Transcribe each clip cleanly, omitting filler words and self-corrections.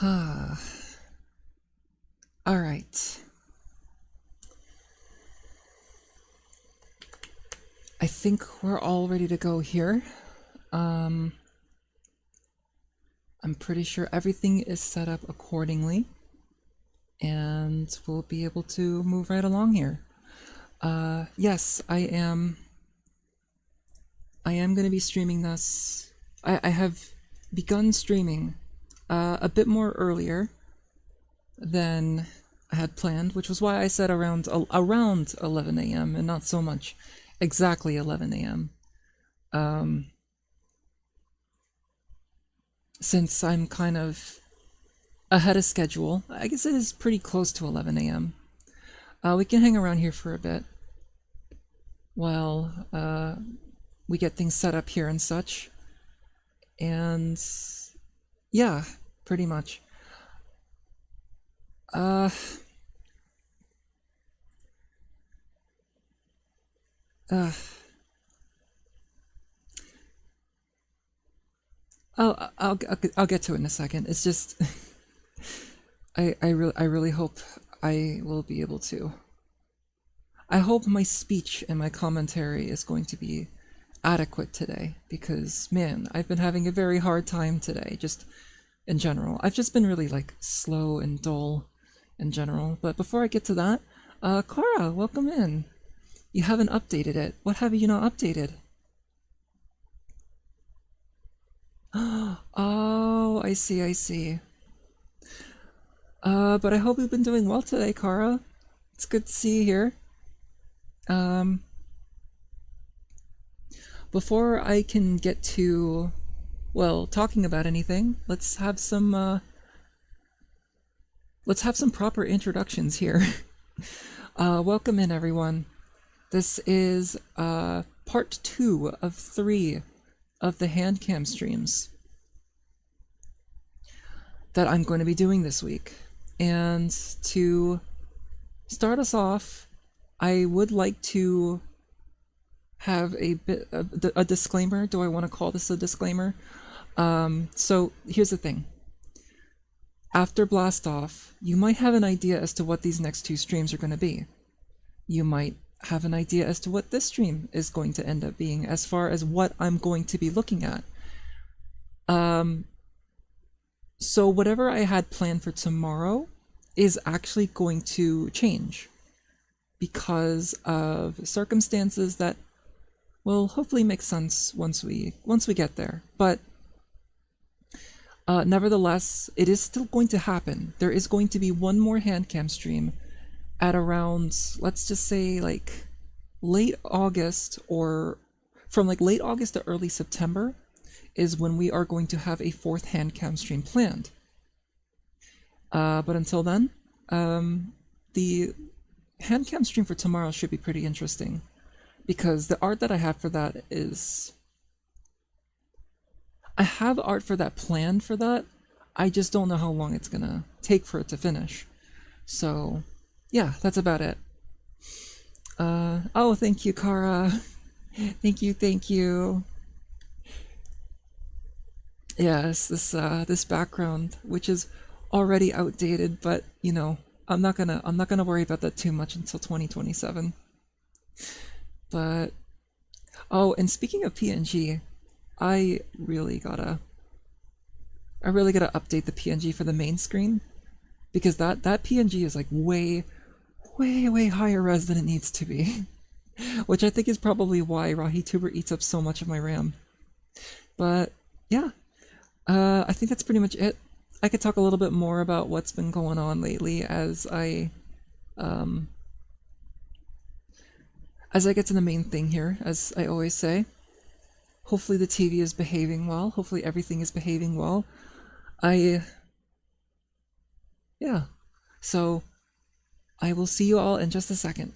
All right. I think we're all ready to go here. Um, I'm pretty sure everything is set up accordingly, and we'll be able to move right along here. Yes, I am. I am going to be streaming this. I have begun streaming a bit more earlier than I had planned, which was why I said around 11 a.m. and not so much exactly 11 a.m. Since I'm kind of ahead of schedule, I guess it is pretty close to 11 a.m. We can hang around here for a bit while we get things set up here and such. And yeah, pretty much. Uh, uh, I'll get to it in a second. It's just I really hope I will be able to. I hope my speech and my commentary is going to be adequate today because man, I've been having a very hard time today just in general. I've just been really like slow and dull in general. But before I get to that, Cora, welcome in. You haven't updated it. What have you not updated? Oh, I see, I see. But I hope you've been doing well today, Kara. It's good to see you here. Um, before I can get to, well, talking about anything, let's have some proper introductions here. Welcome in, everyone. This is part 2 of 3 of the hand cam streams that I'm going to be doing this week. And to start us off, I would like to have a disclaimer. Do I want to call this a disclaimer? So here's the thing. After Blast Off, you might have an idea as to what these next 2 streams are going to be. You might have an idea as to what this stream is going to end up being as far as what I'm going to be looking at. So whatever I had planned for tomorrow is actually going to change because of circumstances that will hopefully make sense once we get there. But nevertheless, it is still going to happen. There is going to be one more handcam stream at around, let's just say, like late August, or from like late August to early September is when we are going to have a 4th handcam stream planned. But until then, the handcam stream for tomorrow should be pretty interesting because the art that I have for that is, I have art for that planned for that. I just don't know how long it's gonna take for it to finish. So, yeah, that's about it. Oh, thank you, Kara. Thank you, thank you. Yes, this background, which is already outdated, but you know, I'm not gonna worry about that too much until 2027. But oh, and speaking of PNG, I really gotta I really gotta update the PNG for the main screen because that PNG is like way higher res than it needs to be, which I think is probably why RahiTuber eats up so much of my RAM. But yeah, I think that's pretty much it. I could talk a little bit more about what's been going on lately as I get to the main thing here, as I always say. Hopefully the TV is behaving well. Hopefully everything is behaving well. I yeah. So I will see you all in just a second.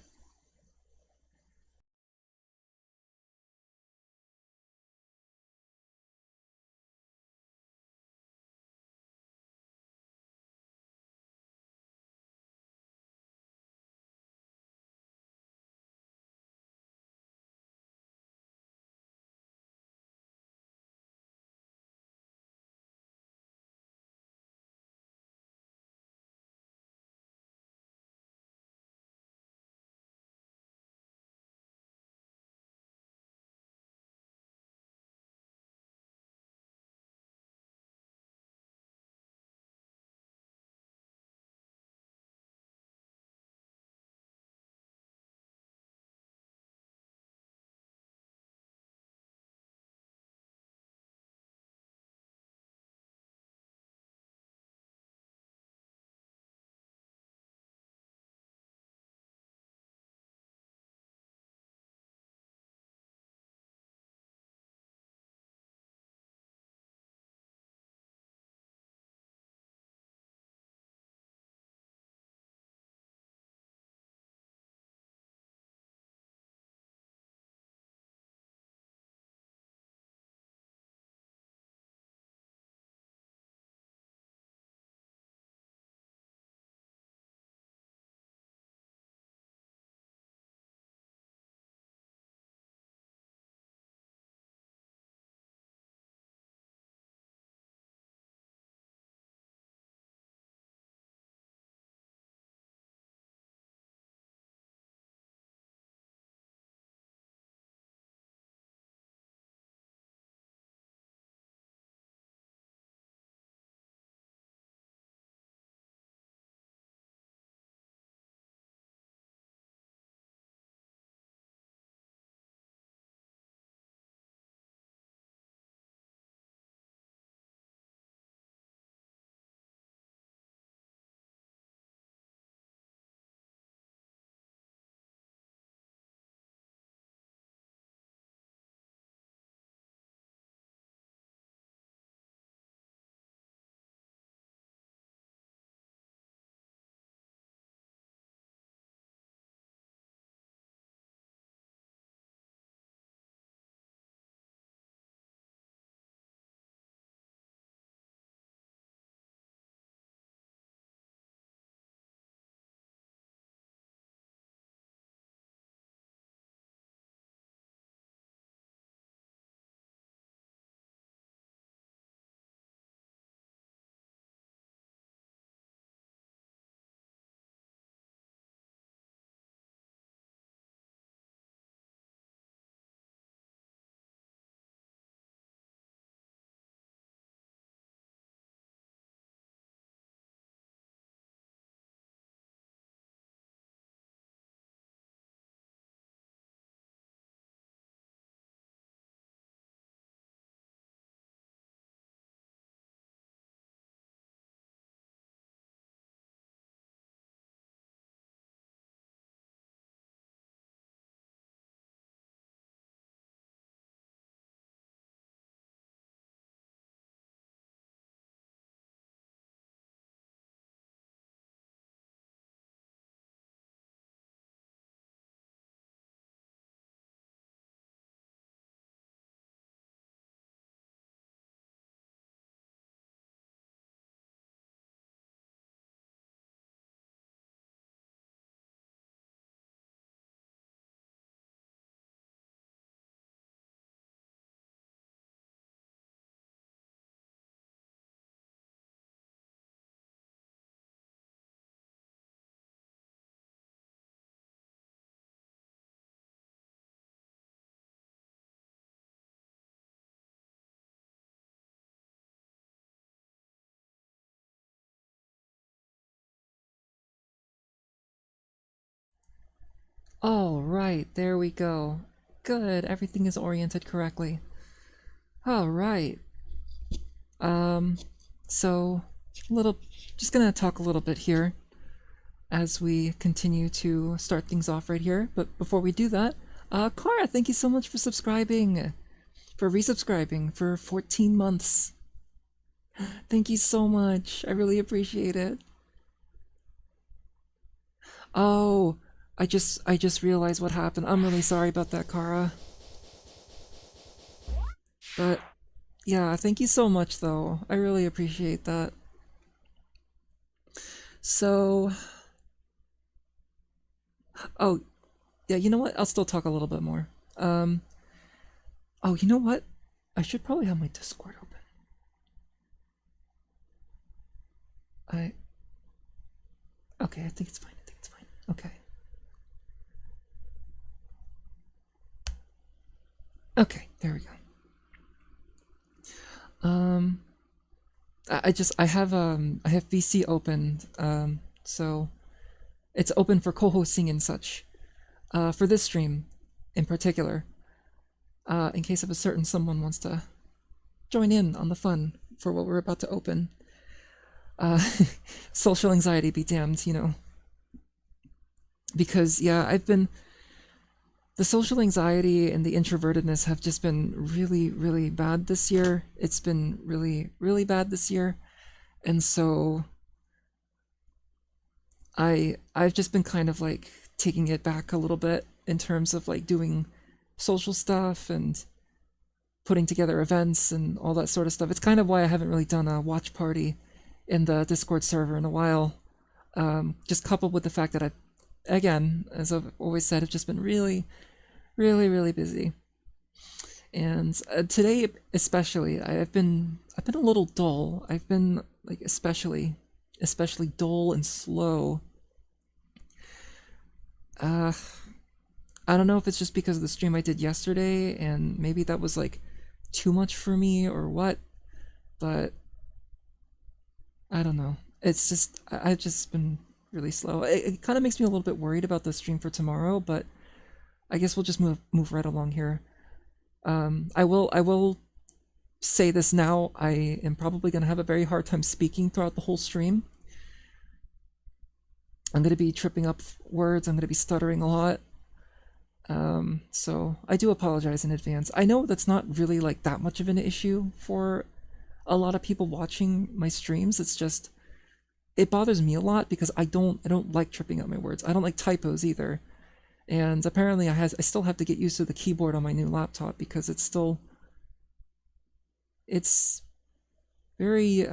All right, there we go. Good, everything is oriented correctly. All right. Um, so little, just gonna talk a little bit here as we continue to start things off right here. But before we do that, Cara, thank you so much for subscribing, for resubscribing for 14 months. Thank you so much. I really appreciate it. Oh, I just realized what happened. I'm really sorry about that, Cara. But yeah, thank you so much though. I really appreciate that. So, oh, yeah, you know what? I'll still talk a little bit more. Um, oh, you know what? I should probably have my Discord open. I Okay, I think it's fine. I think it's fine. Okay. Okay, there we go. Um I have VC opened, so it's open for co-hosting and such. For this stream in particular. In case of a certain someone wants to join in on the fun for what we're about to open. Uh Social anxiety be damned, because yeah, I've been the social anxiety and the introvertedness have just been really, really bad this year. It's been really, really bad this year. And so I've just been kind of like taking it back a little bit in terms of like doing social stuff and putting together events and all that sort of stuff. It's kind of why I haven't really done a watch party in the Discord server in a while. Just coupled with the fact that I've, again, as I've always said, I've just been really, really, really busy. And today, especially, I've been a little dull. I've been like especially dull and slow. Uh, I don't know if it's just because of the stream I did yesterday, and maybe that was like too much for me or what, but I don't know. It's just I've just been really slow. It kind of makes me a little bit worried about the stream for tomorrow, but I guess we'll just move right along here. I will say this now. I am probably going to have a very hard time speaking throughout the whole stream. I'm going to be tripping up words. I'm going to be stuttering a lot. So I do apologize in advance. I know that's not really like that much of an issue for a lot of people watching my streams. It's just it bothers me a lot because I don't like tripping up my words. I don't like typos either. And apparently I still have to get used to the keyboard on my new laptop because it's very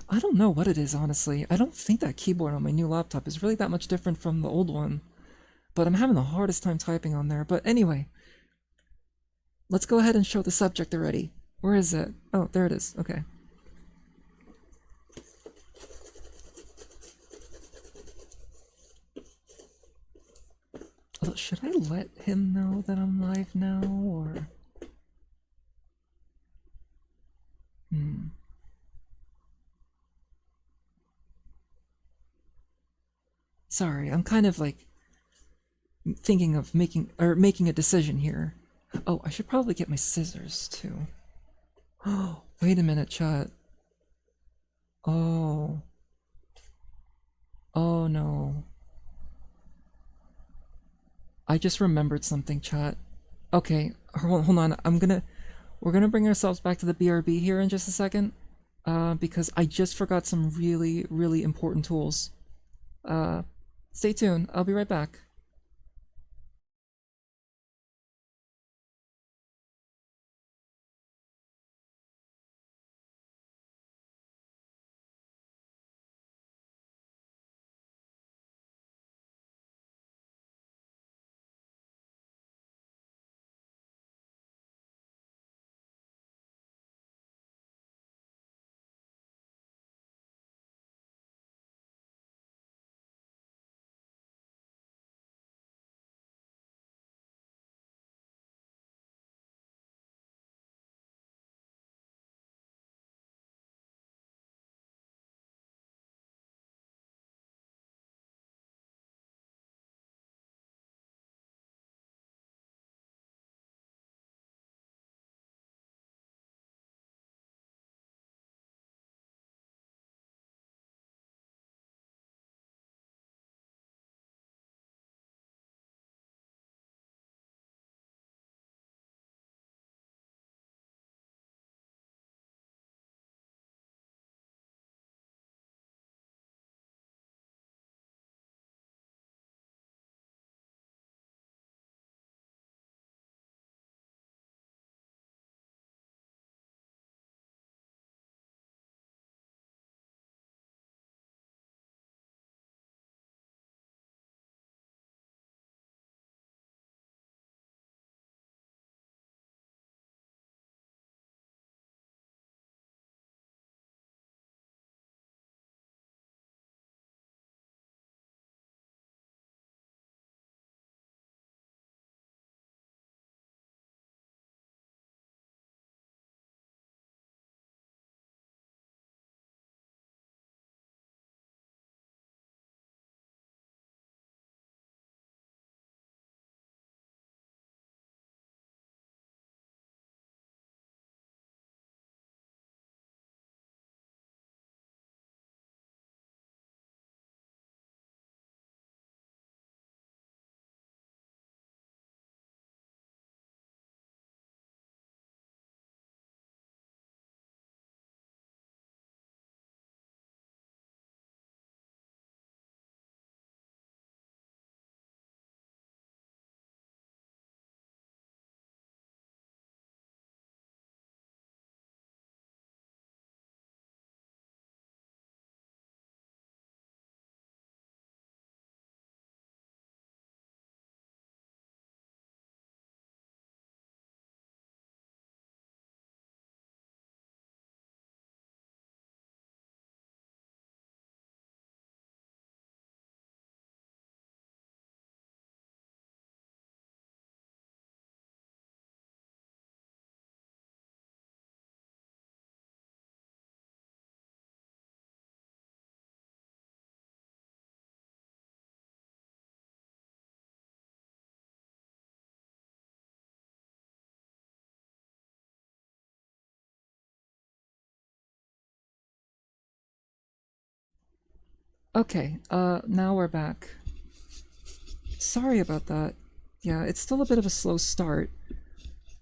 I don't know what it is, honestly. I don't think that keyboard on my new laptop is really that much different from the old one, but I'm having the hardest time typing on there. But anyway, let's go ahead and show the subject already. Where is it? Oh, there it is. Okay. Should I let him know that I'm live now, or... Sorry, I'm kind of like thinking of making a decision here. Oh, I should probably get my scissors too. Oh, wait a minute, chat. Oh. Oh no. I just remembered something, chat. Okay, hold on. We're gonna bring ourselves back to the BRB here in just a second. Because I just forgot some really, really important tools. Uh, Stay tuned. I'll be right back. Okay, now we're back. Sorry about that. Yeah, it's still a bit of a slow start.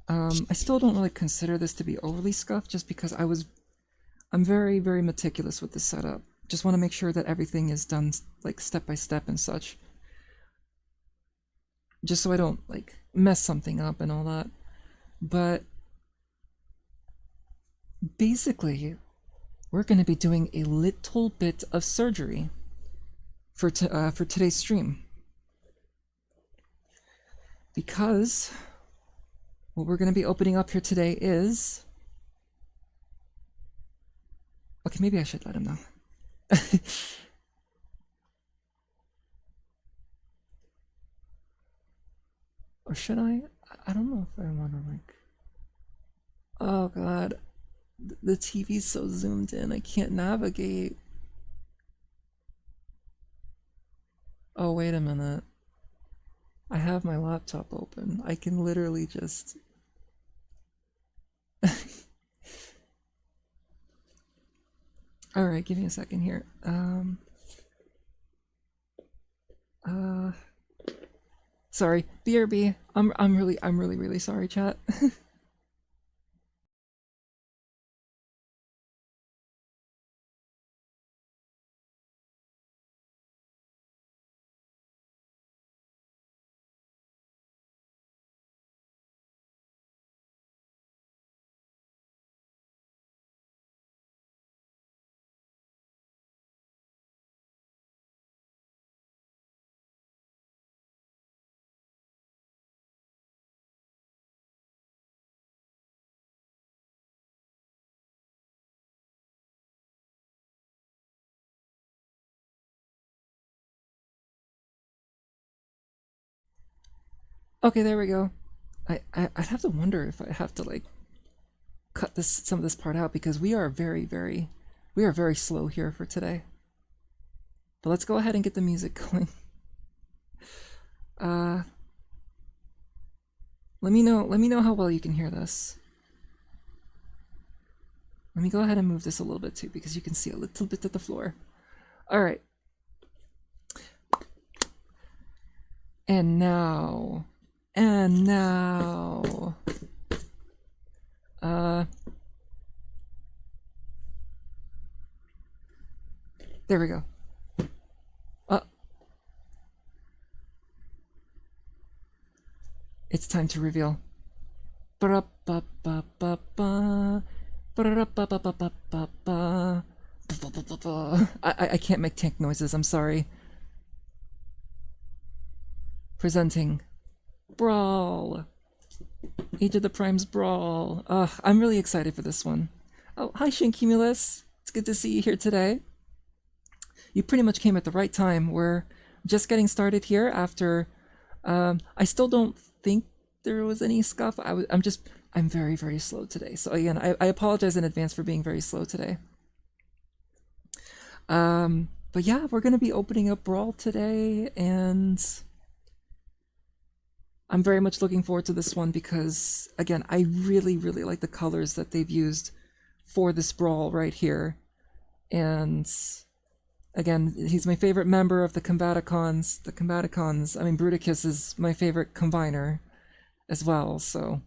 I still don't really consider this to be overly scuffed just because I'm very, very meticulous with the setup. Just want to make sure that everything is done like step by step and such. Just so I don't like mess something up and all that. But basically, we're going to be doing a little bit of surgery for today's stream. Because what we're going to be opening up here today is... Okay, maybe I should let him know. Or should I? I don't know if I want to like... Oh god. The TV's so zoomed in, I can't navigate. Oh, wait a minute. I have my laptop open. I can literally just... Alright, give me a second here. Sorry, BRB. I'm really sorry, chat. Okay, there we go. I'd have to wonder if I have to like cut some of this part out because we are very slow here for today. But let's go ahead and get the music going. Let me know how well you can hear this. Let me go ahead and move this a little bit too because you can see a little bit of the floor. All right. And now there we go. It's time to reveal. I can't make tank noises, I'm sorry. Presenting Brawl. Age of the Primes Brawl. I'm really excited for this one. Oh, hi Shinkimulus. It's good to see you here today. You pretty much came at the right time. We're just getting started here after... I still don't think there was any scuff. I'm very slow today. So again, I apologize in advance for being very slow today. But yeah, we're going to be opening up Brawl today, and I'm very much looking forward to this one because, again, I really like the colors that they've used for this Brawl right here. And again, he's my favorite member of the Combaticons. I mean, Bruticus is my favorite combiner as well, so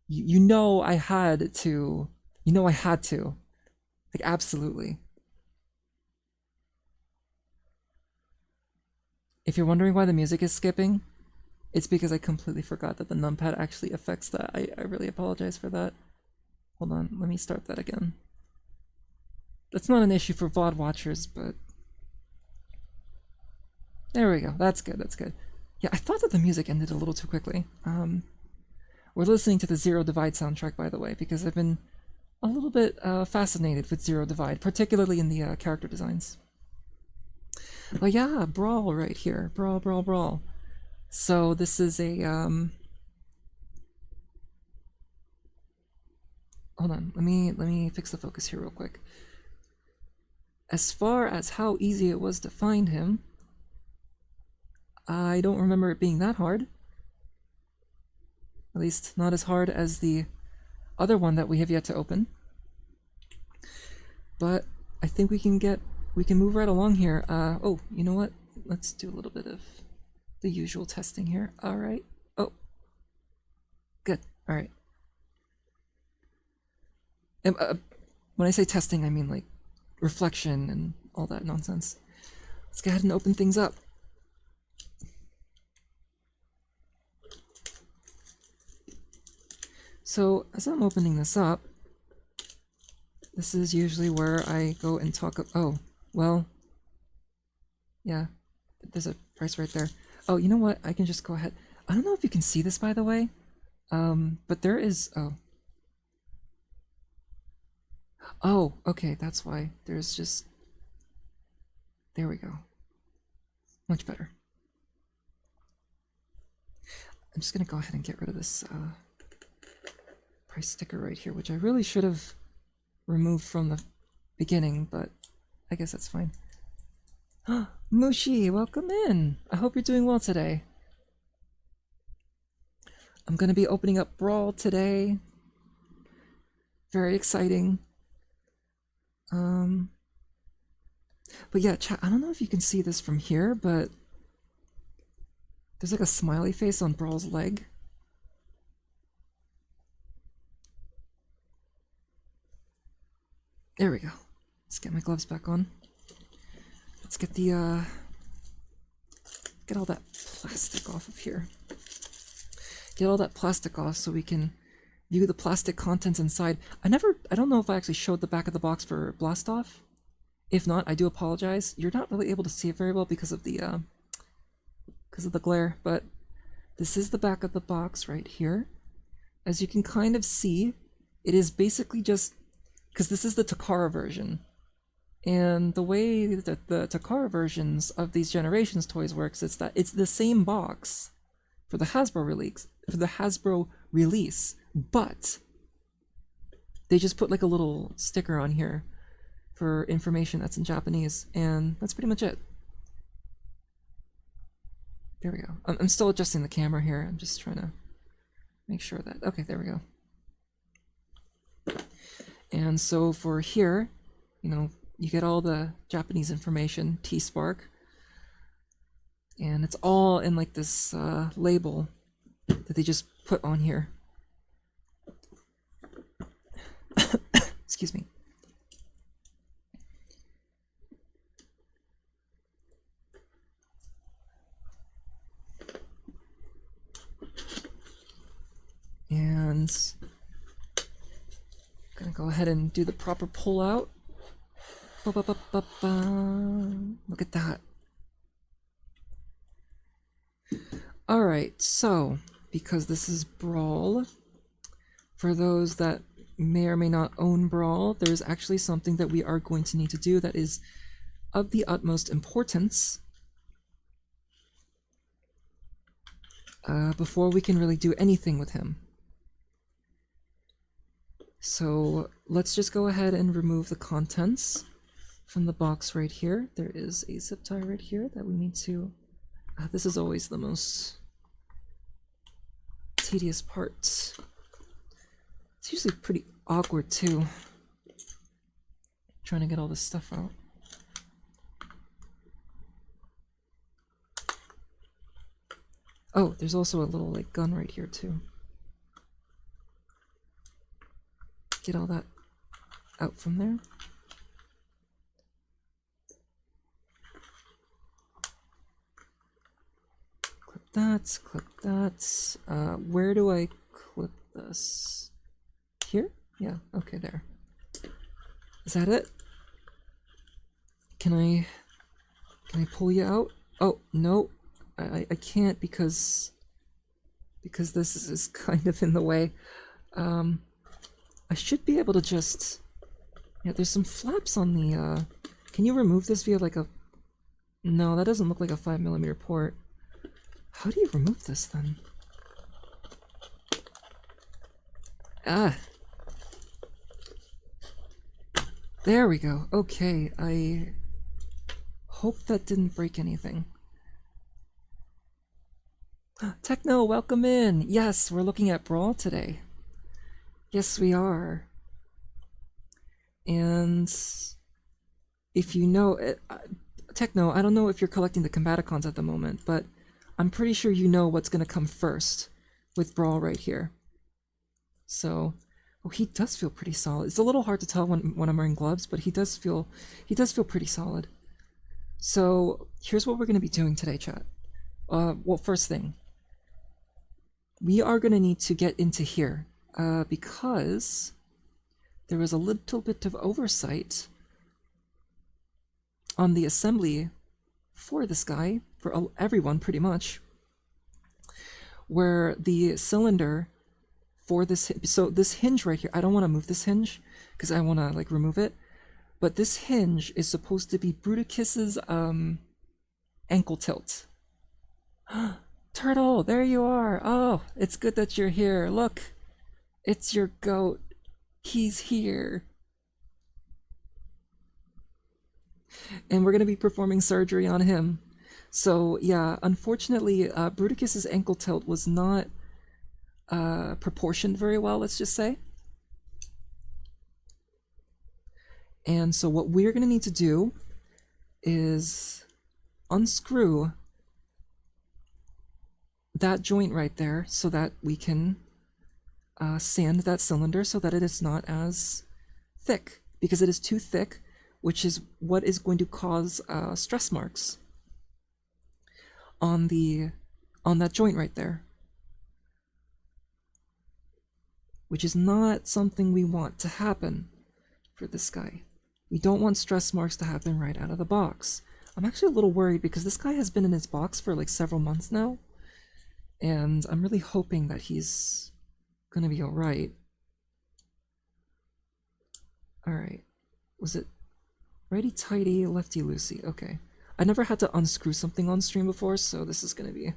you know I had to. Like, absolutely. If you're wondering why the music is skipping, it's because I completely forgot that the numpad actually affects that. I really apologize for that. Hold on, let me start that again. That's not an issue for VOD watchers, but... There we go, that's good. Yeah, I thought that the music ended a little too quickly. We're listening to the Zero Divide soundtrack, by the way, because I've been a little bit fascinated with Zero Divide, particularly in the character designs. But yeah, Brawl right here. Brawl. So this is a... Hold on, let me fix the focus here real quick. As far as how easy it was to find him, I don't remember it being that hard. At least not as hard as the other one that we have yet to open. But I think we can get we can move right along here. Oh, you know what? Let's do a little bit of the usual testing here. All right. Oh, good. All right. When I say testing, I mean like reflection and all that nonsense. Let's go ahead and open things up. So as I'm opening this up, this is usually where I go and talk. Oh, well, yeah, there's a price right there. Oh, you know what? I can just go ahead. I don't know if you can see this, by the way, but there is. Oh, okay, that's why. There's just. There we go. Much better. I'm just gonna go ahead and get rid of this price sticker right here, which I really should have removed from the beginning, but I guess that's fine. Mushi, welcome in. I hope you're doing well today. I'm gonna be opening up Brawl today. Very exciting. But yeah, chat, I don't know if you can see this from here, but there's like a smiley face on Brawl's leg. There we go. Let's get my gloves back on. Let's get the get all that plastic off of here. Get all that plastic off so we can view the plastic contents inside. I don't know if I actually showed the back of the box for Blast Off. If not, I do apologize. You're not really able to see it very well because of the glare, but this is the back of the box right here. As you can kind of see, it is basically just, because this is the Takara version. And the way that the Takara versions of these Generations toys works is that it's the same box for the Hasbro release, but they just put like a little sticker on here for information that's in Japanese, and that's pretty much it. There we go. I'm still adjusting the camera here. I'm just trying to make sure that, okay, there we go. And so for here, you know, you get all the Japanese information, T-Spark, and it's all in like this label that they just put on here. Excuse me. And I'm gonna go ahead and do the proper pull out. Look at that. Alright, so because this is Brawl, for those that may or may not own Brawl, there's actually something that we are going to need to do that is of the utmost importance before we can really do anything with him. So let's just go ahead and remove the contents from the box right here. There is a zip tie right here that we need to... this is always the most tedious part. It's usually pretty awkward too, trying to get all this stuff out. Oh, there's also a little like gun right here too. Get all that out from there. Clip that, clip that. Where do I clip this? Here? Yeah, okay, there. Is that it? Can I pull you out? Oh, no. I can't because this is kind of in the way. I should be able to just... Yeah, there's some flaps on the... Can you remove this via like a... No, that doesn't look like a 5mm port. How do you remove this then? Ah! There we go. Okay, I hope that didn't break anything. Techno, welcome in! Yes, we're looking at Brawl today. Yes, we are. And if you know it, Techno, I don't know if you're collecting the Combaticons at the moment, but I'm pretty sure you know what's going to come first with Brawl right here. So, oh, he does feel pretty solid. It's a little hard to tell when I'm wearing gloves, but he does feel pretty solid. So here's what we're going to be doing today, chat. Well, first thing, we are going to need to get into here because there was a little bit of oversight on the assembly for this guy, for everyone pretty much, where the cylinder for this, so this hinge right here, I don't want to move this hinge because I want to like remove it, but this hinge is supposed to be Bruticus's ankle tilt. Turtle, there you are. Oh, it's good that you're here. Look, it's your goat. He's here. And we're going to be performing surgery on him. So yeah, unfortunately, Bruticus's ankle tilt was not proportioned very well, let's just say. And so what we're going to need to do is unscrew that joint right there so that we can sand that cylinder so that it is not as thick, because it is too thick, which is what is going to cause stress marks on that joint right there, which is not something we want to happen for this guy. We don't want stress marks to happen right out of the box. I'm actually a little worried because this guy has been in his box for like several months now, and I'm really hoping that he's gonna be alright. Alright. Was it righty tighty, lefty loosey? Okay. I never had to unscrew something on stream before, so this is gonna be...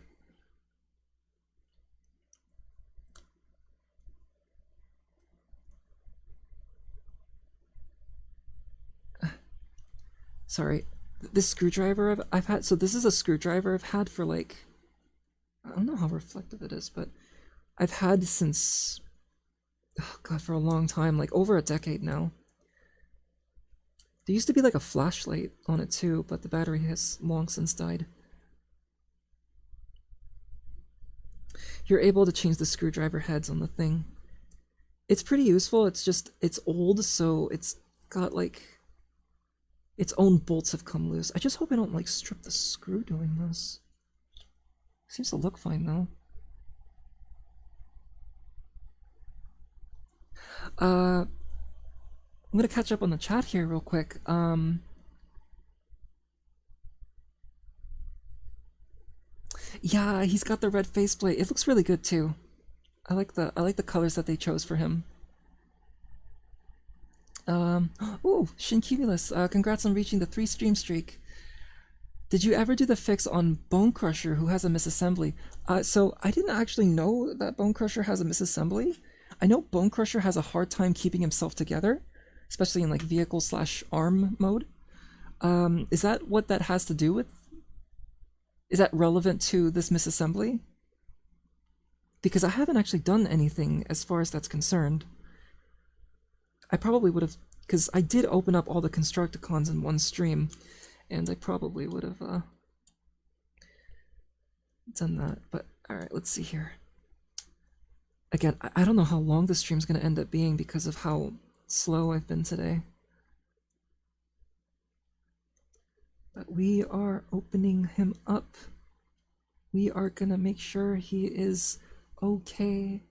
Sorry. This screwdriver I've had... So this is a screwdriver I've had for like... I don't know how reflective it is, but I've had since... Oh god, for a long time, like over a decade now. There used to be like a flashlight on it too, but the battery has long since died. You're able to change the screwdriver heads on the thing. It's pretty useful, it's just, it's old, so it's got like... its own bolts have come loose. I just hope I don't like strip the screw doing this. Seems to look fine though. I'm gonna catch up on the chat here real quick. Yeah, he's got the red faceplate. It looks really good too. I like the colors that they chose for him. Oh, Shincumulus, congrats on reaching the 3 stream streak. Did you ever do the fix on Bone Crusher, who has a misassembly? So I didn't actually know that Bone Crusher has a misassembly. I know Bone Crusher has a hard time keeping himself together, especially in like vehicle/arm mode. Is that what that has to do with? Is that relevant to this misassembly? Because I haven't actually done anything as far as that's concerned. I probably would have, because I did open up all the Constructicons in one stream, and I probably would have done that. But alright, let's see here. Again, I don't know how long this stream's going to end up being because of how slow I've been today. But we are opening him up. We are going to make sure he is okay.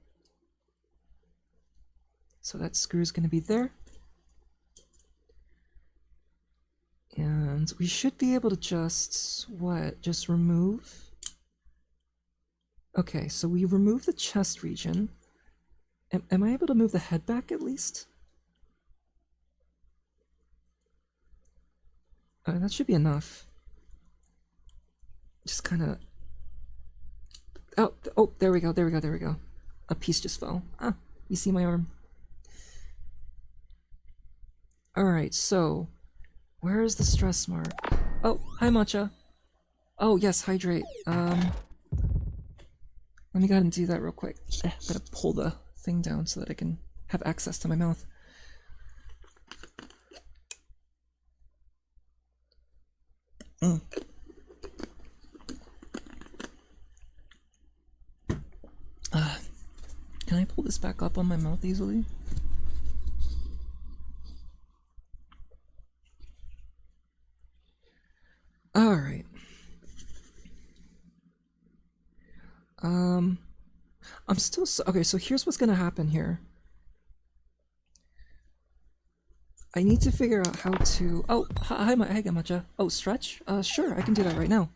So that screw's going to be there. And we should be able to just, just remove... Okay, so we remove the chest region. Am I able to move the head back at least? That should be enough. Just kind of... Oh, there we go, there we go, there we go. A piece just fell. Ah, you see my arm? Alright, so... Where is the stress mark? Oh, hi Matcha. Oh, yes, hydrate. Let me go ahead and do that real quick. Gotta pull the thing down so that I can have access to my mouth. Mm. Can I pull this back up on my mouth easily? Alright. I'm still okay, so here's what's gonna happen here. I need to figure out how to. Oh, hi, hi, Gamacha. Oh, stretch? Sure, I can do that right now.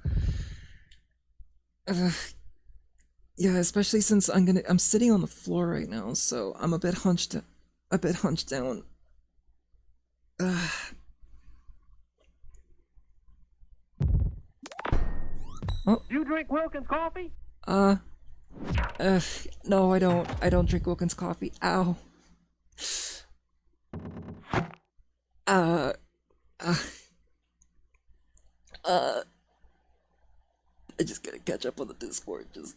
Yeah, especially since I'm sitting on the floor right now, so I'm a bit hunched down. Oh, You drink Wilkins coffee? uh, no, I don't. I don't drink Wilkins coffee. Ow. Uh, I just gotta catch up on the Discord. Just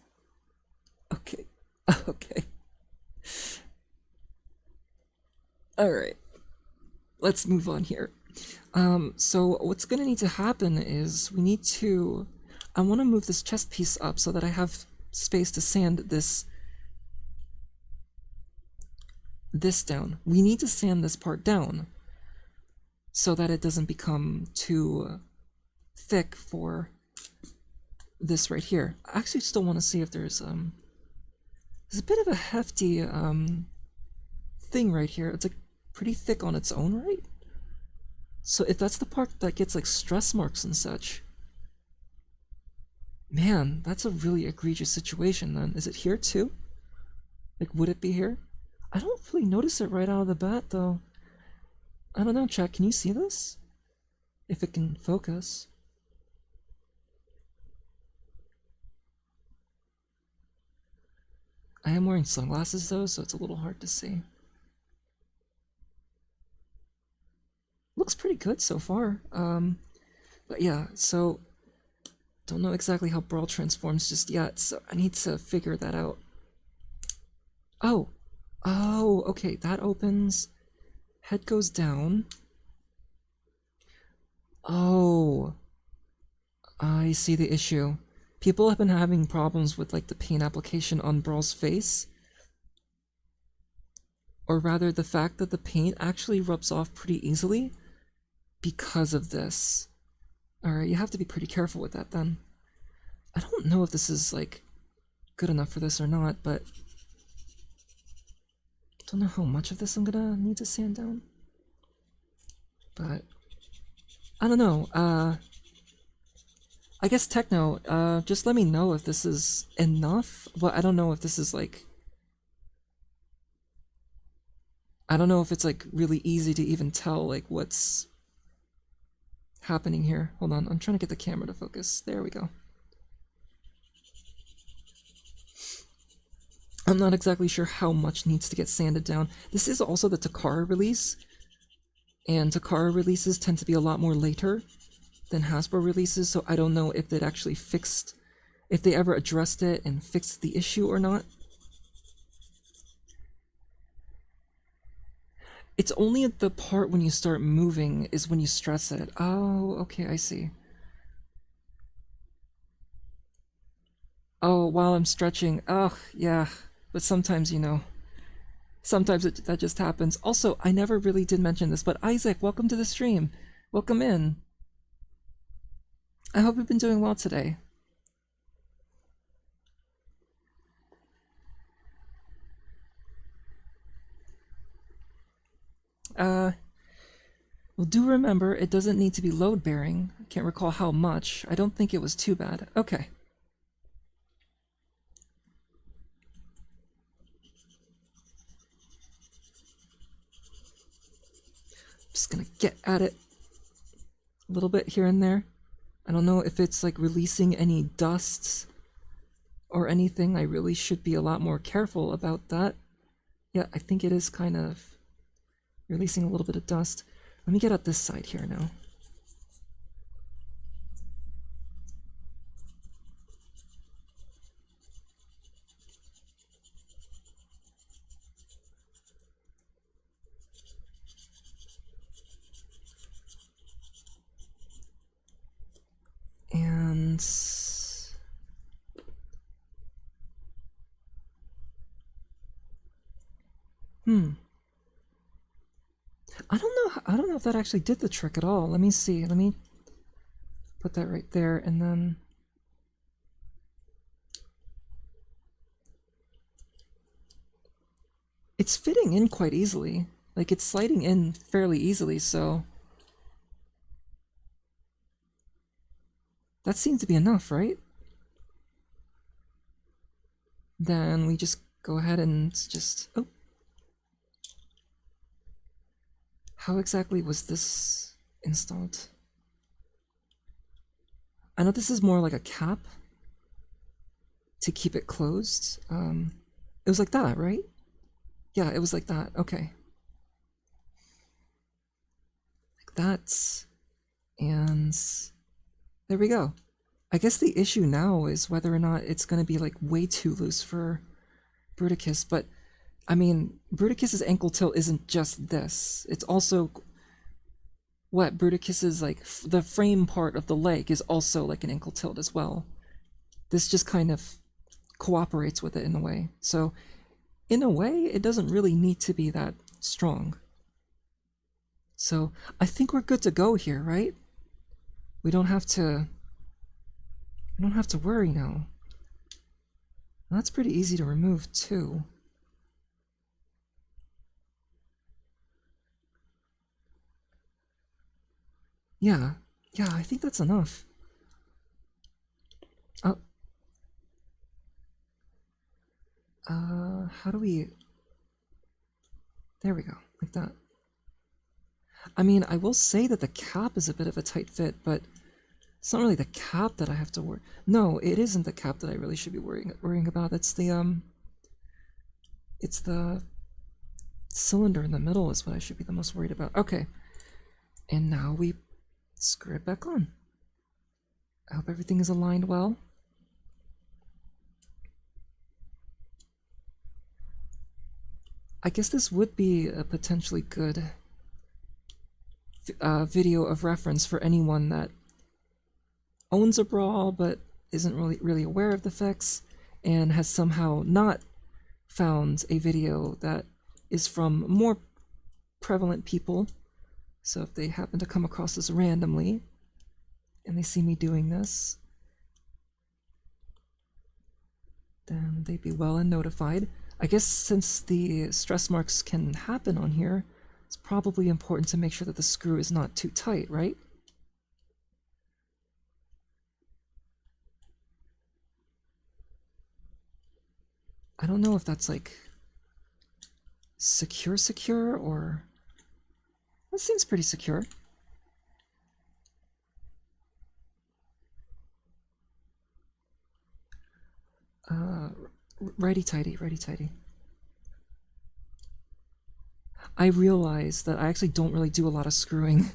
okay, okay. All right, let's move on here. So what's gonna need to happen is we need to. I want to move this chest piece up so that I have space to sand this down. We need to sand this part down so that it doesn't become too thick for this right here. I actually still want to see if there's a bit of a hefty thing right here. It's like pretty thick on its own right. So if that's the part that gets like stress marks and such, man, that's a really egregious situation then. Is it here too? Like, would it be here? I don't really notice it right out of the bat though. I don't know, chat, can you see this? If it can focus. I am wearing sunglasses though, so it's a little hard to see. Looks pretty good so far. But yeah, so don't know exactly how Brawl transforms just yet, so I need to figure that out. Oh, oh, okay, that opens. Head goes down. Oh, I see the issue. People have been having problems with like the paint application on Brawl's face. Or rather, the fact that the paint actually rubs off pretty easily because of this. Alright, you have to be pretty careful with that then. I don't know if this is like good enough for this or not, but don't know how much of this I'm gonna need to sand down. But I don't know. I guess Techno, just let me know if this is enough. Well, I don't know if this is like. I don't know if it's like really easy to even tell like what's happening here. Hold on, I'm trying to get the camera to focus. There we go. I'm not exactly sure how much needs to get sanded down. This is also the Takara release, and Takara releases tend to be a lot more later than Hasbro releases, so I don't know if they'd actually fixed, if they ever addressed it and fixed the issue or not. It's only at the part when you start moving is when you stress it. Oh, okay, I see. Oh, while I'm stretching. Oh, yeah. But sometimes, sometimes that just happens. Also, I never really did mention this, but Isaac, welcome to the stream. Welcome in. I hope you've been doing well today. Well, do remember, it doesn't need to be load-bearing. I can't recall how much. I don't think it was too bad. Okay. Just gonna get at it a little bit here and there. I don't know if it's like releasing any dusts or anything. I really should be a lot more careful about that. Yeah, I think it is kind of releasing a little bit of dust. Let me get at this side here now. Hmm. I don't know if that actually did the trick at all. Let me see. Let me put that right there, and then it's fitting in quite easily. Like, it's sliding in fairly easily, so that seems to be enough, right? Then we just go ahead and just... Oh. How exactly was this installed? I know this is more like a cap to keep it closed. It was like that, right? Yeah, it was like that. Okay. Like that. And there we go. I guess the issue now is whether or not it's going to be like way too loose for Bruticus, but I mean, Bruticus's ankle tilt isn't just this. It's also what Bruticus's like the frame part of the leg is also like an ankle tilt as well. This just kind of cooperates with it in a way. So in a way, it doesn't really need to be that strong. So I think we're good to go here, right? We don't have to worry now. That's pretty easy to remove too. Yeah, yeah, I think that's enough. Uh, how do we... There we go, like that. I mean, I will say that the cap is a bit of a tight fit, but it's not really the cap that I have to worry. No, it isn't the cap that I really should be worrying about. It's the cylinder in the middle is what I should be the most worried about. Okay, and now we screw it back on. I hope everything is aligned well. I guess this would be a potentially good video of reference for anyone that owns a Brawl but isn't really aware of the effects and has somehow not found a video that is from more prevalent people. So if they happen to come across this randomly and they see me doing this, then they'd be well and notified. I guess since the stress marks can happen on here, it's probably important to make sure that the screw is not too tight, right? I don't know if that's like secure or... That seems pretty secure. Righty-tighty, righty-tighty. I realize that I actually don't really do a lot of screwing.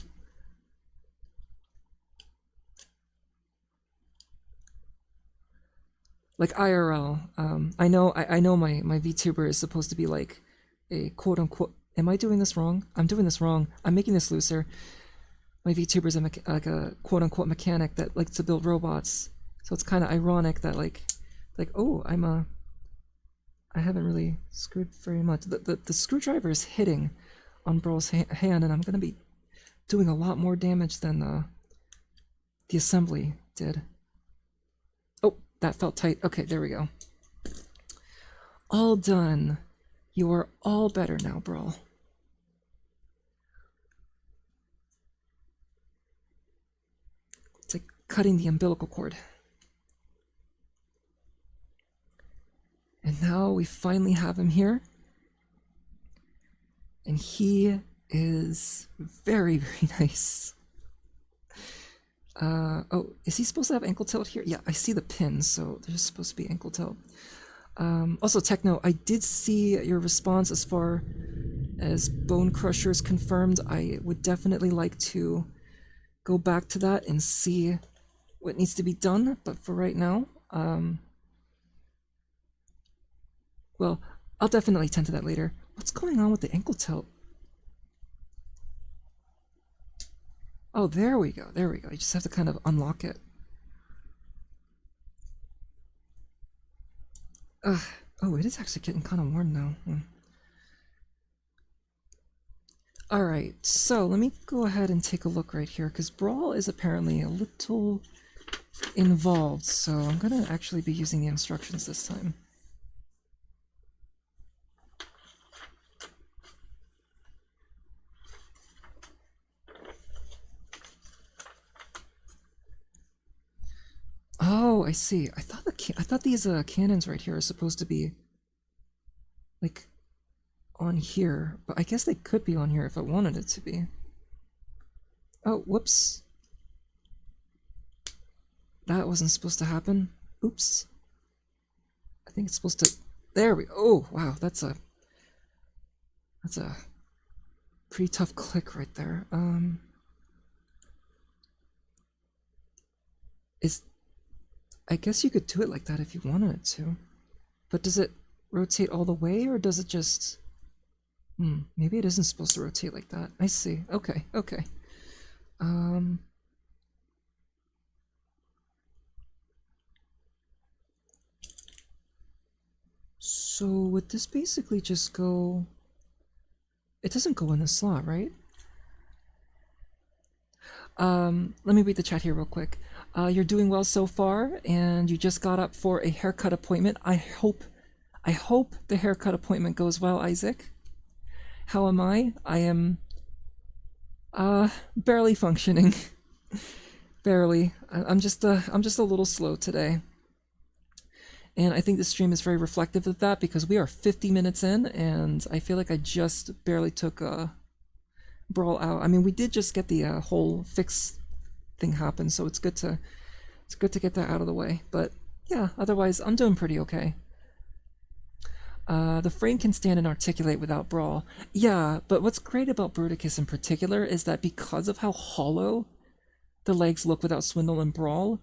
Like IRL, I know my VTuber is supposed to be like a quote-unquote... Am I doing this wrong? I'm doing this wrong. I'm making this looser. My VTuber is like a quote-unquote mechanic that likes to build robots. So it's kind of ironic that like, oh, I haven't really screwed very much. The screwdriver is hitting on Brawl's hand, and I'm going to be doing a lot more damage than the assembly did. Oh, that felt tight. Okay, there we go. All done. You are all better now, Brawl. It's like cutting the umbilical cord. And now we finally have him here. And he is very nice. Oh, is he supposed to have ankle tilt here? Yeah, I see the pins, so there's supposed to be ankle tilt. Also, Techno, I did see your response as far as Bone Crushers confirmed. I would definitely like to go back to that and see what needs to be done, but for right now, well, I'll definitely tend to that later. What's going on with the ankle tilt? Oh, there we go, there we go. You just have to kind of unlock it. Ugh. Oh, it is actually getting kind of warm now. Alright, so let me go ahead and take a look right here, because Brawl is apparently a little involved, so I'm gonna actually be using the instructions this time. Oh, I see. I thought these cannons right here are supposed to be like on here, but I guess they could be on here if I wanted it to be. Oh, whoops. That wasn't supposed to happen. Oops. I think it's supposed to. There we. Oh, wow. That's a pretty tough click right there. Is I guess you could do it like that if you wanted it to. But does it rotate all the way, or does it just... maybe it isn't supposed to rotate like that. I see. Okay, okay. So would this basically just go... It doesn't go in the slot, right? Let me read the chat here real quick. You're doing well so far, and you just got up for a haircut appointment. I hope the haircut appointment goes well, Isaac. How am I? I am, barely functioning. Barely. I'm just a little slow today. And I think the stream is very reflective of that, because we are 50 minutes in, and I feel like I just barely took Brawl out. I mean, we did just get the whole fix thing happen, so it's good to get that out of the way. But yeah, otherwise I'm doing pretty okay. The frame can stand and articulate without Brawl. Yeah, but what's great about Bruticus in particular is that because of how hollow the legs look without Swindle and Brawl,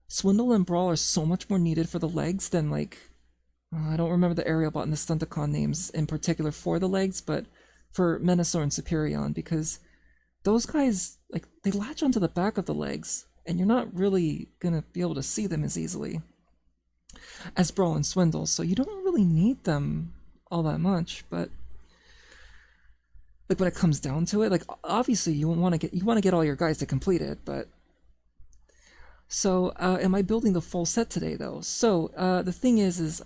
Swindle and Brawl are so much more needed for the legs than, like, I don't remember the Aerial Bot and the Stunticon names in particular for the legs, but for Menasor and Superion, because those guys, like, they latch onto the back of the legs, and you're not really gonna be able to see them as easily as Brawl and Swindle, so you don't really need them all that much. But like when it comes down to it, like obviously you want to get all your guys to complete it, but so am I building the full set today though? So the thing is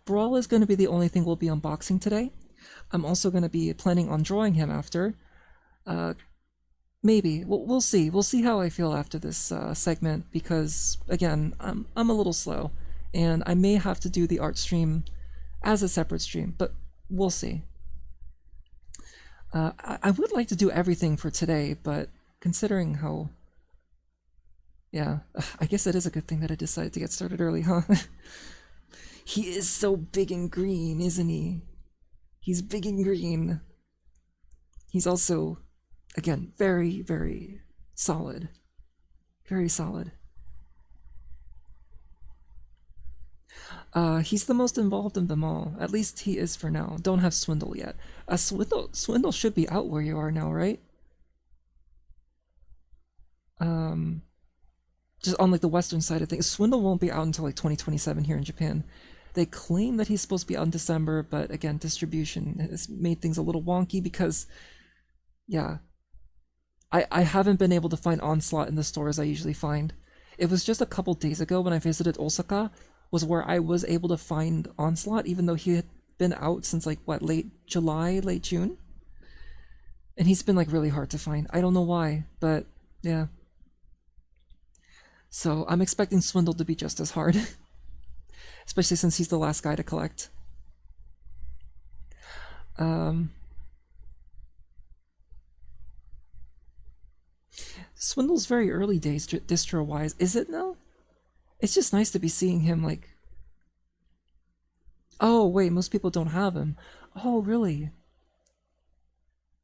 Brawl is going to be the only thing we'll be unboxing today. I'm also going to be planning on drawing him after. Maybe we'll see. We'll see how I feel after this segment, because again, I'm a little slow, and I may have to do the art stream as a separate stream, but we'll see. I would like to do everything for today, but considering how... Yeah, I guess that is a good thing that I decided to get started early, huh? He is so big and green, isn't he? He's big and green. He's also, again, very, very solid. Very solid. He's the most involved of them all. At least he is for now. Don't have Swindle yet. Swindle should be out where you are now, right? Just on like the western side of things. Swindle won't be out until like 2027 here in Japan. They claim that he's supposed to be out in December, but again, distribution has made things a little wonky because, yeah, I haven't been able to find Onslaught in the stores I usually find. It was just a couple days ago when I visited Osaka was where I was able to find Onslaught, even though he had been out since like what, late July, late June, and he's been like really hard to find. I don't know why, but yeah. So I'm expecting Swindle to be just as hard, especially since he's the last guy to collect. Swindle's very early days distro-wise. Is it now? It's just nice to be seeing him like... Oh, wait, most people don't have him. Oh, really?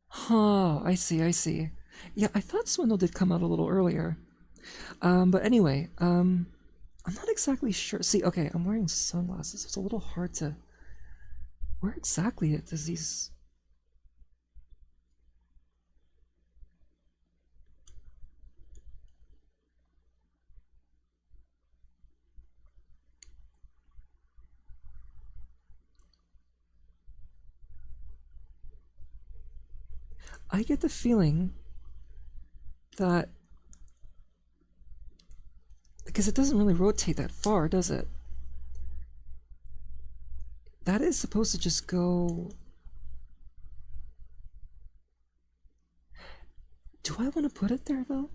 Huh, I see, I see. Yeah, I thought Swindle did come out a little earlier. But anyway, I'm not exactly sure. See, okay, I'm wearing sunglasses. It's a little hard to... Where exactly does these... I get the feeling that because it doesn't really rotate that far, does it? That is supposed to just go... Do I want to put it there, though?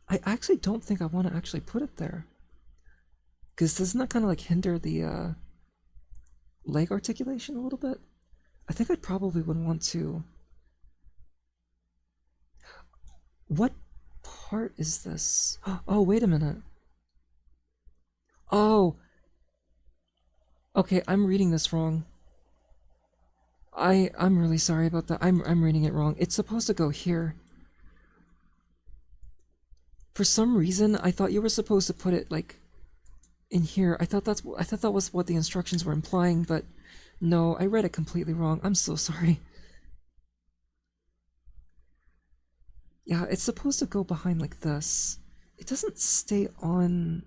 I actually don't think I want to actually put it there. Because doesn't that kind of like hinder the leg articulation a little bit? I think I probably would want to... What part is this? Oh, wait a minute. Oh! Okay, I'm reading this wrong. I'm really sorry about that. I'm reading it wrong. It's supposed to go here. For some reason, I thought you were supposed to put it like in here. I thought that was what the instructions were implying, but no, I read it completely wrong. I'm so sorry. Yeah, it's supposed to go behind like this. It doesn't stay on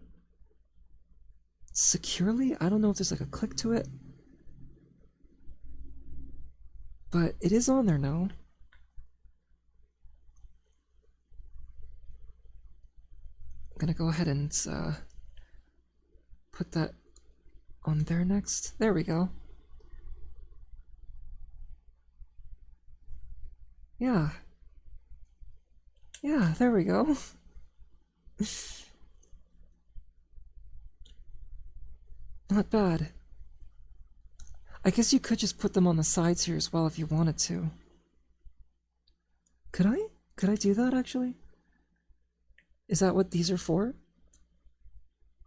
securely. I don't know if there's like a click to it. But it is on there now. I'm gonna go ahead and put that on there next. There we go. Yeah. Yeah, there we go. Not bad. I guess you could just put them on the sides here as well if you wanted to. Could I? Could I do that actually? Is that what these are for?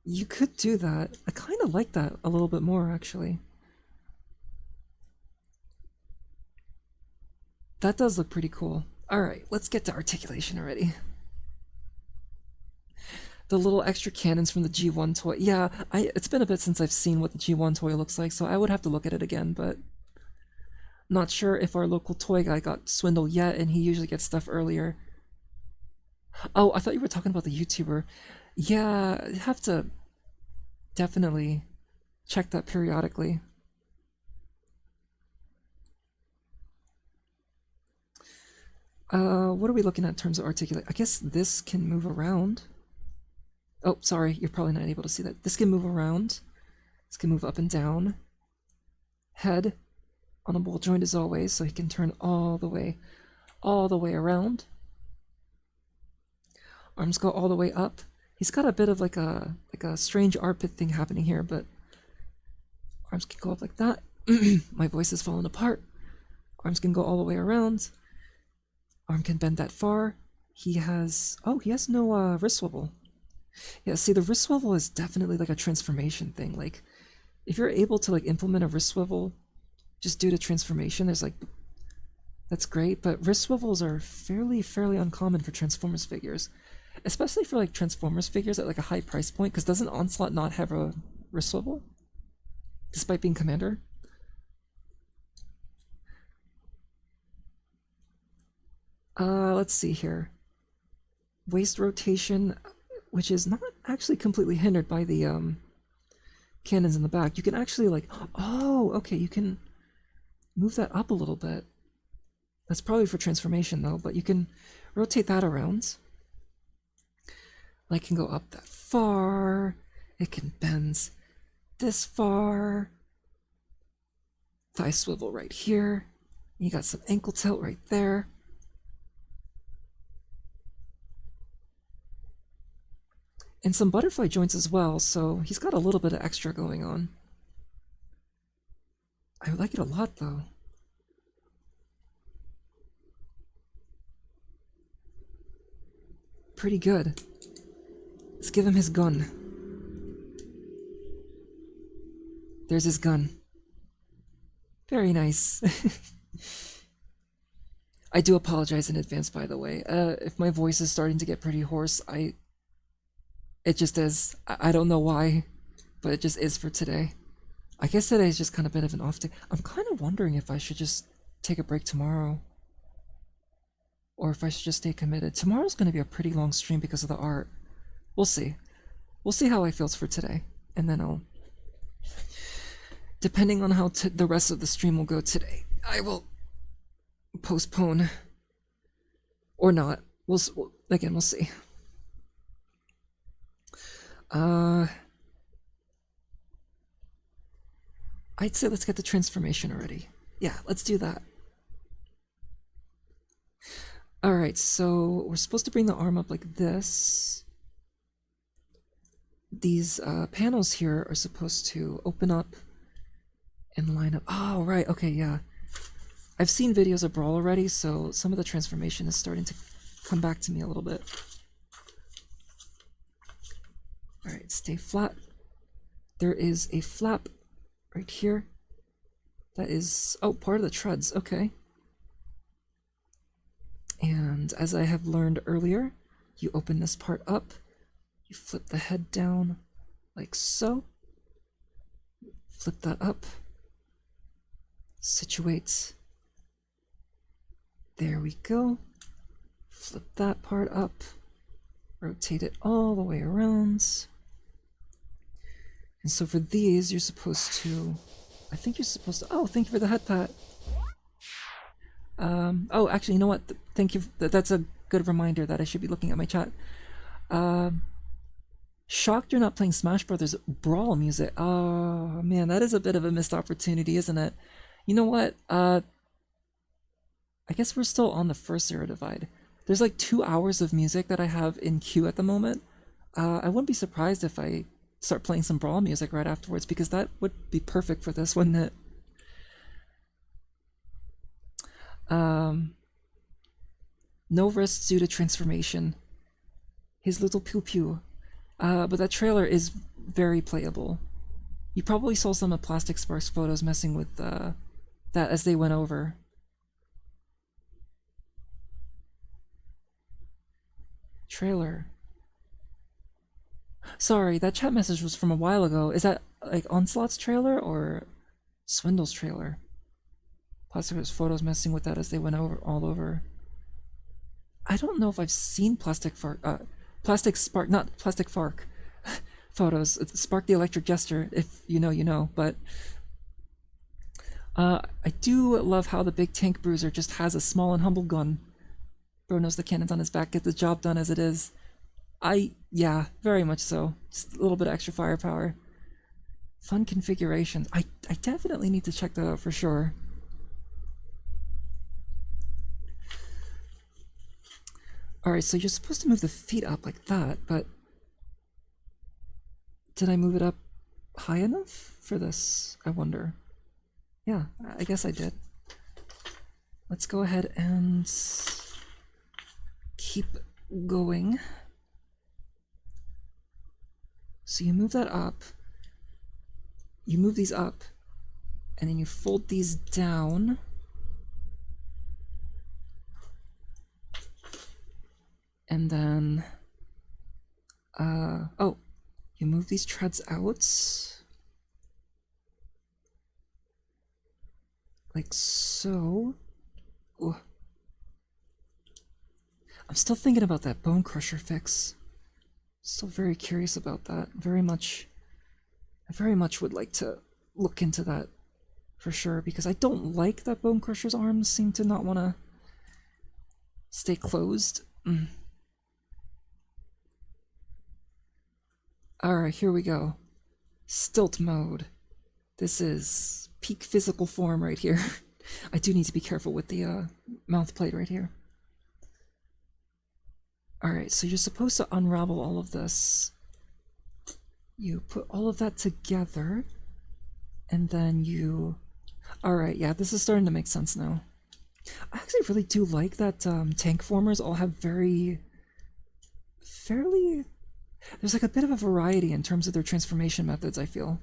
You could do that. I kind of like that a little bit more actually. That does look pretty cool. Alright, let's get to articulation already. The little extra cannons from the G1 toy. Yeah, it's been a bit since I've seen what the G1 toy looks like, so I would have to look at it again, but not sure if our local toy guy got swindled yet, and he usually gets stuff earlier. Oh, I thought you were talking about the YouTuber. Yeah, I have to definitely check that periodically. What are we looking at in terms of articulate? I guess this can move around. Oh, sorry, you're probably not able to see that. This can move around. This can move up and down. Head on a ball joint as always, so he can turn all the way around. Arms go all the way up. He's got a bit of like a strange armpit thing happening here, but arms can go up like that. My voice is falling apart. Arms can go all the way around. Arm can bend that far. He has no wrist swivel. Yeah, see, the wrist swivel is definitely like a transformation thing. Like, if you're able to like implement a wrist swivel just due to transformation, there's like, that's great, but wrist swivels are fairly uncommon for Transformers figures. Especially for like Transformers figures at like a high price point, because doesn't Onslaught not have a wrist swivel? Despite being Commander? Let's see here. Waist rotation, which is not actually completely hindered by the cannons in the back. You can actually like, oh, okay, you can move that up a little bit. That's probably for transformation though, but you can rotate that around. Like, can go up that far. It can bend this far. Thigh swivel right here. You got some ankle tilt right there. And some butterfly joints as well, so he's got a little bit of extra going on. I like it a lot though. Pretty good. Let's give him his gun. There's his gun. Very nice. I do apologize in advance, by the way. If my voice is starting to get pretty hoarse, it just is. I don't know why, but it just is for today. I guess today's just kind of a bit of an off day. I'm kind of wondering if I should just take a break tomorrow. Or if I should just stay committed. Tomorrow's going to be a pretty long stream because of the art. We'll see. We'll see how I feels for today. And then I'll... Depending on how the rest of the stream will go today, I will postpone Or not. Again, we'll see. Uh, I'd say let's get the transformation already. Yeah, let's do that. Alright, so we're supposed to bring the arm up like this. These panels here are supposed to open up and line up. Oh, right, okay, yeah. I've seen videos of Brawl already, so some of the transformation is starting to come back to me a little bit. Alright, stay flat. There is a flap right here. That is, oh, part of the treads, okay. And as I have learned earlier, you open this part up, you flip the head down like so, flip that up, situate, there we go, flip that part up, rotate it all the way around. And so for these, you're supposed to, I think you're supposed to, oh, thank you for the head pat. Oh, actually, you know what? Thank you. That's a good reminder that I should be looking at my chat. Shocked you're not playing Smash Brothers Brawl music. Oh, man, that is a bit of a missed opportunity, isn't it? You know what? I guess we're still on the first Zero Divide. There's like 2 hours of music that I have in queue at the moment. I wouldn't be surprised if I start playing some Brawl music right afterwards, because that would be perfect for this, wouldn't it? No risks due to transformation. His little pew pew. But that trailer is very playable. You probably saw some of Plastic Spark's photos messing with that as they went over. Trailer. Sorry, that chat message was from a while ago. Is that like Onslaught's trailer or Swindle's trailer? Plastic Spark's photos messing with that as they went over all over. I don't know if I've seen Plastic Spark, not Plastic Fark photos. Spark the Electric Jester, if you know, you know. But I do love how the big tank bruiser just has a small and humble gun. Bro knows the cannon's on his back, get the job done as it is. Yeah, very much so. Just a little bit of extra firepower. Fun configurations. I definitely need to check that out for sure. Alright, so you're supposed to move the feet up like that, but did I move it up high enough for this? I wonder. Yeah, I guess I did. Let's go ahead and keep going. So you move that up, you move these up, and then you fold these down. And then, oh, you move these treads out. Like so. Ooh. I'm still thinking about that Bone Crusher fix. Still very curious about that. I very much would like to look into that for sure, because I don't like that Bone Crusher's arms seem to not want to stay closed. Alright, here we go. Stilt mode. This is peak physical form right here. I do need to be careful with the mouth plate right here. Alright, so you're supposed to unravel all of this. You put all of that together, and then you... Alright, yeah, this is starting to make sense now. I actually really do like that tank formers all have fairly... There's like a bit of a variety in terms of their transformation methods, I feel.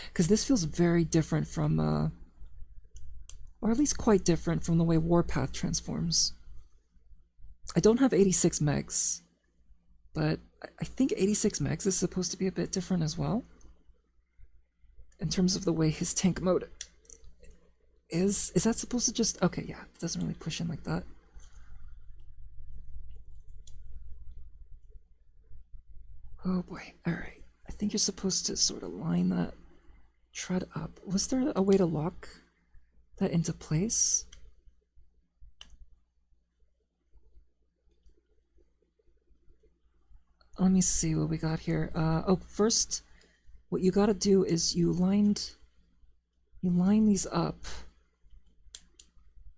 Because this feels very different from, or at least quite different from the way Warpath transforms. I don't have 86 megs, but I think 86 megs is supposed to be a bit different as well. In terms of the way his tank mode is. Is that supposed to just... Okay, yeah, it doesn't really push in like that. Oh boy, alright. I think you're supposed to sort of line that tread up. Was there a way to lock that into place? let me see what we got here. Oh, first, what you gotta do is you line these up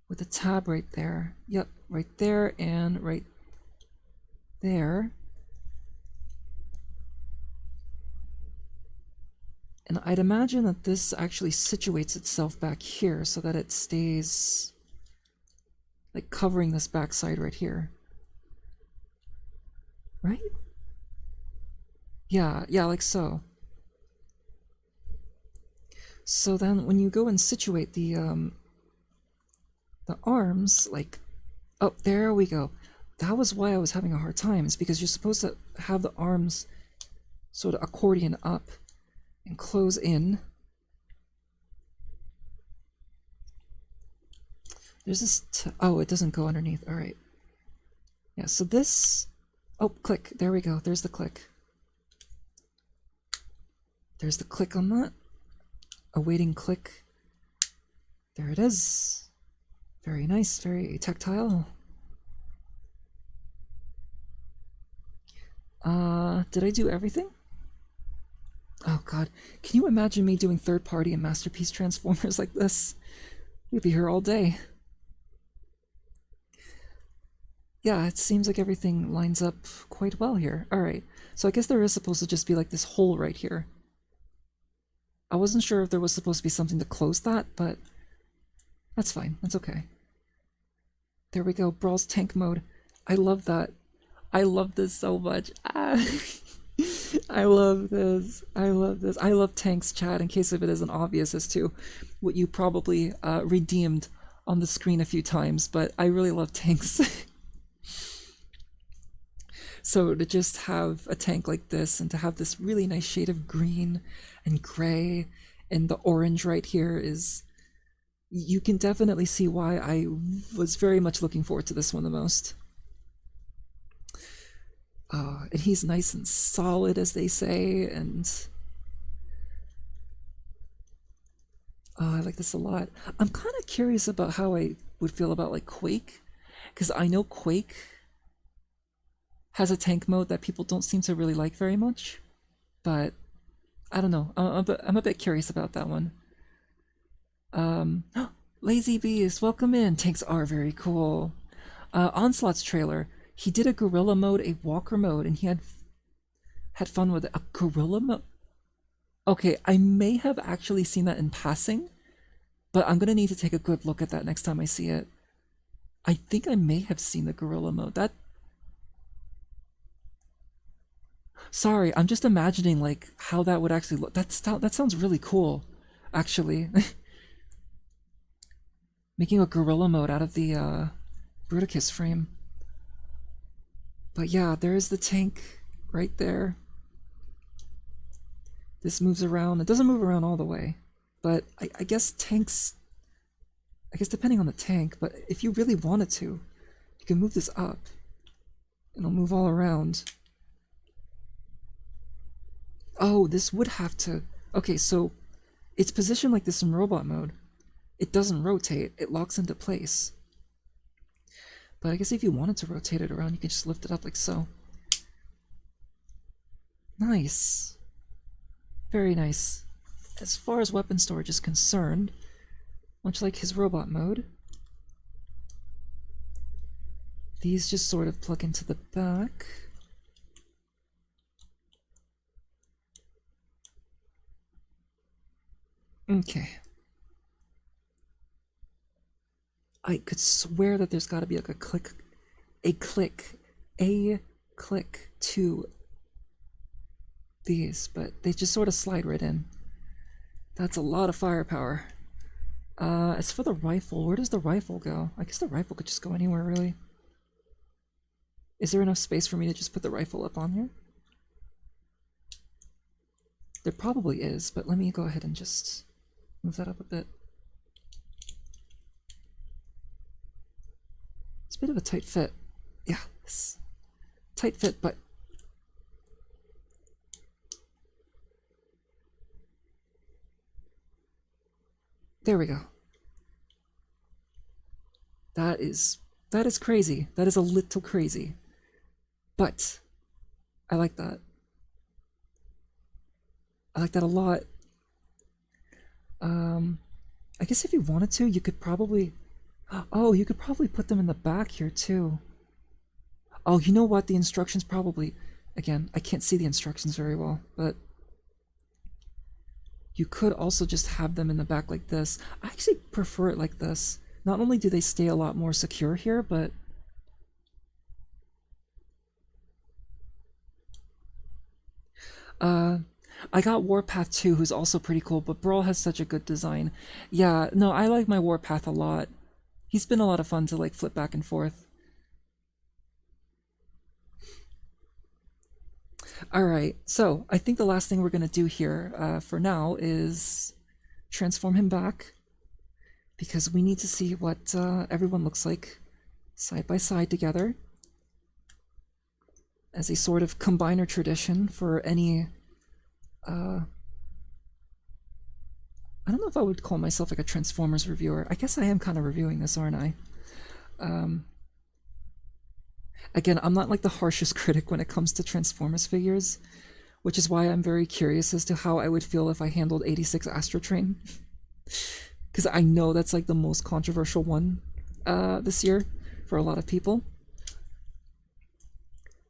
with a tab right there. Yep, right there and right there. And I'd imagine that this actually situates itself back here so that it stays like covering this backside right here. Right? Yeah, like so. So then when you go and situate the arms, like, oh, there we go. That was why I was having a hard time, is because you're supposed to have the arms sort of accordion up and close in. There's this, oh, it doesn't go underneath, all right. Yeah, so this, oh, click, there we go, there's the click. There's the click on that. Awaiting click. There it is. Very nice, very tactile. Did I do everything? Oh god, can you imagine me doing third-party and Masterpiece Transformers like this? We'd be here all day. Yeah, it seems like everything lines up quite well here. Alright, so I guess there is supposed to just be like this hole right here. I wasn't sure if there was supposed to be something to close that, but that's fine, that's okay. There we go, Brawl's tank mode. I love that. I love this so much. Ah. I love this. I love this. I love tanks, chat, in case if it isn't obvious as to what you probably redeemed on the screen a few times, but I really love tanks. So to just have a tank like this and to have this really nice shade of green and gray and the orange right here is, you can definitely see why I was very much looking forward to this one the most. And he's nice and solid, as they say, and I like this a lot. I'm kind of curious about how I would feel about like Quake, because I know Quake has a tank mode that people don't seem to really like very much, but I don't know. I'm a bit curious about that one. Lazy Bees, welcome in. Tanks are very cool. Onslaught's trailer. He did a gorilla mode, a walker mode, and he had fun with it. A gorilla mode? Okay, I may have actually seen that in passing, but I'm gonna need to take a good look at that next time I see it. I think I may have seen the gorilla mode. That... Sorry, I'm just imagining like how that would actually look. That sounds really cool, actually. Making a gorilla mode out of the Bruticus frame. But yeah, there's the tank right there. This moves around. It doesn't move around all the way, but I guess tanks, I guess depending on the tank, but if you really wanted to, you can move this up and it'll move all around. Oh, this would have to... Okay, so it's positioned like this in robot mode. It doesn't rotate, it locks into place. But I guess if you wanted to rotate it around, you can just lift it up like so. Nice. Very nice. As far as weapon storage is concerned, much like his robot mode, these just sort of plug into the back. Okay. I could swear that there's got to be like a click to these, but they just sort of slide right in. That's a lot of firepower. As for the rifle, where does the rifle go? I guess the rifle could just go anywhere, really. Is there enough space for me to just put the rifle up on here? There probably is, but let me go ahead and just move that up a bit. It's a bit of a tight fit. Yeah, tight fit, but there we go. That is crazy. That is a little crazy. But I like that. I like that a lot. I guess if you wanted to, you could probably... Oh, you could probably put them in the back here too. Oh, you know what? The instructions probably... Again, I can't see the instructions very well, but... You could also just have them in the back like this. I actually prefer it like this. Not only do they stay a lot more secure here, but... I got Warpath 2, who's also pretty cool, but Brawl has such a good design. Yeah, no, I like my Warpath a lot. He's been a lot of fun to like flip back and forth. Alright, so I think the last thing we're going to do here for now is transform him back, because we need to see what everyone looks like side by side together as a sort of combiner tradition for any... I don't know if I would call myself like a Transformers reviewer. I guess I am kind of reviewing this, aren't I? Again, I'm not like the harshest critic when it comes to Transformers figures, which is why I'm very curious as to how I would feel if I handled 86 Astro Train. Because I know that's like the most controversial one this year for a lot of people.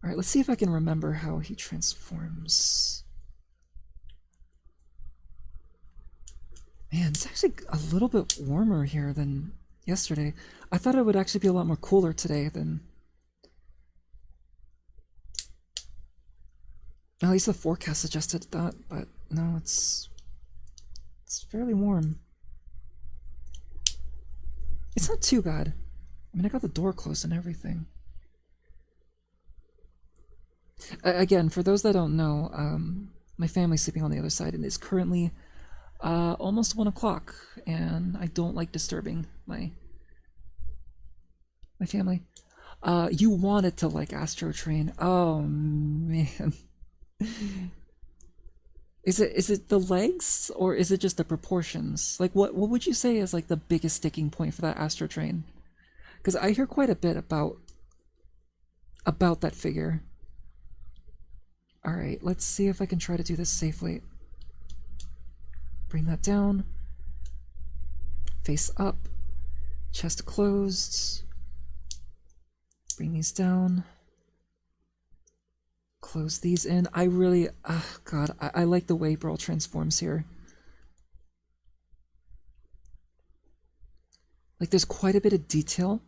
Alright, let's see if I can remember how he transforms. Man, it's actually a little bit warmer here than yesterday. I thought it would actually be a lot more cooler today than... At least the forecast suggested that, but no, it's fairly warm. It's not too bad. I mean, I got the door closed and everything. Again, for those that don't know, my family's sleeping on the other side, and it's currently almost 1 o'clock, and I don't like disturbing my family. You wanted to like Astro Train. Oh man. Is it the legs, or is it just the proportions? Like what would you say is like the biggest sticking point for that Astro Train? Because I hear quite a bit about that figure. Alright, let's see if I can try to do this safely. Bring that down. Face up. Chest closed. Bring these down. Close these in. I really... God, I like the way Brawl transforms here. Like, there's quite a bit of detail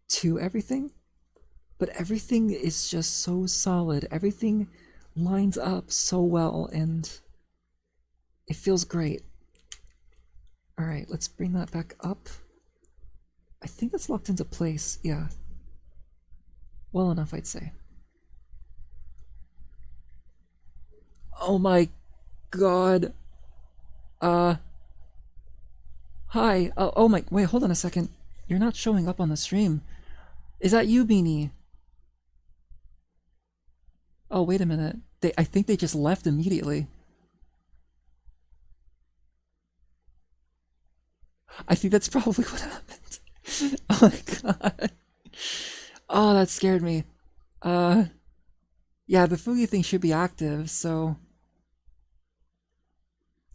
to everything, but everything is just so solid. Everything lines up so well, and it feels great. Alright, let's bring that back up. I think that's locked into place, yeah. Well enough, I'd say. Oh my god. Hi. Oh my, wait, hold on a second. You're not showing up on the stream. Is that you, Beanie? Oh, wait a minute. I think they just left immediately. I think that's probably what happened. Oh my god. Oh, that scared me. Yeah, the Fugi thing should be active, so...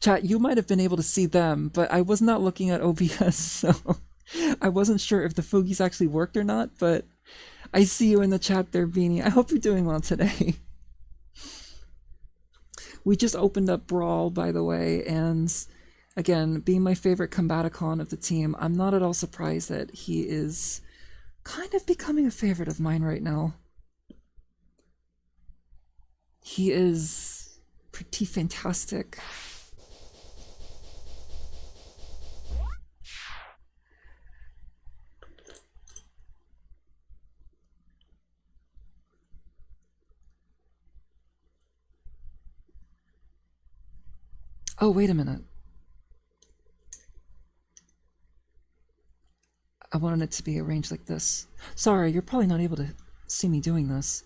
Chat, you might have been able to see them, but I was not looking at OBS, so... I wasn't sure if the Fugies actually worked or not, but... I see you in the chat there, Beanie. I hope you're doing well today. We just opened up Brawl, by the way, and... Again, being my favorite Combaticon of the team, I'm not at all surprised that he is kind of becoming a favorite of mine right now. He is pretty fantastic. Oh, wait a minute. I wanted it to be arranged like this. Sorry, you're probably not able to see me doing this.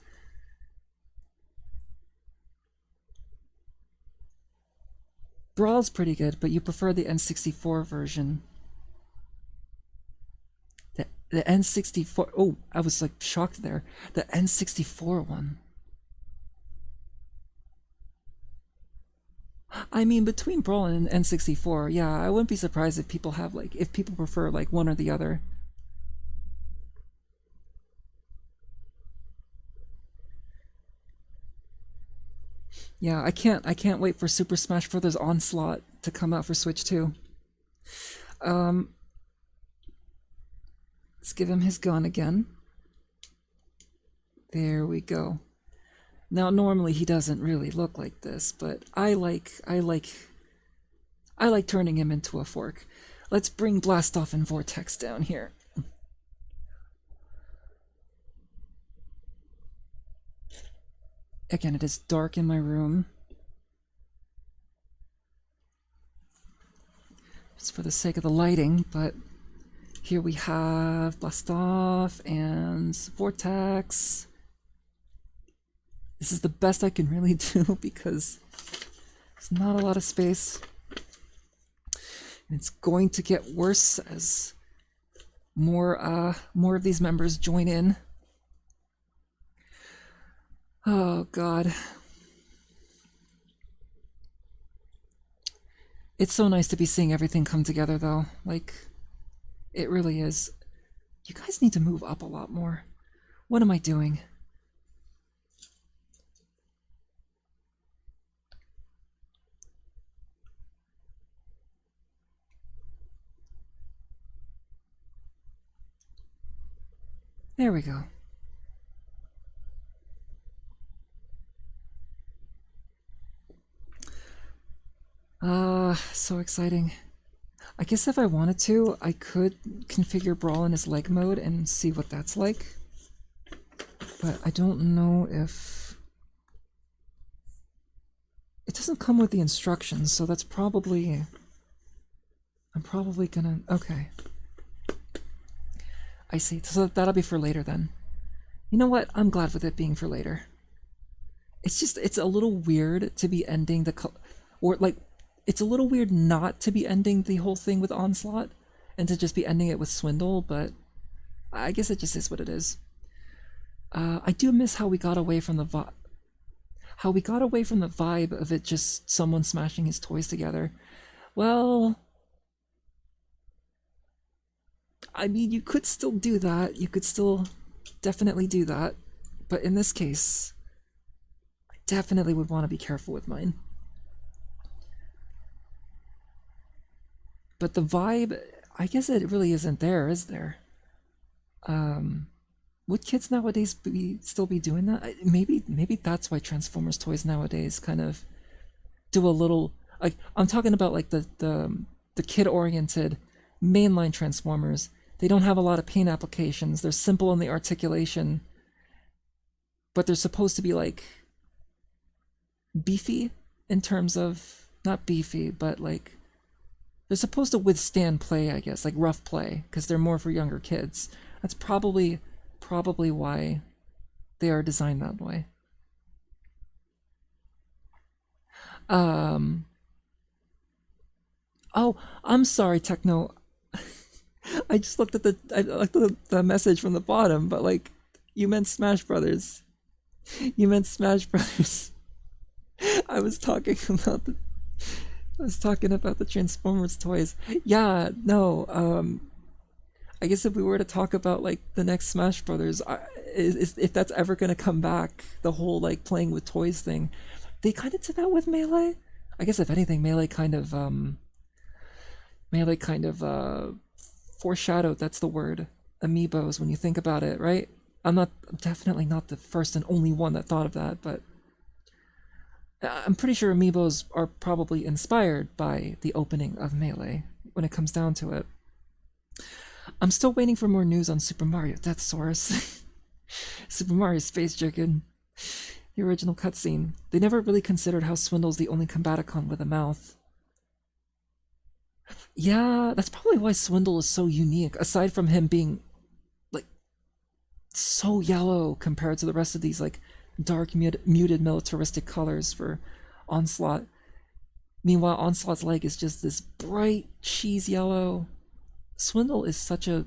Brawl's pretty good, but you prefer the N64 version. The N64... Oh, I was like shocked there. The N64 one. I mean, between Brawl and N64, yeah, I wouldn't be surprised if people have like if people prefer like one or the other. Yeah, I can't wait for Super Smash Bros. Onslaught to come out for Switch too. Um, let's give him his gun again. There we go. Now normally he doesn't really look like this, but I like turning him into a fork. Let's bring Blastoff and Vortex down here. Again, it is dark in my room. Just for the sake of the lighting, but here we have Blastoff and Vortex. This is the best I can really do because there's not a lot of space. And it's going to get worse as more of these members join in. Oh god. It's so nice to be seeing everything come together though. Like, it really is. You guys need to move up a lot more. What am I doing? There we go. So exciting. I guess if I wanted to, I could configure Brawl in his leg mode and see what that's like. But I don't know if... It doesn't come with the instructions, so that's probably... I'm probably gonna... Okay. I see. So that'll be for later then. You know what? I'm glad with it being for later. It's just, it's a little weird to be ending the... Or like, it's a little weird not to be ending the whole thing with Onslaught and to just be ending it with Swindle, but I guess it just is what it is. I do miss how we got away from the vibe of it just someone smashing his toys together. Well, I mean, you could still do that. You could still definitely do that. But in this case, I definitely would want to be careful with mine. But the vibe, I guess it really isn't there, is there? Would kids nowadays still be doing that? Maybe that's why Transformers toys nowadays kind of do a little, like, I'm talking about like the kid-oriented mainline Transformers. They don't have a lot of paint applications. They're simple in the articulation, but they're supposed to be like beefy in terms of, not beefy, but like they're supposed to withstand play, I guess, like rough play, because they're more for younger kids. That's probably why they are designed that way. Oh, I'm sorry, Techno. I just looked at the message from the bottom, but like, you meant Smash Brothers. You meant Smash Brothers. I was talking about the I was talking about the Transformers toys. Yeah, no. I guess if we were to talk about like the next Smash Brothers, if that's ever gonna come back, the whole like playing with toys thing, they kind of did that with Melee. I guess if anything, Melee kind of foreshadowed. That's the word. Amiibos, when you think about it, right? I'm definitely not the first and only one that thought of that, but I'm pretty sure amiibos are probably inspired by the opening of Melee when it comes down to it. I'm still waiting for more news on Super Mario Death Source. Super Mario Space Chicken. The original cutscene. They never really considered how Swindle's the only Combaticon with a mouth. Yeah, that's probably why Swindle is so unique, aside from him being like so yellow compared to the rest of these like dark muted militaristic colors for Onslaught. Meanwhile, Onslaught's leg is just this bright cheese yellow. Swindle is such a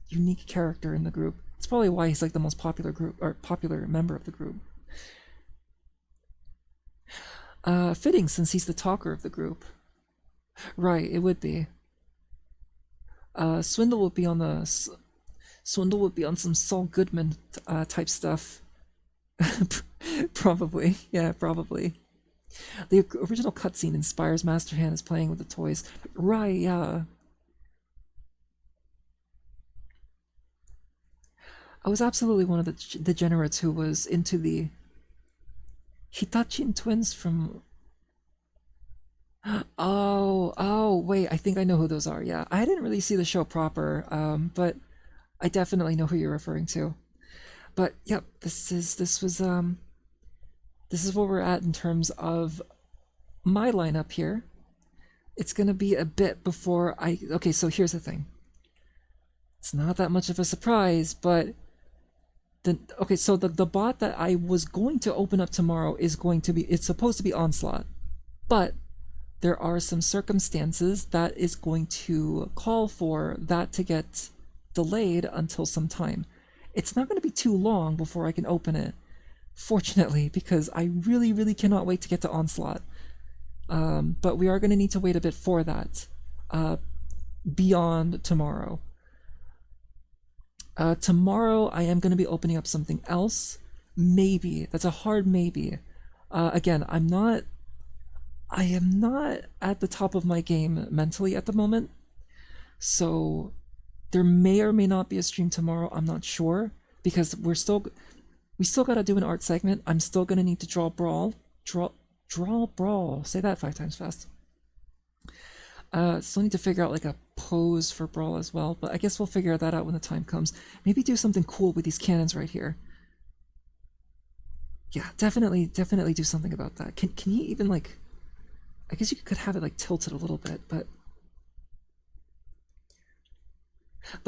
unique character in the group. It's probably why he's like the most popular member of the group. Fitting since he's the talker of the group. Right, it would be. Swindle would be on Swindle would be on some Saul Goodman type stuff. Probably, yeah, probably. The original cutscene inspires Master Hand is playing with the toys. Right, yeah. I was absolutely one of the degenerates who was into the Hitachin twins from. Oh, wait, I think I know who those are. Yeah, I didn't really see the show proper, but I definitely know who you're referring to. But yep, this is where we're at in terms of my lineup here. It's gonna be a bit before I. Okay, so here's the thing. It's not that much of a surprise, but okay, so the bot that I was going to open up tomorrow is going to be. It's supposed to be Onslaught, but there are some circumstances that is going to call for that to get delayed until some time. It's not going to be too long before I can open it, fortunately, because I really, really cannot wait to get to Onslaught. But we are going to need to wait a bit for that, beyond tomorrow. Tomorrow, I am going to be opening up something else. Maybe. That's a hard maybe. Again, I am not at the top of my game mentally at the moment. So there may or may not be a stream tomorrow. I'm not sure because we still got to do an art segment. I'm still going to need to draw Brawl. Say that 5 times fast. Still need to figure out like a pose for Brawl as well, but I guess we'll figure that out when the time comes. Maybe do something cool with these cannons right here. Yeah, definitely do something about that. Can he even like? I guess you could have it like tilted a little bit, but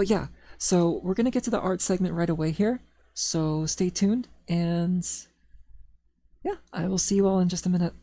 yeah. So we're gonna get to the art segment right away here. So stay tuned, and yeah, I will see you all in just a minute.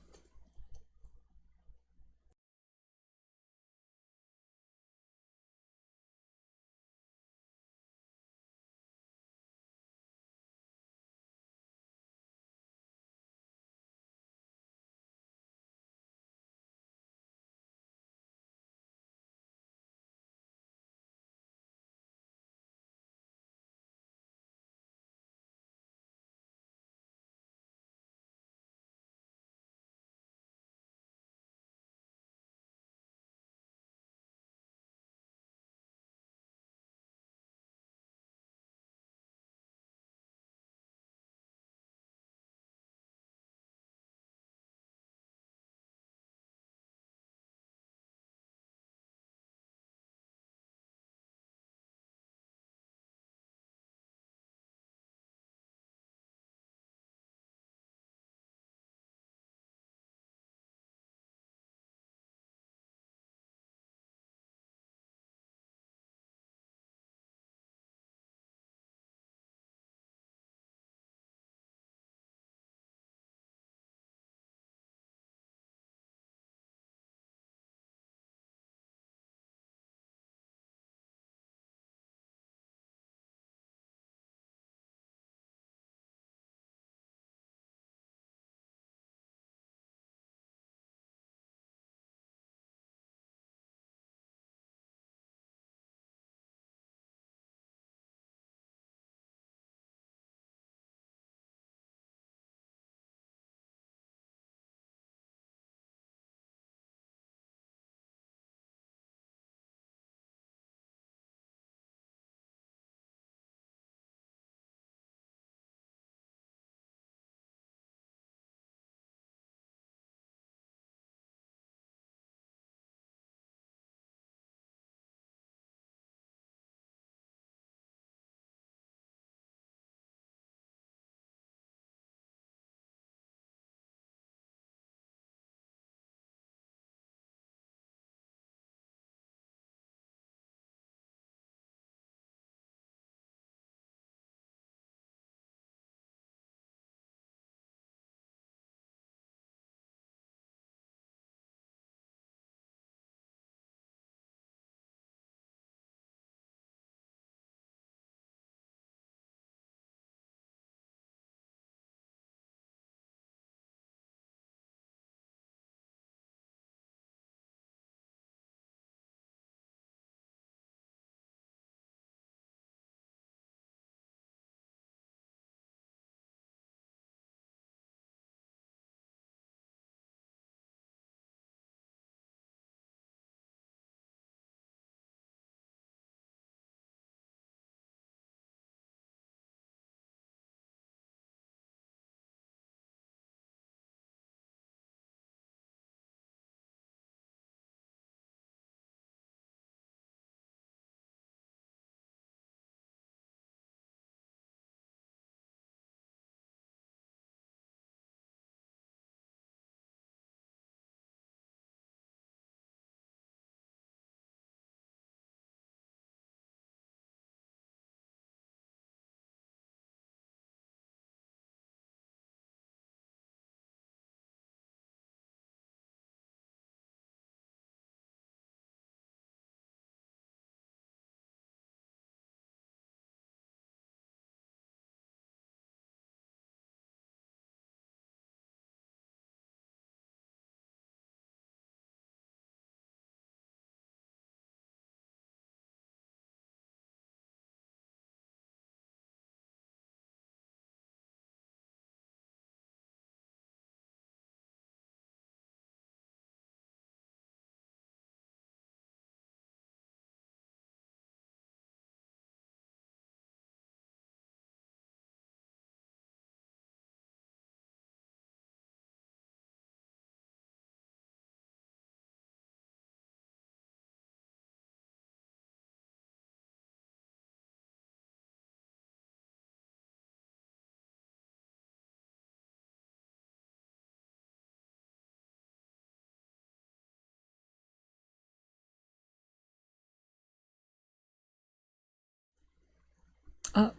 Uh,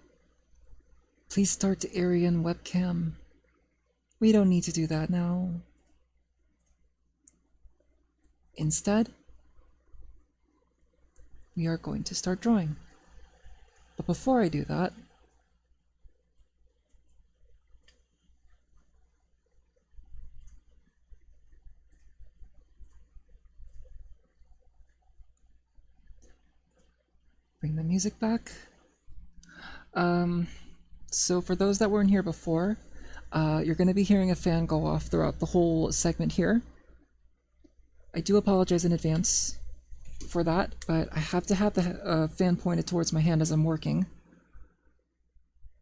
please start to Arian webcam. We don't need to do that now. Instead, we are going to start drawing. But before I do that, bring the music back. So for those that weren't here before, you're going to be hearing a fan go off throughout the whole segment here. I do apologize in advance for that, but I have to have the fan pointed towards my hand as I'm working.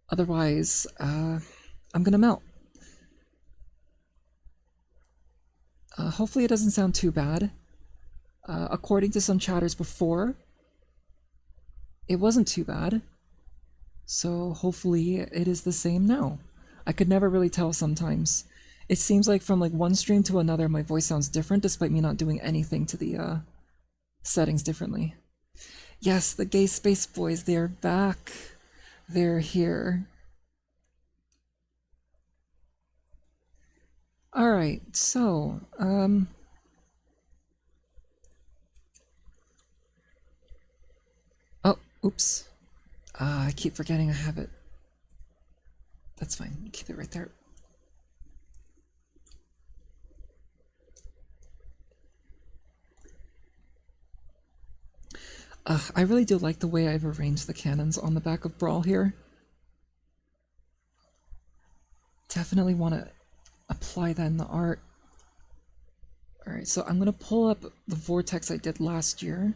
Otherwise, I'm going to melt. Hopefully it doesn't sound too bad. According to some chatters before, it wasn't too bad. So hopefully it is the same now. I could never really tell sometimes. It seems like from like one stream to another my voice sounds different despite me not doing anything to the settings differently. Yes, the gay space boys, they're back. They're here. Alright, so, oh, oops. I keep forgetting I have it. That's fine, keep it right there. I really do like the way I've arranged the cannons on the back of Brawl here. Definitely want to apply that in the art. Alright, so I'm going to pull up the vortex I did last year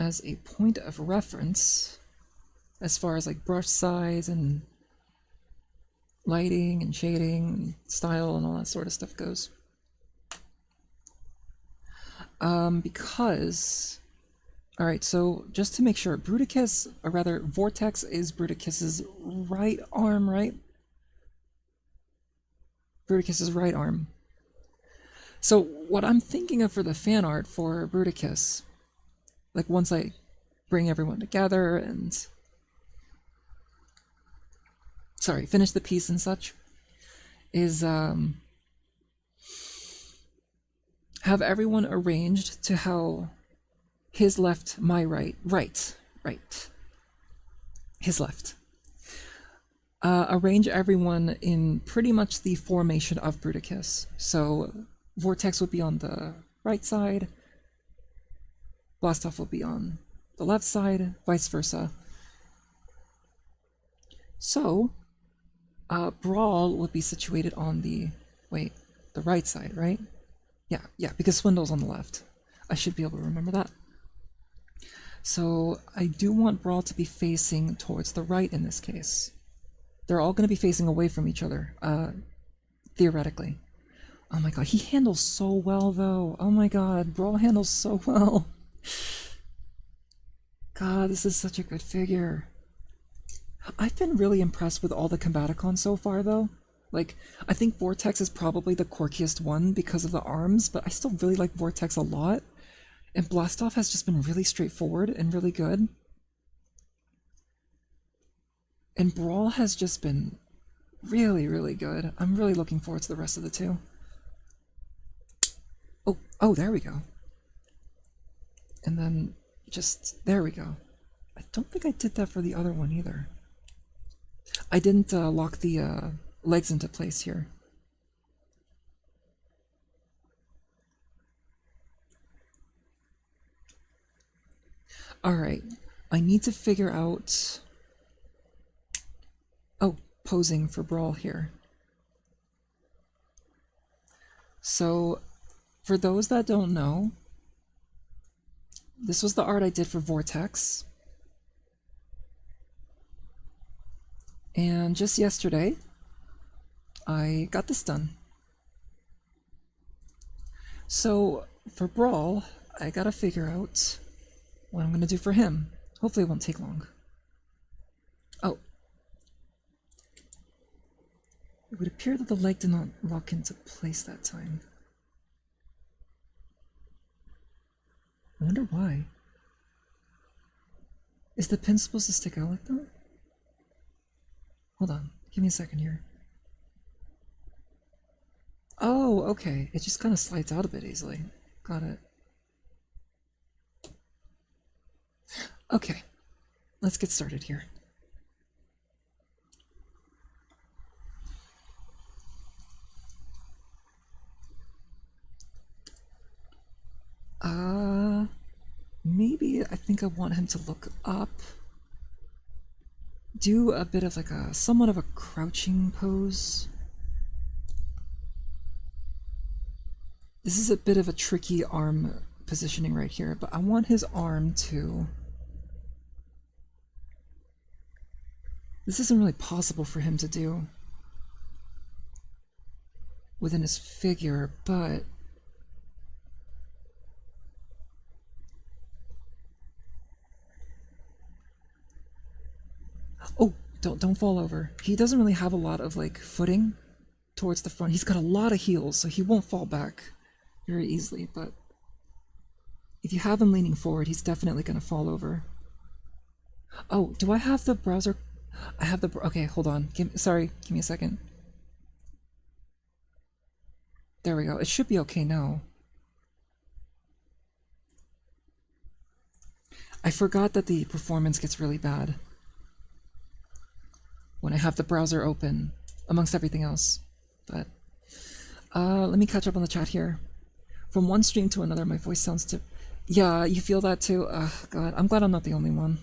as a point of reference as far as like brush size and lighting and shading and style and all that sort of stuff goes. Because, alright, so just to make sure, Bruticus, or rather Vortex is Bruticus's right arm, right? Bruticus's right arm. So what I'm thinking of for the fan art for Bruticus, like once I bring everyone together and finish the piece and such, is have everyone arranged to how his left, my right, his left. Arrange everyone in pretty much the formation of Bruticus. So Vortex would be on the right side, Blastoff will be on the left side, vice versa. So, Brawl would be situated on the, the right side, right? Yeah, because Swindle's on the left. I should be able to remember that. So, I do want Brawl to be facing towards the right in this case. They're all going to be facing away from each other, theoretically. Oh my god, he handles so well, though. Oh my god, Brawl handles so well. God, this is such a good figure. I've been really impressed with all the Combaticons so far, though. Like, I think Vortex is probably the quirkiest one because of the arms, but I still really like Vortex a lot. And Blastoff has just been really straightforward and really good. And Brawl has just been really, really good. I'm really looking forward to the rest of the two. Oh, there we go. And then just, there we go. I don't think I did that for the other one either. I didn't lock the legs into place here. Alright, I need to figure out... Oh, posing for Brawl here. So, for those that don't know, this was the art I did for Vortex. And just yesterday, I got this done. So, for Brawl, I gotta figure out what I'm gonna do for him. Hopefully it won't take long. Oh. It would appear that the leg did not lock into place that time. I wonder why. Is the pin supposed to stick out like that? Hold on, give me a second here. Oh, okay. It just kind of slides out a bit easily. Got it. Okay, let's get started here. Maybe I think I want him to look up. Do a bit of like a somewhat of a crouching pose. This is a bit of a tricky arm positioning right here, but I want his arm to... This isn't really possible for him to do within his figure, but... Oh, don't fall over. He doesn't really have a lot of like footing towards the front. He's got a lot of heels, so he won't fall back very easily, but if you have him leaning forward, he's definitely going to fall over. Oh, do I have the browser? I have the... Okay, hold on. Sorry, give me a second. There we go. It should be okay now. I forgot that the performance gets really bad when I have the browser open, amongst everything else. But, let me catch up on the chat here. From one stream to another, my voice sounds to... Yeah, you feel that too? God, I'm glad I'm not the only one.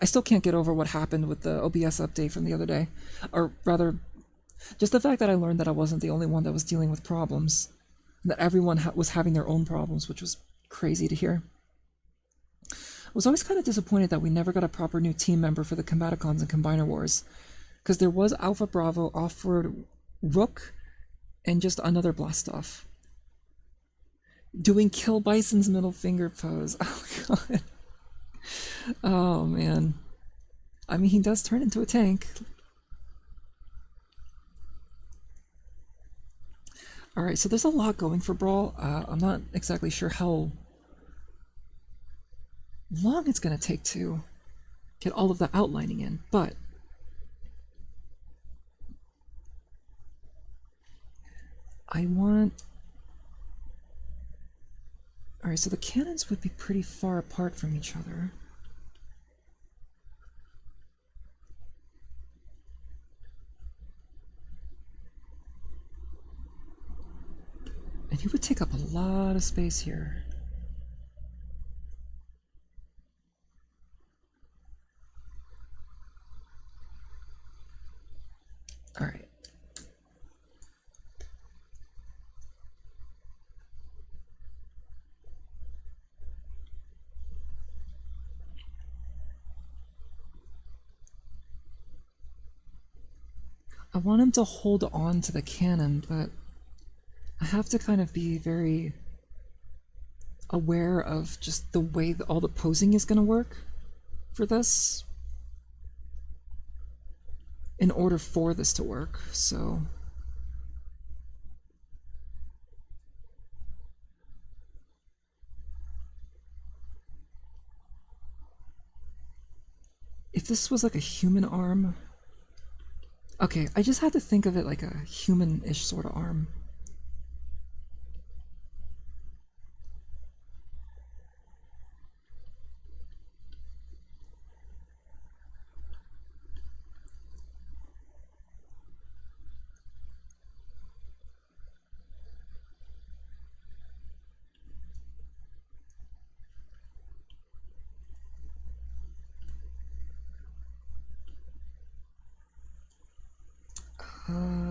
I still can't get over what happened with the OBS update from the other day. Or rather, just the fact that I learned that I wasn't the only one that was dealing with problems. That everyone was having their own problems, which was crazy to hear. I was always kind of disappointed that we never got a proper new team member for the Combaticons and Combiner Wars. Because there was Alpha Bravo, Offward Rook, and just another Blastoff. Doing Kill Bison's middle finger pose. Oh god. Oh man. I mean, he does turn into a tank. Alright, so there's a lot going for Brawl. I'm not exactly sure how long it's going to take to get all of the outlining in, but I want... Alright, so the cannons would be pretty far apart from each other. And he would take up a lot of space here. Alright. I want him to hold on to the cannon, but I have to kind of be very aware of just the way that all the posing is going to work for this in order for this to work, so... If this was like a human arm... Okay, I just had to think of it like a human-ish sort of arm.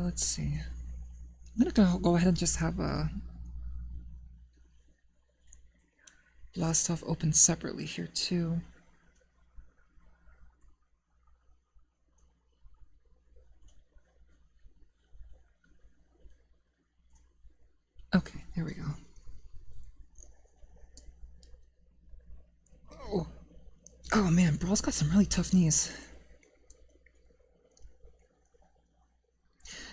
Let's see. I'm gonna go ahead and just have a Blastoff open separately here too. Okay, there we go. Oh man, Brawl's got some really tough knees.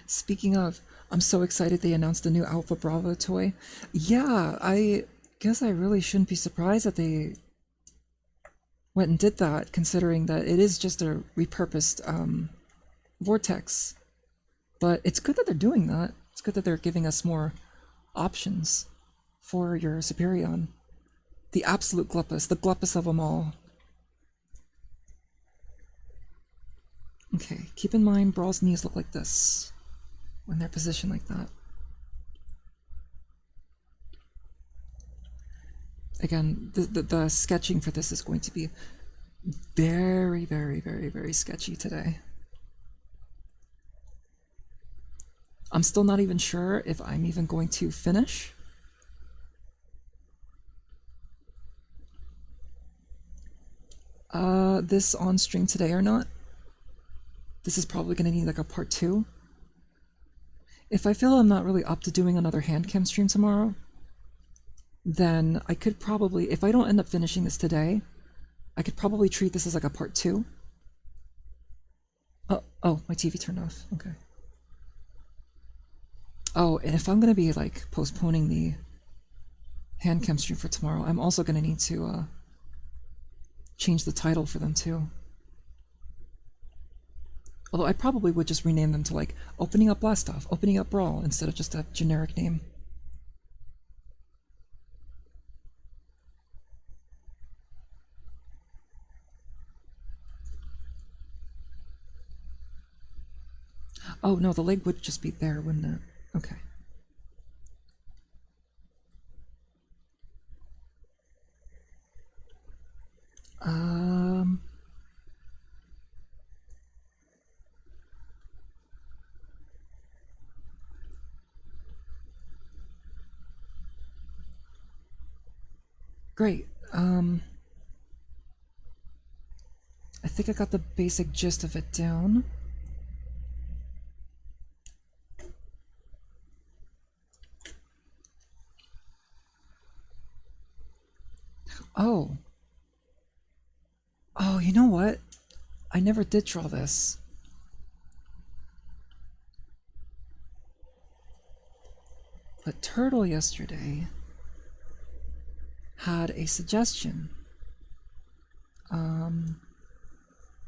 Speaking of, I'm so excited they announced the new Alpha Bravo toy. Yeah, I guess I really shouldn't be surprised that they went and did that, considering that it is just a repurposed vortex. But it's good that they're doing that. It's good that they're giving us more options for your Superion. The absolute Gluppus, the Gluppus of them all. Okay, keep in mind Brawl's knees look like this when they're positioned like that. Again, the sketching for this is going to be very, very, very, very sketchy today. I'm still not even sure if I'm even going to finish. This on stream today or not. This is probably going to need like a part 2. If I feel I'm not really up to doing another hand cam stream tomorrow, then I could probably, if I don't end up finishing this today, I could probably treat this as like a part 2. Oh, my TV turned off. Okay. Oh, and if I'm going to be like postponing the hand cam stream for tomorrow, I'm also going to need to change the title for them too. Although I probably would just rename them to like Opening Up Blastoff, Opening Up Brawl, instead of just a generic name. Oh no, the leg would just be there, wouldn't it? Okay. Great. I think I got the basic gist of it down. Oh. Oh, you know what? I never did draw this. But Turtle yesterday had a suggestion. And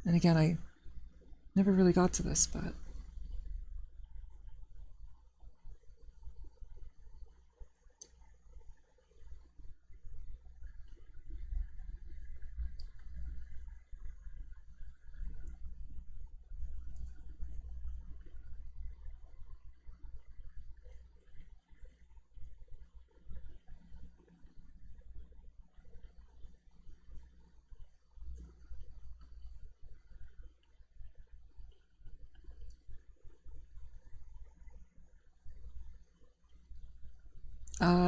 again, I never really got to this, but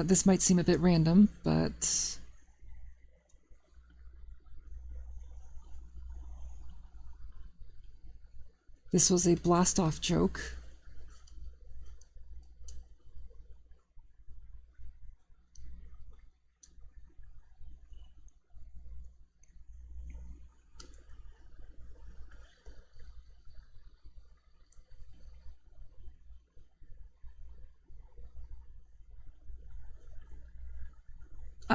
this might seem a bit random, but this was a blast-off joke.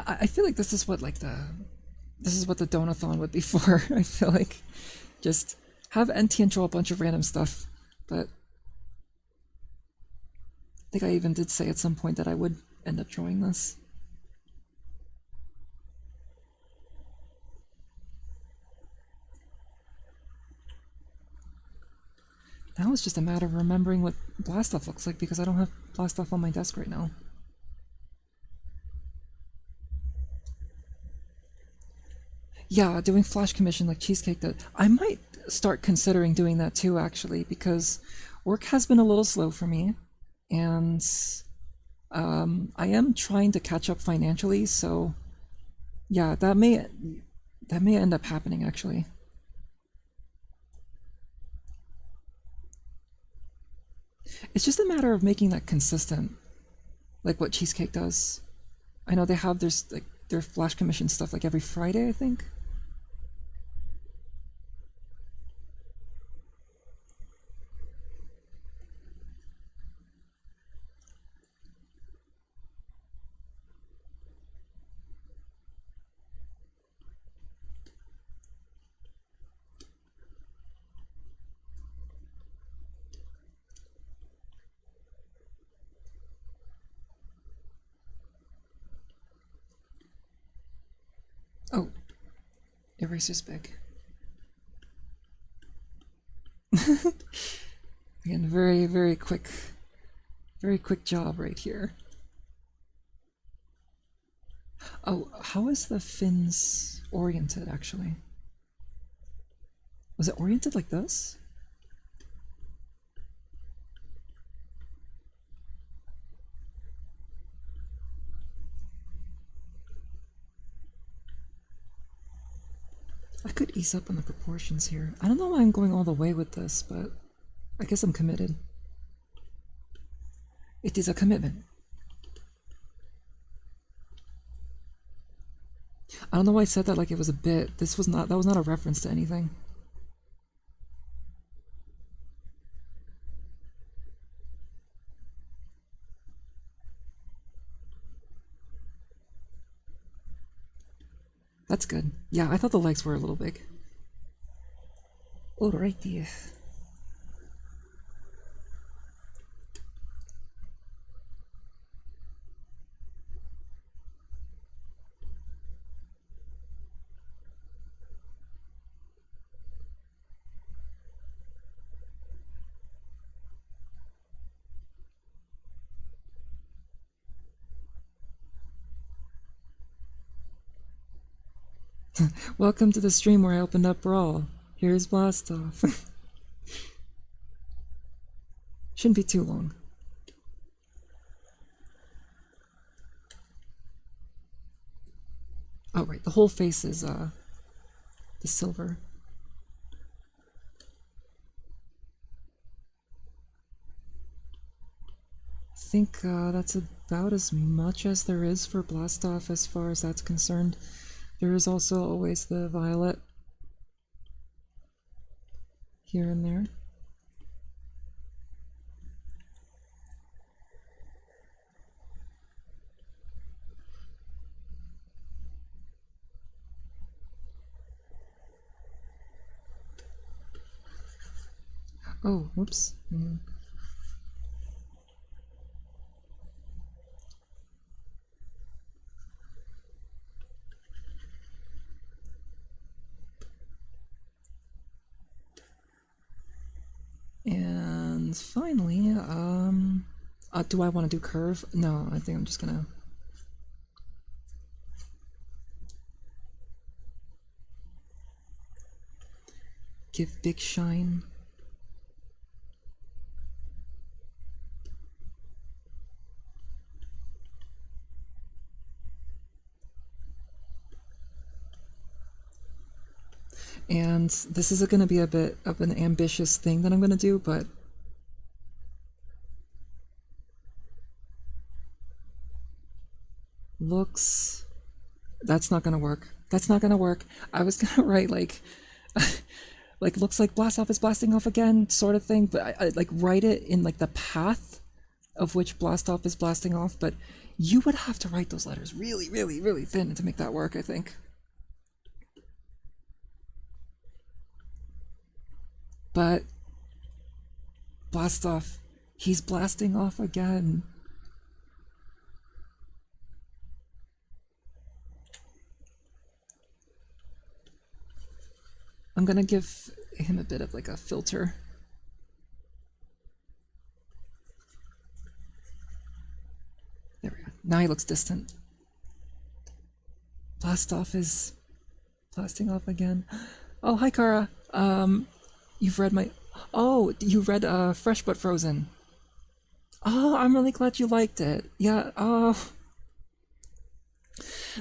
I feel like this is what like this is what the donathon would be for. I feel like just have NTN draw a bunch of random stuff, but I think I even did say at some point that I would end up drawing this. Now it's just a matter of remembering what Blastoff looks like because I don't have Blastoff on my desk right now. Yeah, doing flash commission like Cheesecake did. I might start considering doing that too, actually, because work has been a little slow for me, and I am trying to catch up financially, so yeah, that may end up happening, actually. It's just a matter of making that consistent, like what Cheesecake does. I know they have their flash commission stuff like every Friday, I think. Eraser's big. Again, very quick job right here. Oh, how is the fins oriented actually? Was it oriented like this? I could ease up on the proportions here. I don't know why I'm going all the way with this, but I guess I'm committed. It is a commitment. I don't know why I said that like it was a bit. That was not a reference to anything. That's good. Yeah, I thought the legs were a little big. Alrighty. Welcome to the stream where I opened up Brawl. Here's Blast Off. Shouldn't be too long. Oh right, the whole face is the silver. I think that's about as much as there is for Blast Off as far as that's concerned. There is also always the violet here and there. Oh, whoops. And finally, do I want to do curve? No, I think I'm just gonna give big shine. And this is going to be a bit of an ambitious thing that I'm going to do, but looks... That's not going to work. That's not going to work. I was going to write like... like, looks like Blast Off is blasting off again, sort of thing, but I like write it in like the path of which Blast Off is blasting off, but you would have to write those letters really thin to make that work, I think. But Blast Off, he's blasting off again. I'm gonna give him a bit of like a filter. There we go. Now he looks distant. Blast Off is blasting off again. Oh, hi Kara. You've read my... Oh, you read Fresh But Frozen. Oh, I'm really glad you liked it. Yeah, oh...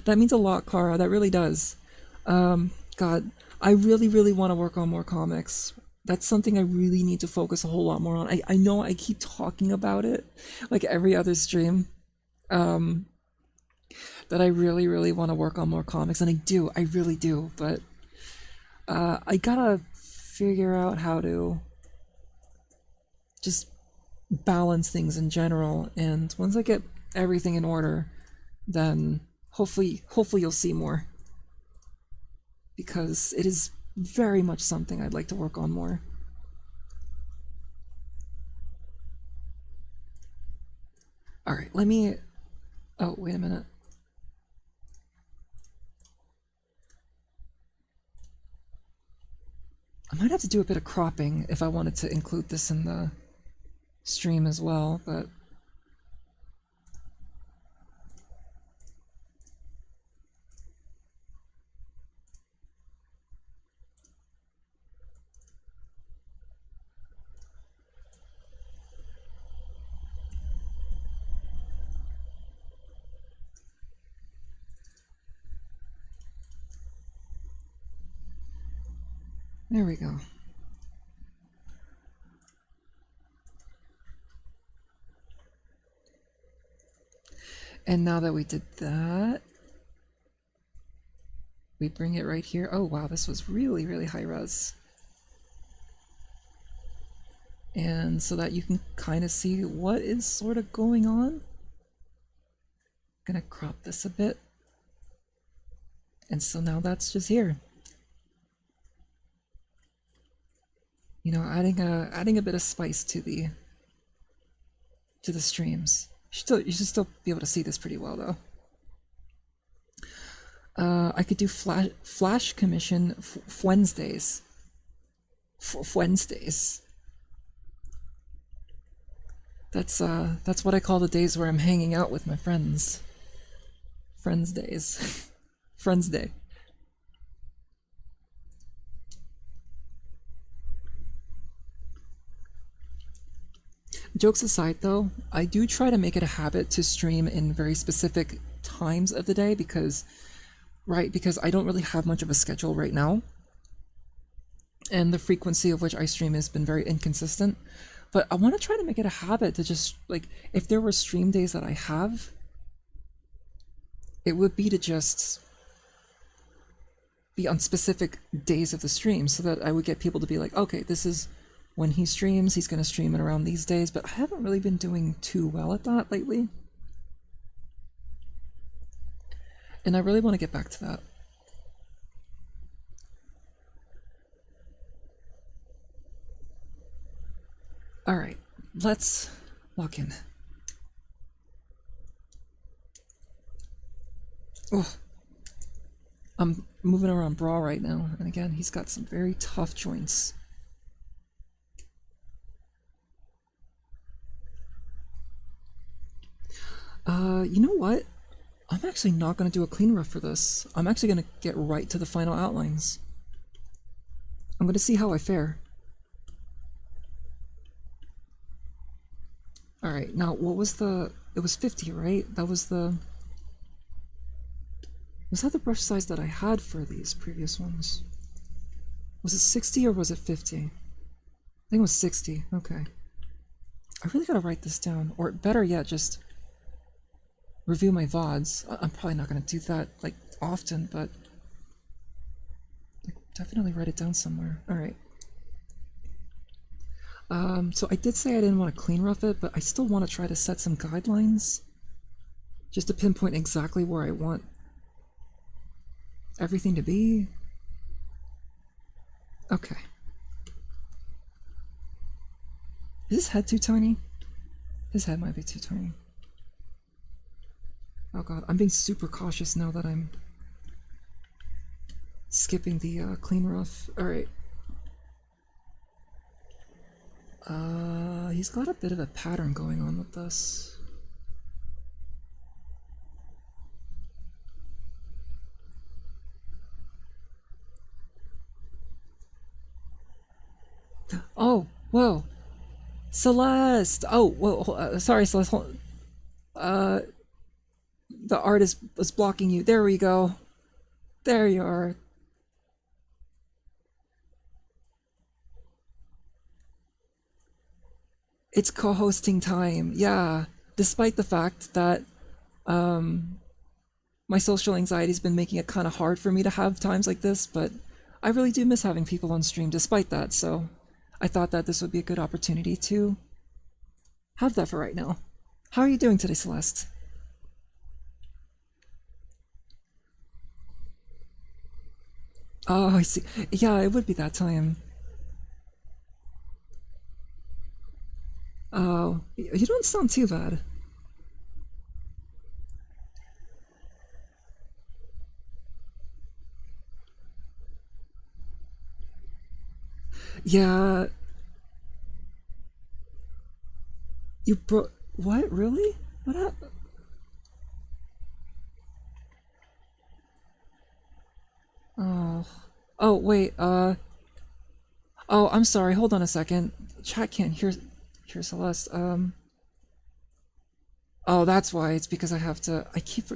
That means a lot, Kara. That really does. God, I really want to work on more comics. That's something I really need to focus a whole lot more on. I know I keep talking about it, like every other stream, that I really want to work on more comics, and I really do, but I gotta figure out how to just balance things in general, and once I get everything in order, then hopefully you'll see more, because it is very much something I'd like to work on more. Alright, let me... Oh, wait a minute. I might have to do a bit of cropping if I wanted to include this in the stream as well, but there we go. And now that we did that, we bring it right here. Oh wow, this was really, really high res. And so that you can kind of see what is sort of going on. I'm gonna crop this a bit. And so now that's just here. You know, adding a bit of spice to the streams. You should still be able to see this pretty well though. I could do flash commission Wednesdays. Wednesdays. That's what I call the days where I'm hanging out with my friends. Friends days. Friends day. Jokes aside though, I do try to make it a habit to stream in very specific times of the day because I don't really have much of a schedule right now. And the frequency of which I stream has been very inconsistent. But I want to try to make it a habit to just, like, if there were stream days that I have, it would be to just be on specific days of the stream so that I would get people to be like, okay, this is when he streams, he's going to stream it around these days, but I haven't really been doing too well at that lately. And I really want to get back to that. All right, let's lock in. Oh, I'm moving around Brawl right now, and again, he's got some very tough joints. You know what? I'm actually not going to do a clean rough for this. I'm actually going to get right to the final outlines. I'm going to see how I fare. Alright, now what was the... It was 50, right? That was the... Was that the brush size that I had for these previous ones? Was it 60 or was it 50? I think it was 60, okay. I really gotta write this down, or better yet, just review my VODs. I'm probably not gonna do that, like, often, but definitely write it down somewhere. Alright. So I did say I didn't want to clean rough it, but I still want to try to set some guidelines just to pinpoint exactly where I want everything to be. Okay. Is his head too tiny? His head might be too tiny. Oh god, I'm being super cautious now that I'm skipping the clean rough. Alright. He's got a bit of a pattern going on with this. Oh, whoa. Celeste! Oh, whoa, sorry, Celeste. The artist was blocking you. There we go. There you are. It's co-hosting time, yeah. Despite the fact that my social anxiety's been making it kind of hard for me to have times like this, but I really do miss having people on stream despite that, so I thought that this would be a good opportunity to have that for right now. How are you doing today, Celeste? Oh, I see. Yeah, it would be that time. Oh, you don't sound too bad. Yeah, you broke. What? Really? What happened? Oh. Oh, wait, oh, I'm sorry. Hold on a second. Chat can't hear Celeste. Oh, that's why. It's because I have to. I keep.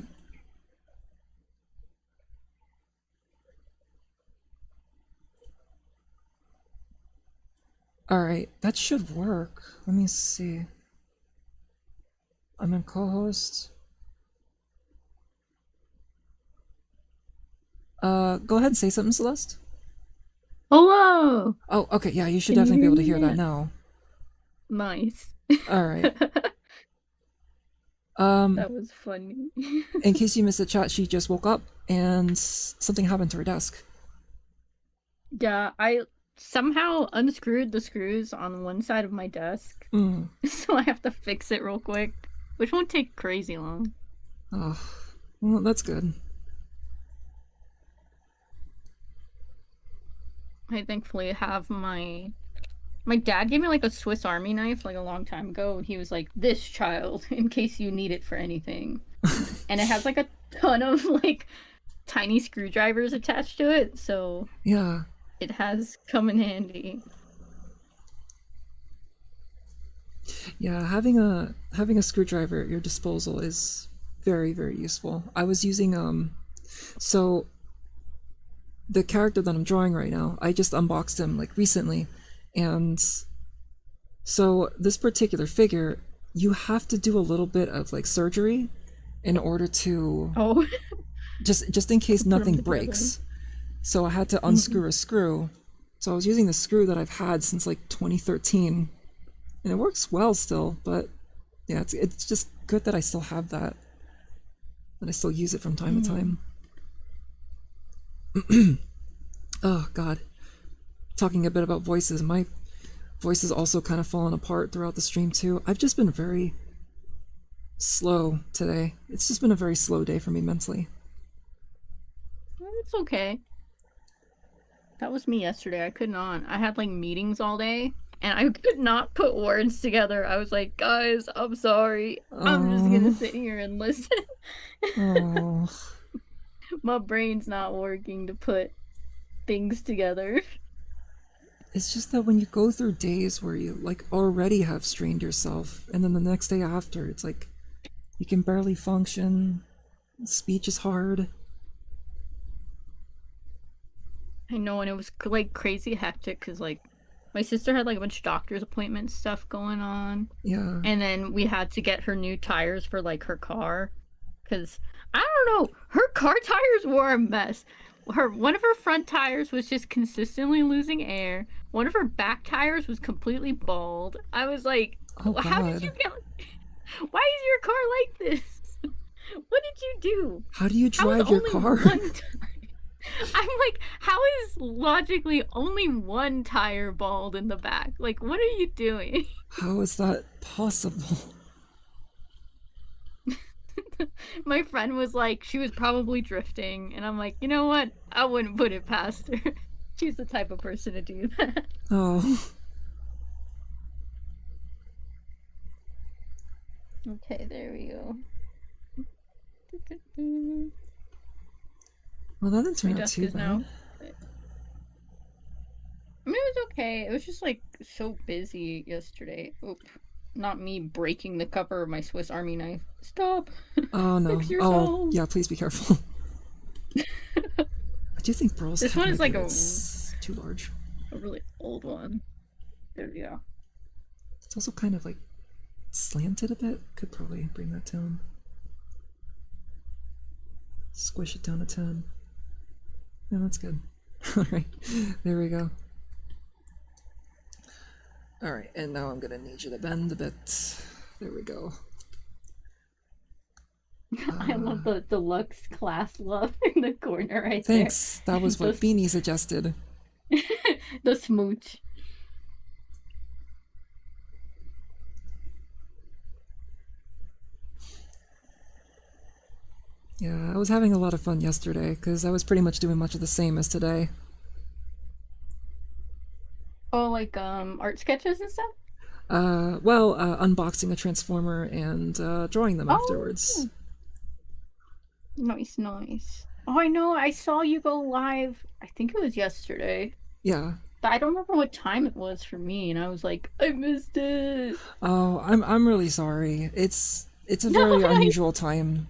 All right, that should work. Let me see. I'm in co-host. Go ahead and say something, Celeste. Hello! Oh, okay. Yeah, you should Can you definitely be hear able to me hear that now? now. Nice. All right. Um, That was funny. in case you missed the chat, she just woke up and something happened to her desk. Yeah, I somehow unscrewed the screws on one side of my desk, Mm. so I have to fix it real quick, which won't take crazy long. Oh, well, that's good. I thankfully have my dad gave me like a Swiss Army knife like a long time ago, and he was like, "This child, in case you need it for anything." And it has like a ton of like tiny screwdrivers attached to it, so Yeah, it has come in handy. yeah. Having a screwdriver at your disposal is very very useful. I was using so the character that I'm drawing right now, I just unboxed him like recently, and so this particular figure, you have to do a little bit of like surgery in order to Oh, just in to case put them nothing together. breaks. So I had to Mhm. unscrew a screw. So I was using the screw that I've had since like 2013, and it works well still. But yeah, it's just good that I still have that I still use it from time to Mhm. time. Oh God, talking a bit about voices, my voice has also kind of fallen apart throughout the stream too. I've just been very slow today. It's just been a very slow day for me mentally. It's okay. That was me yesterday. I could not. I had like meetings all day and I could not put words together. I was like, guys, I'm sorry. I'm just gonna Oh, sit here and listen. oh. My brain's not working to put things together. It's just that when you go through days where you like already have strained yourself, and then the next day after, it's like you can barely function. Speech is hard. I know, and it was like crazy hectic because like my sister had like a bunch of doctor's appointment stuff going on. Yeah. And then we had to get her new tires for like her car. Cause I don't know, her car tires were a mess. One of her front tires was just consistently losing air. One of her back tires was completely bald. I was like, Oh how did God. you get why is your car like this? What did you do? How do you How is drive your only car? one I'm like, how is logically only one tire bald in the back? Like, what are you doing? How is that possible? My friend was like, she was probably drifting. And I'm like, you know what? I wouldn't put it past her. She's the type of person to do that. Oh. Okay, there we go. Well, that didn't My turn out desk too is now. bad. I mean, it was okay. It was just like so busy yesterday. Oop. Not me breaking the cover of my Swiss Army knife. Stop. Oh Fix no. Oh, yourself. yeah, please be careful. I do think Brawl's This one is cabinet like unit's too large. a really old one. There we go. It's also kind of like slanted a bit. Could probably bring that down. Squish it down to 10. Yeah, that's good. Alright, there we go. Alright, and now I'm gonna need you to bend a bit. There we go. I love the deluxe class love in the corner right there. Thanks. That was what The Beanie suggested. the smooch. Yeah, I was having a lot of fun yesterday because I was pretty much doing much of the same as today. Oh, like art sketches and stuff? Well, unboxing a transformer and drawing them afterwards. Oh, nice, nice. Oh, I know. I saw you go live. I think it was yesterday, Yeah. but I don't remember what time it was for me, and I was like, I missed it. Oh, I'm really sorry. It's a No, very I. unusual time.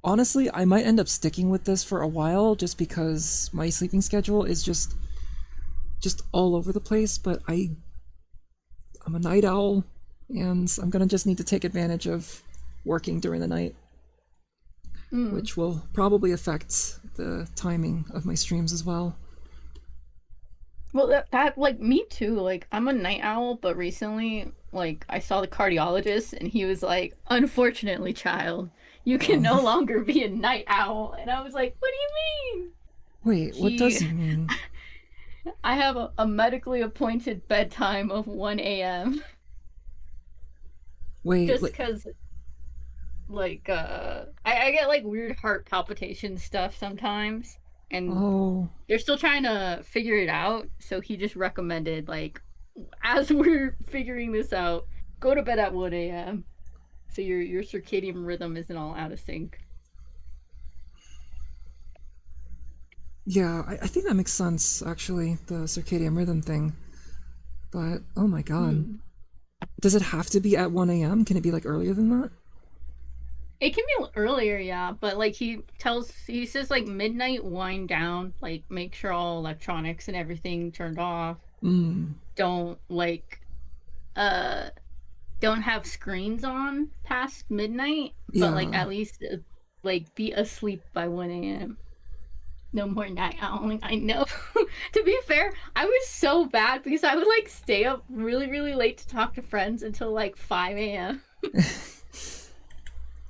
Honestly, I might end up sticking with this for a while just because my sleeping schedule is just all over the place, but I'm a night owl and I'm gonna just need to take advantage of working during the night, Mm. which will probably affect the timing of my streams as well. Well, that like me too. Like I'm a night owl, but recently, like I saw the cardiologist, and he was like, "Unfortunately, child, you can no Um, longer be a night owl." And I was like, "What do you mean?" wait, what does He, he mean? I have a medically appointed bedtime of 1 a.m. Wait, just like, because, like, I get like weird heart palpitation stuff sometimes, and oh, they're still trying to figure it out. So he just recommended, like, as we're figuring this out, go to bed at 1 a.m. so your circadian rhythm isn't all out of sync. yeah, I think that makes sense, actually, the circadian rhythm thing. But, oh my god. Hmm. Does it have to be at 1 a.m.? Can it be like earlier than that? It can be earlier, yeah, but like he says like midnight wind down, like make sure all electronics and everything turned off. Mm, Don't uh don't have screens on past midnight, but like yeah. at least like be asleep by 1 a.m. No more night owling. I know. To be fair, I was so bad because I would like stay up really, really late to talk to friends until like 5 a.m.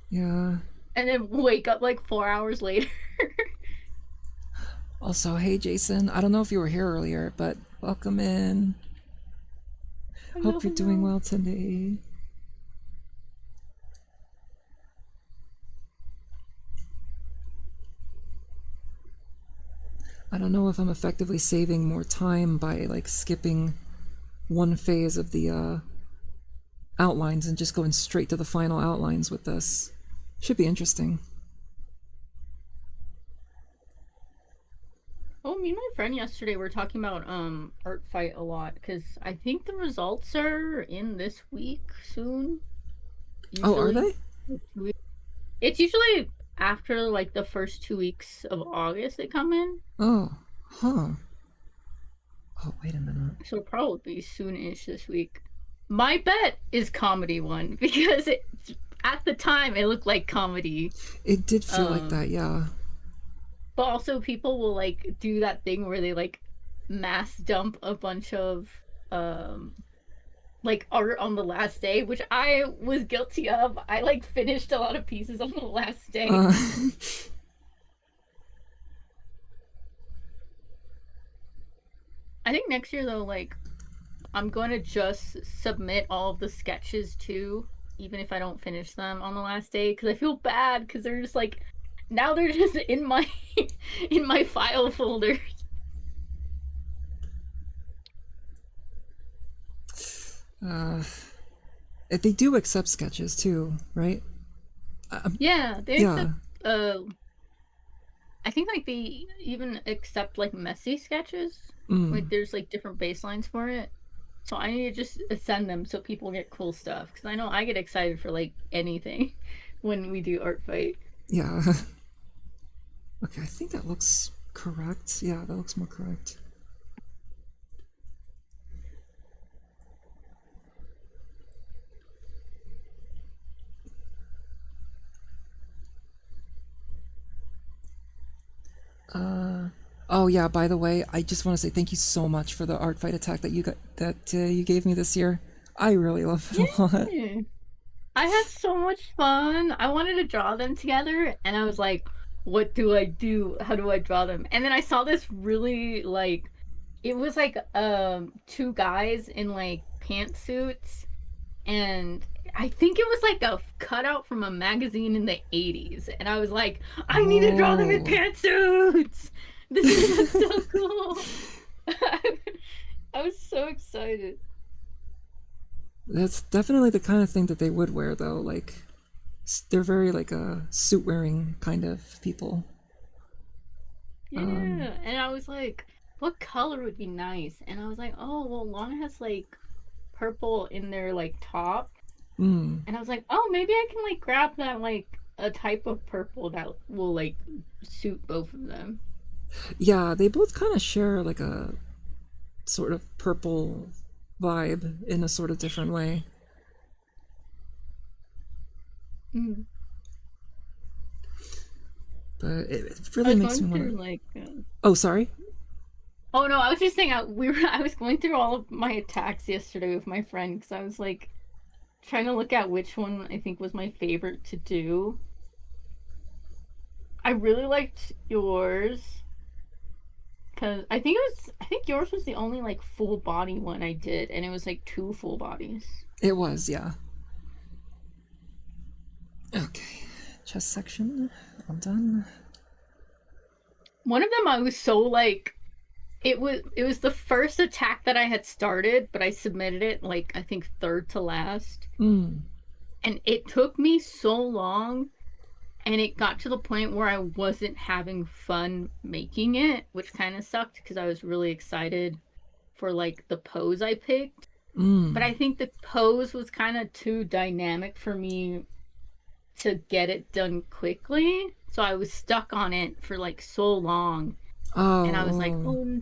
Yeah. and then wake up like 4 hours later. Also, hey Jason, I don't know if you were here earlier, but welcome in. Hello, Hope you're doing hello. well today. I don't know if I'm effectively saving more time by like skipping one phase of the outlines and just going straight to the final outlines with this. Should be interesting. Oh, me and my friend yesterday were talking about art fight a lot because I think the results are in this week soon. Oh, are Usually, they? it's usually after like the first 2 weeks of August they come in. Oh, huh. Oh, wait a minute. So it'll probably be soon-ish this week. My bet is comedy one because at the time it looked like comedy. It did feel like Um, that, yeah. but also people will like do that thing where they like mass dump a bunch of um like art on the last day, which I was guilty of. I like finished a lot of pieces on the last day. Uh, I think next year though, like I'm going to just submit all of the sketches too, even if I don't finish them on the last day, because I feel bad because they're just like now they're just in my in my file folder. uh, they do accept sketches too, right? Yeah, they Yeah. accept. I think like they even accept like messy sketches. Like Mm, there's like different baselines for it. So I need to just send them so people get cool stuff because I know I get excited for like anything when we do art fight. yeah. Okay, I think that looks correct. Yeah, that looks more correct. Oh yeah, by the way, I just want to say thank you so much for the art fight attack that you gave me this year. I really love it a lot. Yeah. I had so much fun. I wanted to draw them together, and I was like, what do I do? How do I draw them? And then I saw this really like it was like two guys in like pantsuits, and I think it was like a cutout from a magazine in the 80s. And I was like, I need to draw them in Oh. pantsuits. This is so cool. I was so excited. That's definitely the kind of thing that they would wear, though. Like, they're very like a suit wearing kind of people. Yeah, and I was like, what color would be nice? And I was like, oh, well, Lana has like purple in their like top, Mm. and I was like, oh, maybe I can like grab that like a type of purple that will like suit both of them. Yeah, they both kind of share like a sort of purple vibe in a sort of different way. Mm. But it I really was makes going me want through to. like, Oh, sorry. oh no, I was just saying we were. I was going through all of my attacks yesterday with my friend because I was like trying to look at which one I think was my favorite to do. I really liked yours because I think yours was the only like full body one I did, and it was like two full bodies. It was, yeah. Okay, chest section. I'm done. One of them I was so like it was the first attack that I had started, but I submitted it like I think third to last. Mm. And it took me so long and it got to the point where I wasn't having fun making it, which kind of sucked because I was really excited for like the pose I picked. But Mm. I think the pose was kind of too dynamic for me to get it done quickly. So I was stuck on it for like so long. And Oh.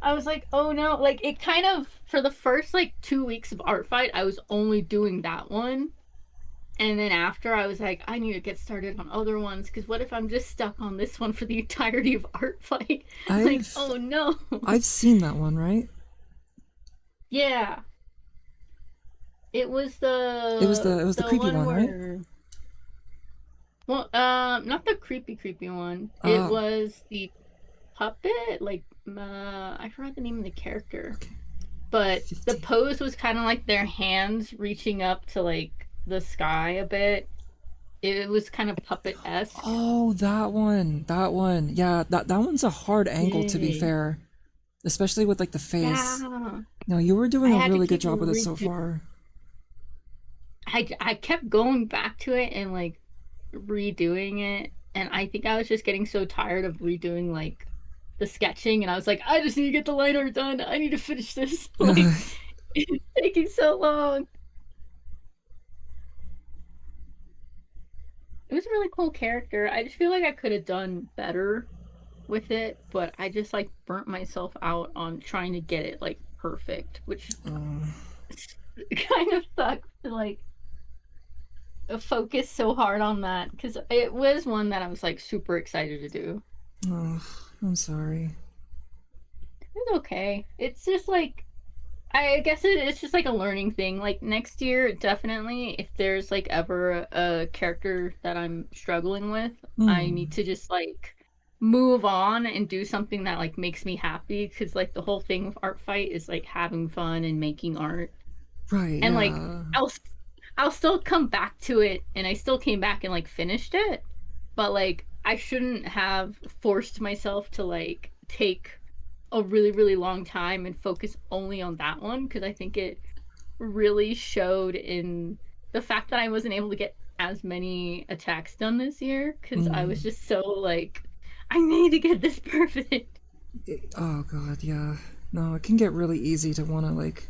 I was like, oh no. Like it kind of for the first like 2 weeks of art fight, I was only doing that one. And then after I was like, I need to get started on other ones because what if I'm just stuck on this one for the entirety of art fight? Like, I've oh no. I've seen that one, right? Yeah. It was It was the the creepy one one, right? where well, not the creepy one. It Oh, was the puppet, like I forgot the name of the character. okay. But the 50. pose was kind of like their hands reaching up to like the sky a bit. It was kind of puppet-esque. Oh, that one. That one. Yeah, that one's a hard angle to be Yeah. fair, especially with like the face. Yeah. No, you were I doing a had to really good keep job with it so redo. far. I kept going back to it and like redoing it, and I think I was just getting so tired of redoing like the sketching, and I was like, I just need to get the line art done. I need to finish this. Like it's taking so long. It was a really cool character. I just feel like I could have done better with it, but I just like burnt myself out on trying to get it like perfect, which kind of sucks to like focus so hard on that because it was one that I was like super excited to do. Oh, I'm sorry. It's okay. It's just like I guess it's just like a learning thing. Like next year, definitely, if there's like ever a character that I'm struggling with, I need Hmm. to just like move on and do something that like makes me happy because like the whole thing with art fight is like having fun and making art. Right, And like yeah. I'll still come back to it and I still came back and like finished it, but like I shouldn't have forced myself to like take a really long time and focus only on that one because I think it really showed in the fact that I wasn't able to get as many attacks done this year because I was Mm. just so like I need to get this perfect. Oh god, yeah. No, it can get really easy to want to like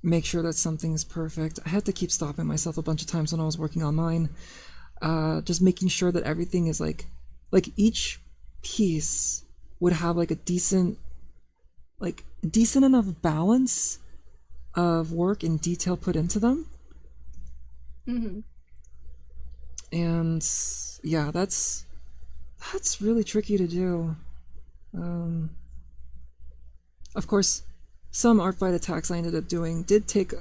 make sure that something's perfect. I had to keep stopping myself a bunch of times when I was working on mine. Just making sure that everything is like each piece would have like decent enough balance of work and detail put into them. Hmm. And yeah, that's really tricky to do. Um, of course, some art fight attacks I ended up doing did take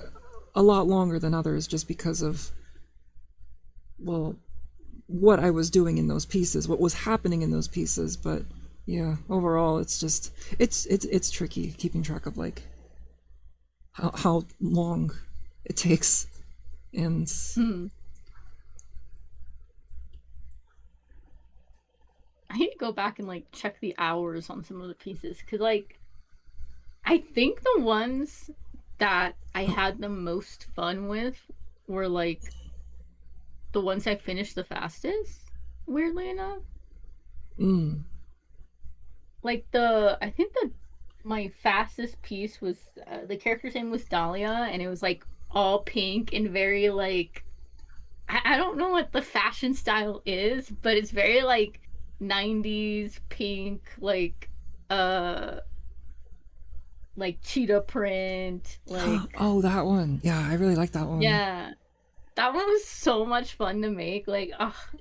a lot longer than others just because of, well, what I was doing in those pieces, what was happening in those pieces. But yeah, overall, it's tricky keeping track of like how long it takes, and Hmm. I need to go back and like check the hours on some of the pieces because like I think the ones that I had the most fun with were like the ones I finished the fastest, weirdly enough. Mm. Like I think my fastest piece was the character's name was Dahlia, and it was like all pink and very like I don't know what the fashion style is, but it's very like 90s pink, uh like cheetah print, like Oh, that one. Yeah, I really like that one. yeah. That one was so much fun to make. Like,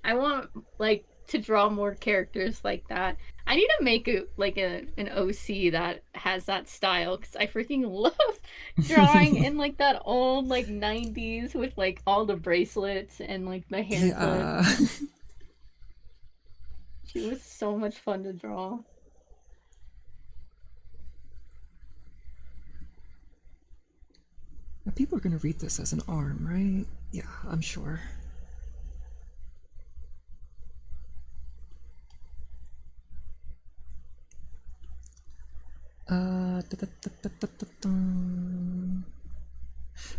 I want like to draw more characters like that. I need to make a like an OC that has that style because I freaking love drawing in like that old like 90s with like all the bracelets and like the haircut. Yeah. She was so much fun to draw. People are gonna read this as an arm, right? Yeah, I'm sure.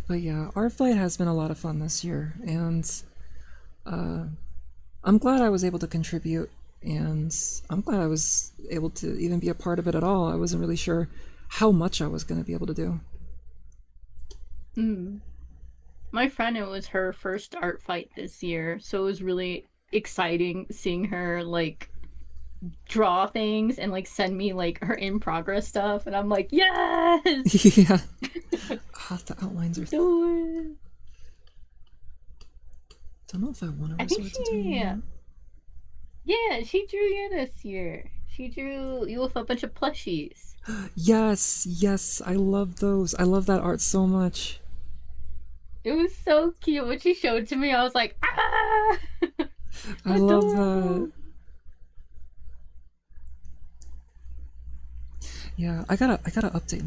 But yeah, our fight has been a lot of fun this year, and I'm glad I was able to contribute, and I'm glad I was able to even be a part of it at all. I wasn't really sure how much I was going to be able to do. Mm. My friend, it was her first art fight this year, so it was really exciting seeing her like draw things and like send me like her in progress stuff, and I'm like, yes, Yeah. The outlines are. do it. Don't know if I want to I think resort to doing that. yeah, she drew you this year. She drew you with a bunch of plushies. Yes, yes, I love those. I love that art so much. It was so cute when she showed it to me. I was like, ah, I love that. adorable. Yeah, I gotta update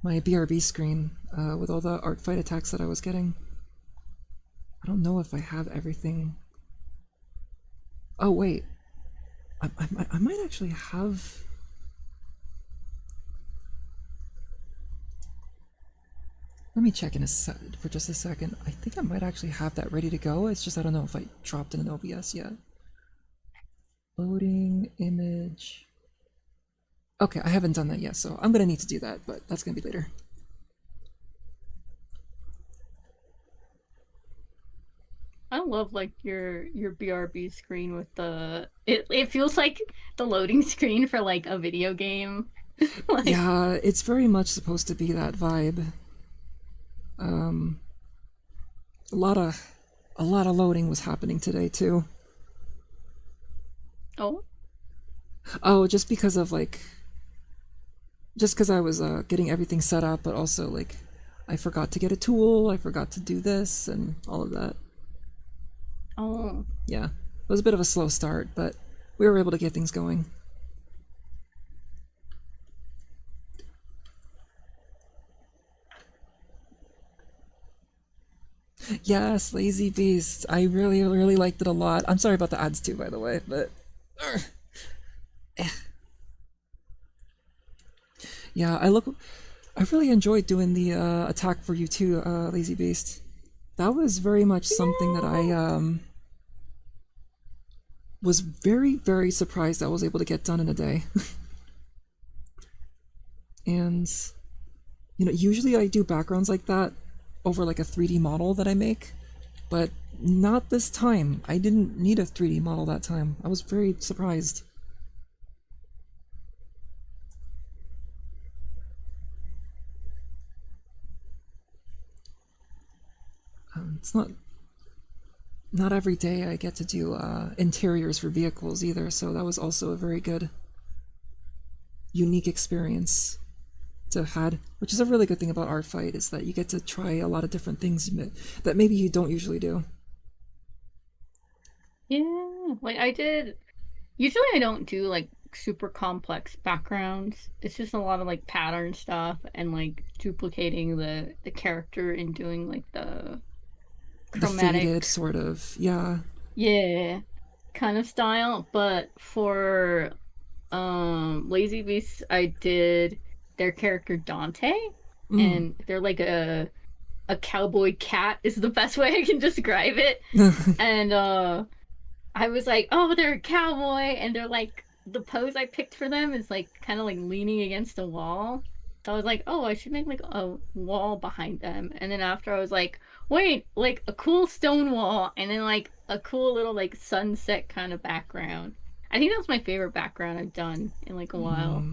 my BRB screen with all the art fight attacks that I was getting. I don't know if I have everything. Oh wait, I might actually have. Let me check for just a second. I think I might actually have that ready to go. It's just I don't know if I dropped in an OBS yet. Loading image. Okay, I haven't done that yet, so I'm gonna need to do that, but that's gonna be later. I love like your BRB screen with it feels like the loading screen for like a video game. Like Yeah, it's very much supposed to be that vibe. Um, a lot of a lot of loading was happening today too. oh Oh, just because I was getting everything set up, but also like I forgot to get a tool, I forgot to do this, and all of that. oh Yeah, it was a bit of a slow start, but we were able to get things going. Yes, Lazy Beast. I really, really liked it a lot. I'm sorry about the ads too, by the way, but yeah, I really enjoyed doing the attack for you too, Lazy Beast. That was very much something that I yeah. was very, very surprised I was able to get done in a day. And usually I do backgrounds like that over like a 3D model that I make, but not this time. I didn't need a 3D model that time. I was very surprised. It's not every day I get to do interiors for vehicles either, so that was also a very good, unique experience to have had, which is a really good thing about Art Fight, is that you get to try a lot of different things that maybe you don't usually do. Yeah, like I did. Usually I don't do like super complex backgrounds. It's just a lot of like pattern stuff and like duplicating the character and doing like the The faded chromatic, sort of, yeah. yeah, kind of style. But for Lazy Beast, I did their character Dante, Mm. and they're like a cowboy cat is the best way I can describe it. And I was like, oh, they're a cowboy, and they're like the pose I picked for them is like kind of like leaning against a wall. So I was like, oh, I should make like a wall behind them. And then after I was like, wait, like a cool stone wall, and then like a cool little like sunset kind of background. I think that's my favorite background I've done in like a while.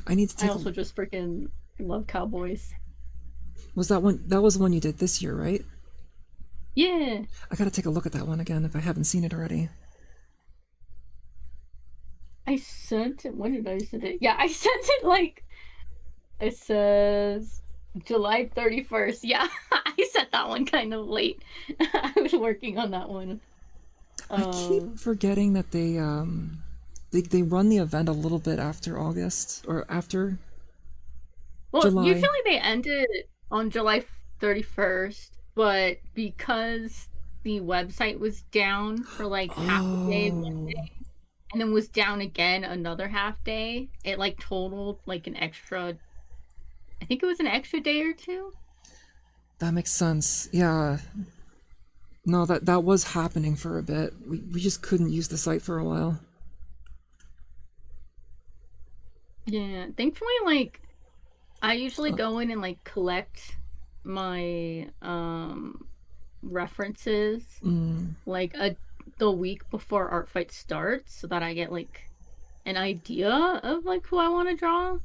I need to I take a. also just freaking love cowboys. Was that one? That was the one you did this year, right? Yeah. I gotta take a look at that one again if I haven't seen it already. I sent it. When did I send it? Yeah, I sent it like it says July 31st. Yeah, I sent that one kind of late. I was working on that one. I keep forgetting that they run the event a little bit after August or after Well, July. usually they ended on July 31st, but because the website was down for like half a day one Oh, day and then was down again another half day, it like totaled like an extra, I think it was an extra day or two. that makes sense. Yeah. No, that was happening for a bit. We just couldn't use the site for a while. Yeah, thankfully, like I usually go in and like collect my references like the week before art fight starts so that I get like an idea of like who I want to draw.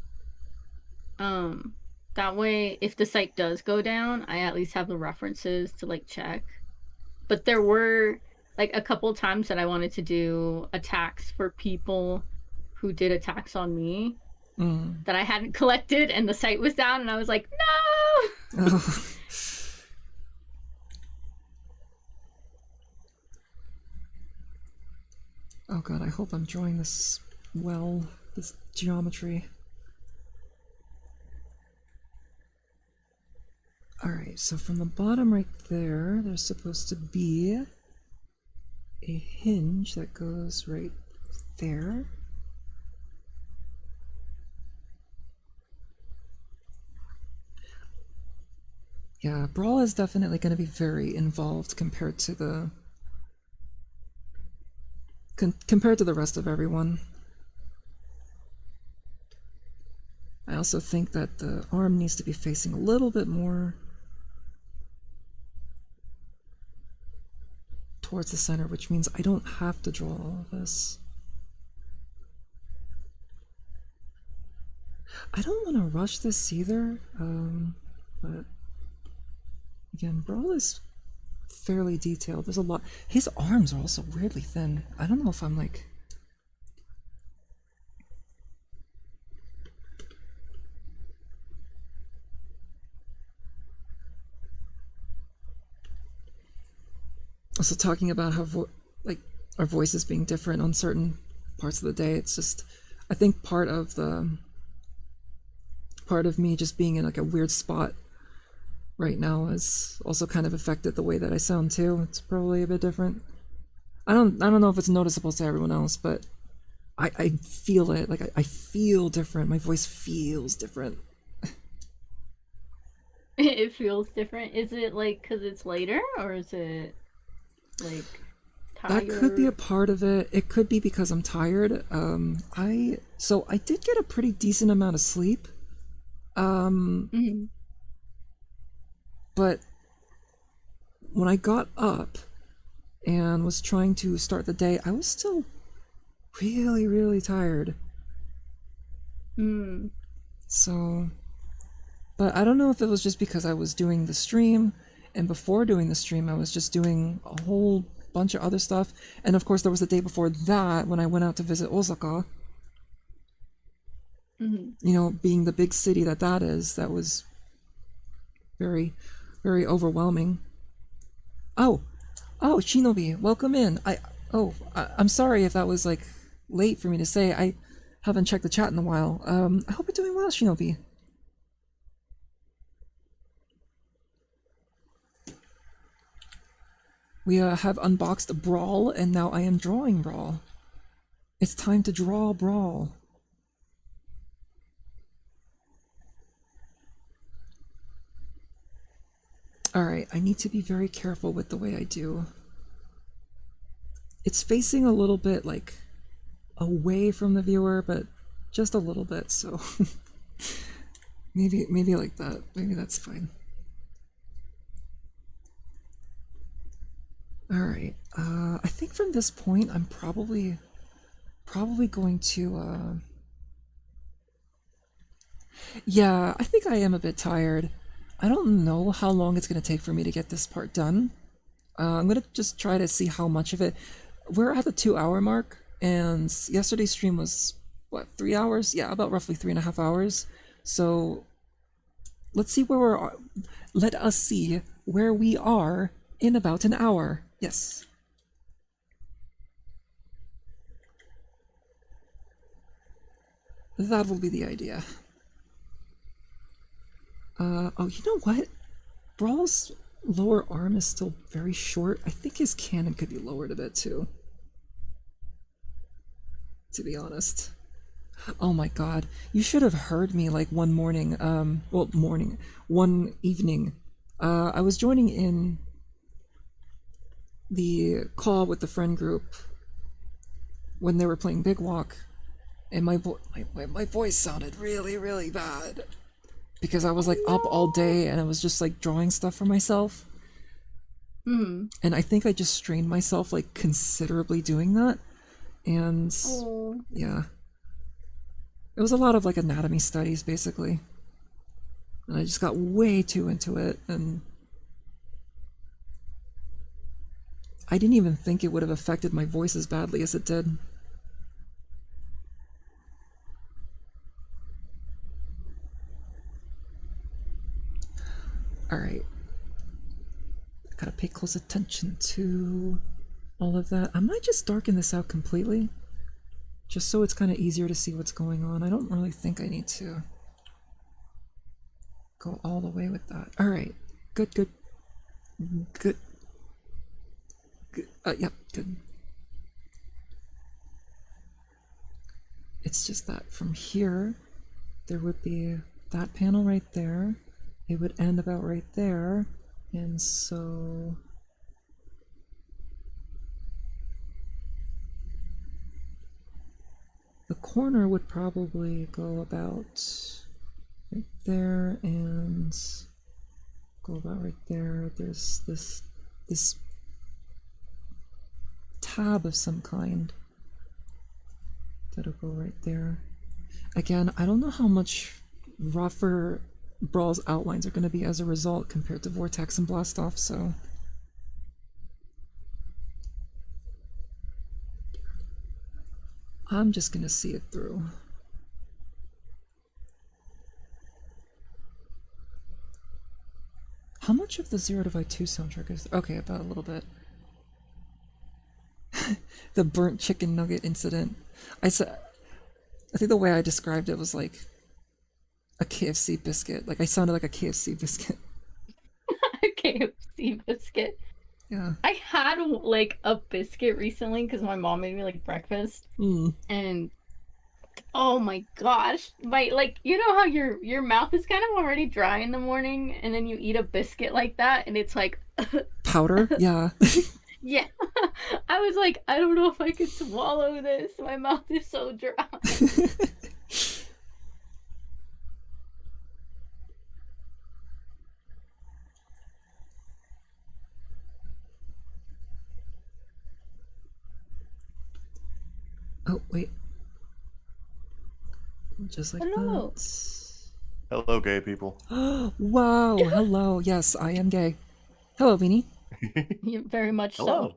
Um that way if the site does go down, I at least have the references to like check. But there were like a couple times that I wanted to do attacks for people who did attacks on me that I hadn't collected and the site was down and I was like, no. Oh, oh god, I hope I'm drawing this well, this geometry. Alright, so from the bottom right there, there's supposed to be a hinge that goes right there. Yeah, Brawl is definitely going to be very involved compared to the compared to the rest of everyone. I also think that the arm needs to be facing a little bit more towards the center, which means I don't have to draw all of this. I don't want to rush this either, but again, Brawl is fairly detailed. There's a lot. His arms are also weirdly thin. I don't know if I'm like. Also talking about how like our voices being different on certain parts of the day. It's just, I think part of me just being in like a weird spot right now has also kind of affected the way that I sound too. It's probably a bit different. I don't know if it's noticeable to everyone else, but I feel it. Like I feel different. My voice feels different. It feels different. Is it like because it's later, or is it like That could be a tired? part of it. It could be because I'm tired. I did get a pretty decent amount of sleep. Mm-hmm. But when I got up and was trying to start the day, I was still really, really tired. Mm. So, but I don't know if it was just because I was doing the stream, and before doing the stream, I was just doing a whole bunch of other stuff. And of course, there was the day before that when I went out to visit Osaka. Mm-hmm. You know, being the big city that is, that was very, very overwhelming. Oh, oh, Shinobi, welcome in. I'm sorry if that was like late for me to say. I haven't checked the chat in a while. I hope you're doing well, Shinobi. We have unboxed Brawl, and now I am drawing Brawl. It's time to draw Brawl. Alright, I need to be very careful with the way I do. It's facing a little bit, like, away from the viewer, but just a little bit, so... maybe like that. Maybe that's fine. Alright, I think from this point, I'm probably going to, yeah, I think I am a bit tired. I don't know how long it's going to take for me to get this part done. I'm going to just try to see how much of it... We're at the 2-hour mark, and yesterday's stream was, what, 3 hours? Yeah, about roughly 3.5 hours. So, let's see where we're... Let us see where we are in about an hour. Yes. That will be the idea. Oh, you know what? Brawl's lower arm is still very short. I think his cannon could be lowered a bit too. To be honest. Oh my god. You should have heard me like one morning, one evening. I was joining in the call with the friend group when they were playing Big Walk, and my voice sounded really, really bad. Because I was like up all day and I was just like drawing stuff for myself. And I think I just strained myself like considerably doing that. And yeah. It was a lot of like anatomy studies basically. And I just got way too into it, and I didn't even think it would have affected my voice as badly as it did. Alright. Gotta pay close attention to all of that. I might just darken this out completely, just so it's kind of easier to see what's going on. I don't really think I need to go all the way with that. Alright. Good, good. Good. Good. Yep, good. It's just that from here, there would be that panel right there. It would end about right there, and so... The corner would probably go about right there and go about right there. There's this tab of some kind that'll go right there. Again, I don't know how much rougher Brawl's outlines are going to be as a result compared to Vortex and Blast Off, so... I'm just going to see it through. How much of the Zero Divide 2 soundtrack is... Okay, about a little bit. The burnt chicken nugget incident. I think the way I described it was like a KFC biscuit. Like I sounded like a KFC biscuit. A KFC biscuit. Yeah. I had like a biscuit recently because my mom made me like breakfast, and oh my gosh, my like you know how your mouth is kind of already dry in the morning, and then you eat a biscuit like that, and it's like powder. Yeah. Yeah. I was like, I don't know if I could swallow this. My mouth is so dry. Oh, wait. Just like Hello. that. Hello, gay people. Wow, hello. Yes, I am gay. Hello, Beanie. Very much Hello.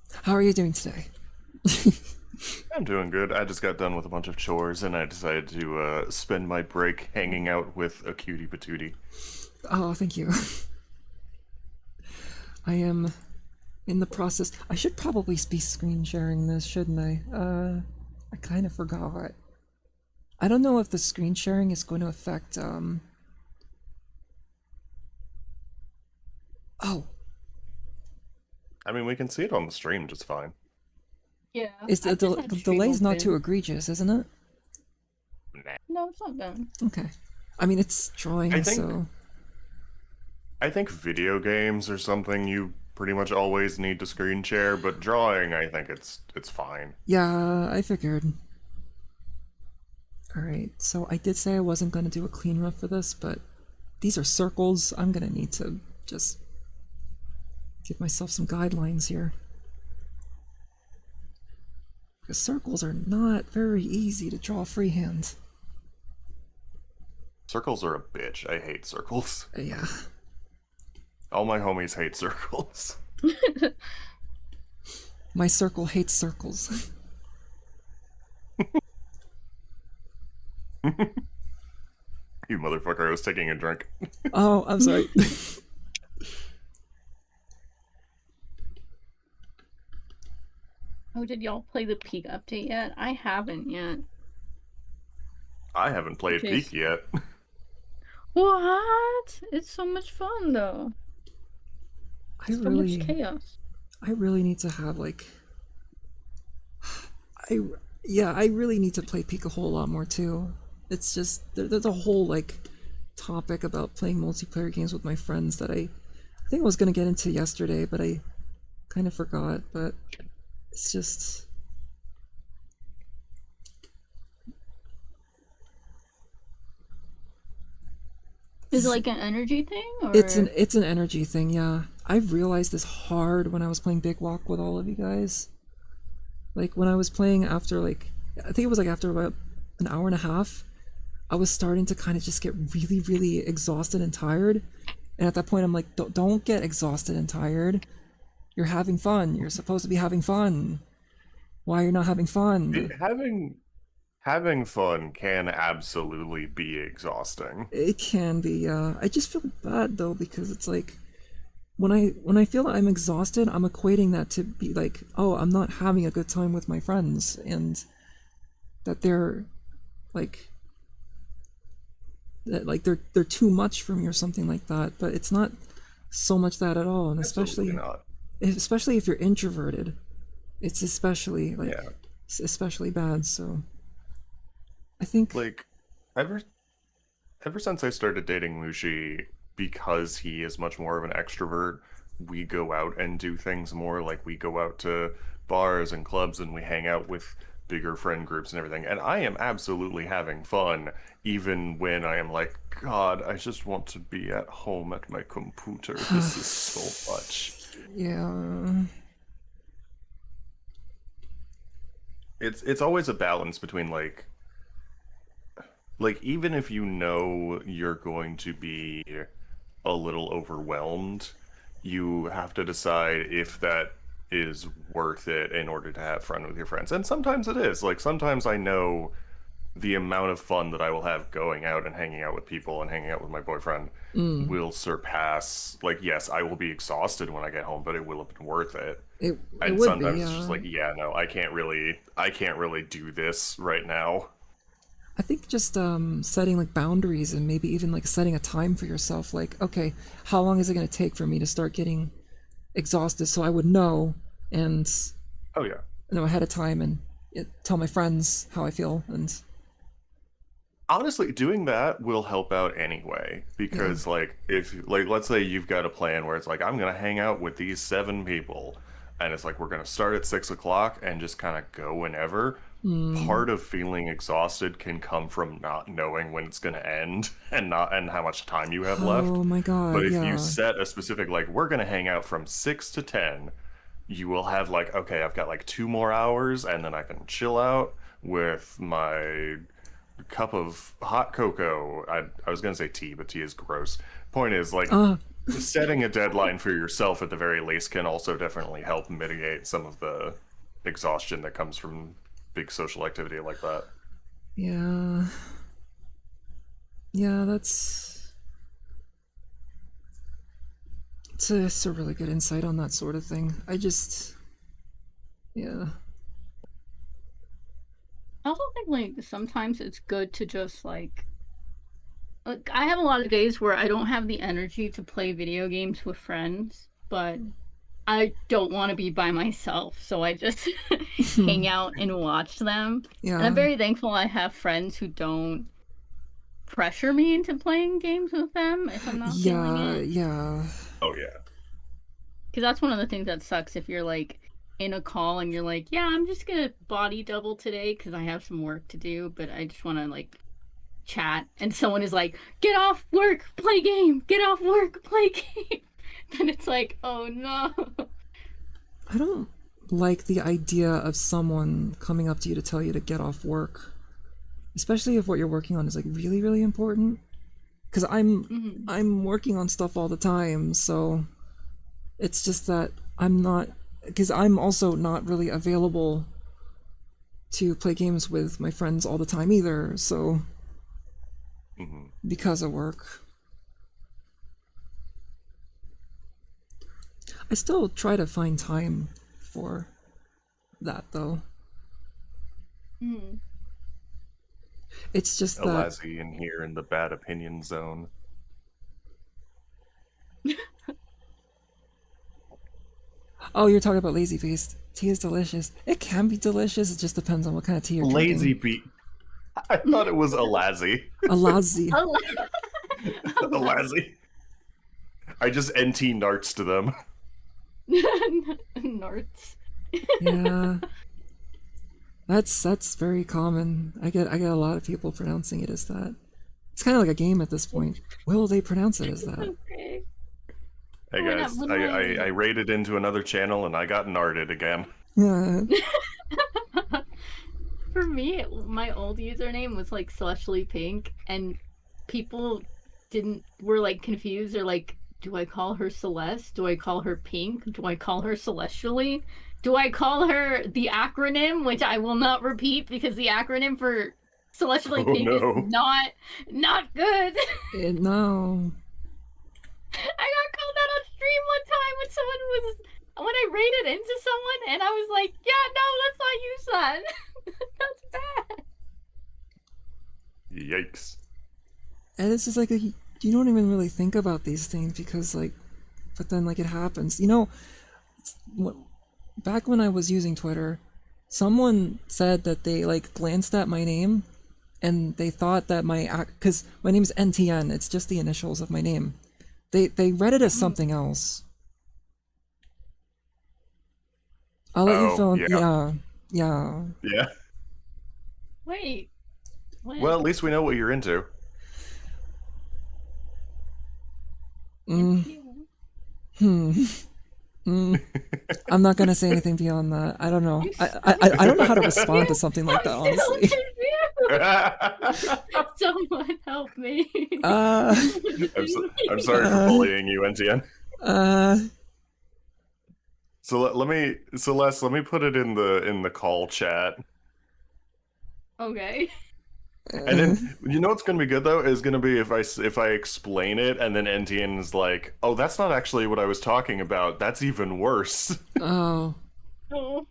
so. How are you doing today? I'm doing good. I just got done with a bunch of chores, and I decided to spend my break hanging out with a cutie patootie. Oh, thank you. I am in the process. I should probably be screen sharing this, shouldn't I? I kind of forgot. I don't know if the screen sharing is going to affect, Oh. I mean, we can see it on the stream just fine. Yeah. Is the, I just the, had the stream delay's not too open. egregious, isn't it? Nah. No, it's not bad. Okay. I mean, it's drawing, I think so... I think video games are something you pretty much always need to screen share, but drawing, I think it's fine. Yeah, I figured. Alright, so I did say I wasn't going to do a clean run for this, but these are circles. I'm going to need to just give myself some guidelines here. Because circles are not very easy to draw freehand. Circles are a bitch. I hate circles. Yeah. All my homies hate circles. My circle hates circles. You motherfucker, I was taking a drink. Oh, I'm sorry. Oh, did y'all play the Peak update yet? I haven't yet. I haven't played Jeez. Peak yet. What? It's so much fun though. I So much chaos. I really need to have like I really need to play Peak a whole lot more too. It's just there's a whole like topic about playing multiplayer games with my friends that I think I was gonna get into yesterday, but I kind of forgot. But it's just Is it like an energy thing, or it's an energy thing. Yeah, I've realized this hard when I was playing Big Walk with all of you guys. Like when I was playing after like I think it was like after about an hour and a half, I was starting to kind of just get really, really exhausted and tired. And at that point, I'm like, don't get exhausted and tired. You're having fun. You're supposed to be having fun. Why you're not having fun? Having fun can absolutely be exhausting. It can be. I just feel bad though because it's like when I feel that I'm exhausted, I'm equating that to be like, oh, I'm not having a good time with my friends, and that they're like they're too much for me or something like that. But it's not so much that at all, and Absolutely not. especially if you're introverted, it's especially like Yeah. especially bad. So I think Like, ever since I started dating Mushi, because he is much more of an extrovert, we go out and do things more. Like we go out to bars and clubs and we hang out with bigger friend groups and everything. And I am absolutely having fun, even when I am like, God, I just want to be at home at my computer. This is so much. yeah. It's always a balance between like even if you know you're going to be a little overwhelmed, you have to decide if that is worth it in order to have fun with your friends. And sometimes it is. Like sometimes I know the amount of fun that I will have going out and hanging out with people and hanging out with my boyfriend will surpass, like, yes, I will be exhausted when I get home, but it will have been worth it. It And would sometimes be. it's just like, yeah, no, I can't really do this right now. I think just setting like boundaries and maybe even like setting a time for yourself. Like, okay, how long is it going to take for me to start getting exhausted? So I would know and Oh yeah. know ahead of time and tell my friends how I feel. And Honestly, doing that will help out anyway, because like if like let's say you've got a plan where it's like I'm gonna hang out with these 7 people, and it's like we're gonna start at 6 o'clock and just kind of go whenever. Part of feeling exhausted can come from not knowing when it's gonna end and how much time you have left. oh my god, But if yeah. you set a specific like we're gonna hang out from 6 to 10, you will have like okay, I've got like 2 more hours, and then I can chill out with my cup of hot cocoa. I was gonna say tea, but tea is gross. Point is, like, setting a deadline for yourself at the very least can also definitely help mitigate some of the exhaustion that comes from big social activity like that. Yeah. Yeah, that's it's a really good insight on that sort of thing. I just yeah. I also think like sometimes it's good to just like I have a lot of days where I don't have the energy to play video games with friends, but I don't want to be by myself, so I just hang out and watch them. And I'm Yeah. very thankful I have friends who don't pressure me into playing games with them if I'm not feeling Yeah, it. yeah. Oh yeah. Because that's one of the things that sucks if you're like in a call and you're like, yeah, I'm just gonna body double today because I have some work to do, but I just want to like chat, and someone is like, get off work, play game, get off work, play game. Then it's like, oh no. I don't like the idea of someone coming up to you to tell you to get off work, especially if what you're working on is like really, really important. Because I'm working on stuff all the time, so it's just that I'm not, because I'm also not really available to play games with my friends all the time either. So because of work, I still try to find time for that though. It's just that Elazi in here in the bad opinion zone. oh, you're talking about lazy faced. Tea is delicious. It can be delicious. It just depends on what kind of tea you're Lazy drinking. beat. I thought it was Elazi. Alazi. Elazi. I just NT narts to them. Narts. Yeah. That's very common. I get a lot of people pronouncing it as that. It's kind of like a game at this point. Will they pronounce it as that? Okay. Hey We're guys, not I raided into another channel and I got narted again. Yeah. For me, my old username was like Celestially Pink, and people were like confused. They're like, do I call her Celeste? Do I call her Pink? Do I call her Celestially? Do I call her the acronym, which I will not repeat because the acronym for Celestially Oh, Pink no. is not good. No. I got called that on stream one time when I raided into someone, and I was like, yeah, no, let's not use that. That's bad. Yikes. And it's just like you don't even really think about these things because like, but then like it happens. Back when I was using Twitter, someone said that they like glanced at my name and they thought that because my name's NTN, it's just the initials of my name. They read it as something else. I'll let you fill in. yeah. Yeah. Yeah. Wait. What? Well, at least we know what you're into. I'm not gonna say anything beyond that. I don't know. I don't know how to respond to something like that, honestly. Someone help me. I'm sorry for bullying you, NTN. So let me, Celeste, let me put it in the call chat. Okay. And then you know what's gonna be good though is gonna be if I explain it and then NTN is like, oh, that's not actually what I was talking about. That's even worse. Oh. Oh.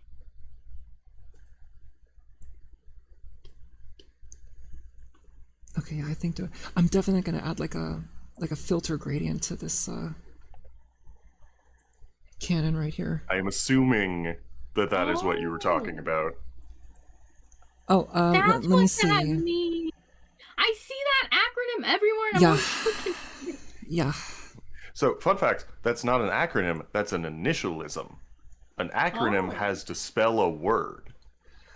Okay, I think I'm definitely gonna add like a filter gradient to this cannon right here. I am assuming that is what you were talking about. Oh, That's let me what see. that means. I see that acronym everywhere. And Yeah. I'm like, Yeah. So, fun fact, that's not an acronym, that's an initialism. An acronym Oh. has to spell a word.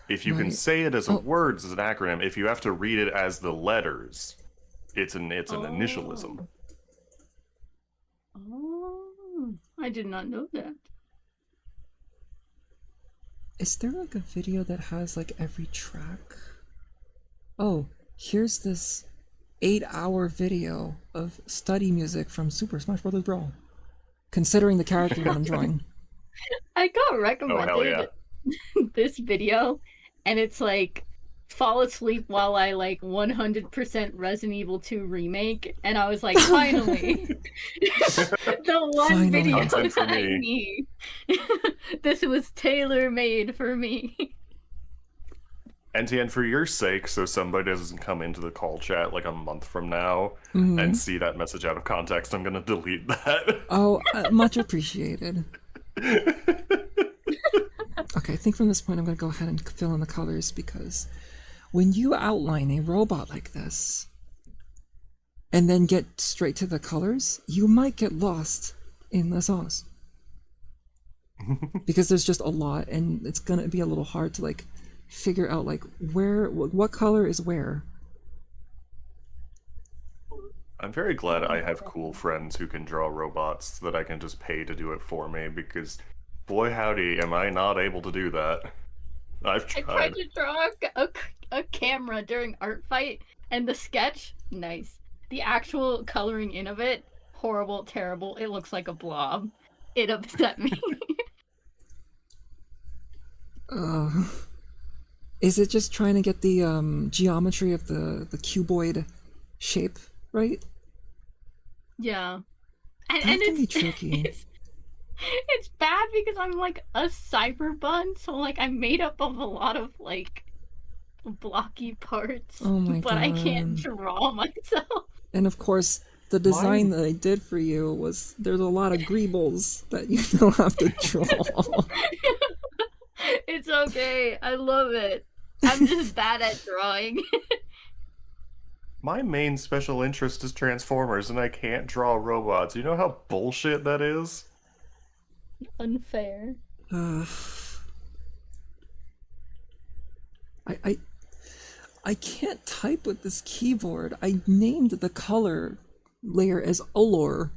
If you can Right. say it as a word, it's an acronym. If you have to read it as the letters, it's an initialism. Oh, I did not know that. Is there like a video that has like every track? Oh, here's this 8-hour video of study music from Super Smash Bros. Brawl. Considering the character that I'm drawing. I got recommended hell yeah. this video, and it's like fall asleep while I like 100% Resident Evil 2 remake, and I was like, finally, the one Finally. video Content for that I me. need. This was tailor made for me. NTN, for your sake, so somebody doesn't come into the call chat like a month from now and see that message out of context, I'm gonna delete that. Oh, much appreciated. Okay, I think from this point I'm going to go ahead and fill in the colors because when you outline a robot like this and then get straight to the colors, you might get lost in the sauce. Because there's just a lot and it's going to be a little hard to like figure out like what color is where. I'm very glad I have cool friends who can draw robots that I can just pay to do it for me because boy howdy am I not able to do that. I've I tried tried. to draw a camera during art fight, and the sketch, nice. The actual coloring in of it, horrible, terrible. It looks like a blob. It upset me. Is it just trying to get the geometry of the cuboid shape right? Yeah. And, That can be tricky. it's bad because I'm like a cyber bun, so like I'm made up of a lot of like blocky parts, Oh my but I can't god. draw myself. And of course, the design Mine that I did for you was there's a lot of greebles that you still have to draw. It's okay. I love it. I'm just bad at drawing. my main special interest is Transformers and I can't draw robots. You know how bullshit that is? Unfair. Uh, I, I I can't type with this keyboard. I named the color layer as Olor.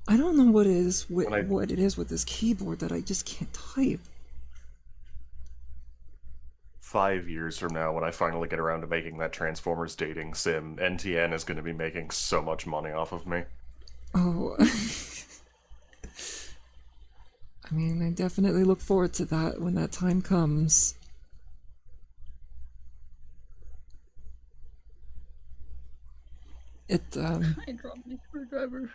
I don't know what it is When I what it is with this keyboard that I just can't type. 5 years from now, when I finally get around to making that Transformers dating sim, NTN is going to be making so much money off of me. Oh, I mean, I definitely look forward to that when that time comes. It I dropped my screwdriver.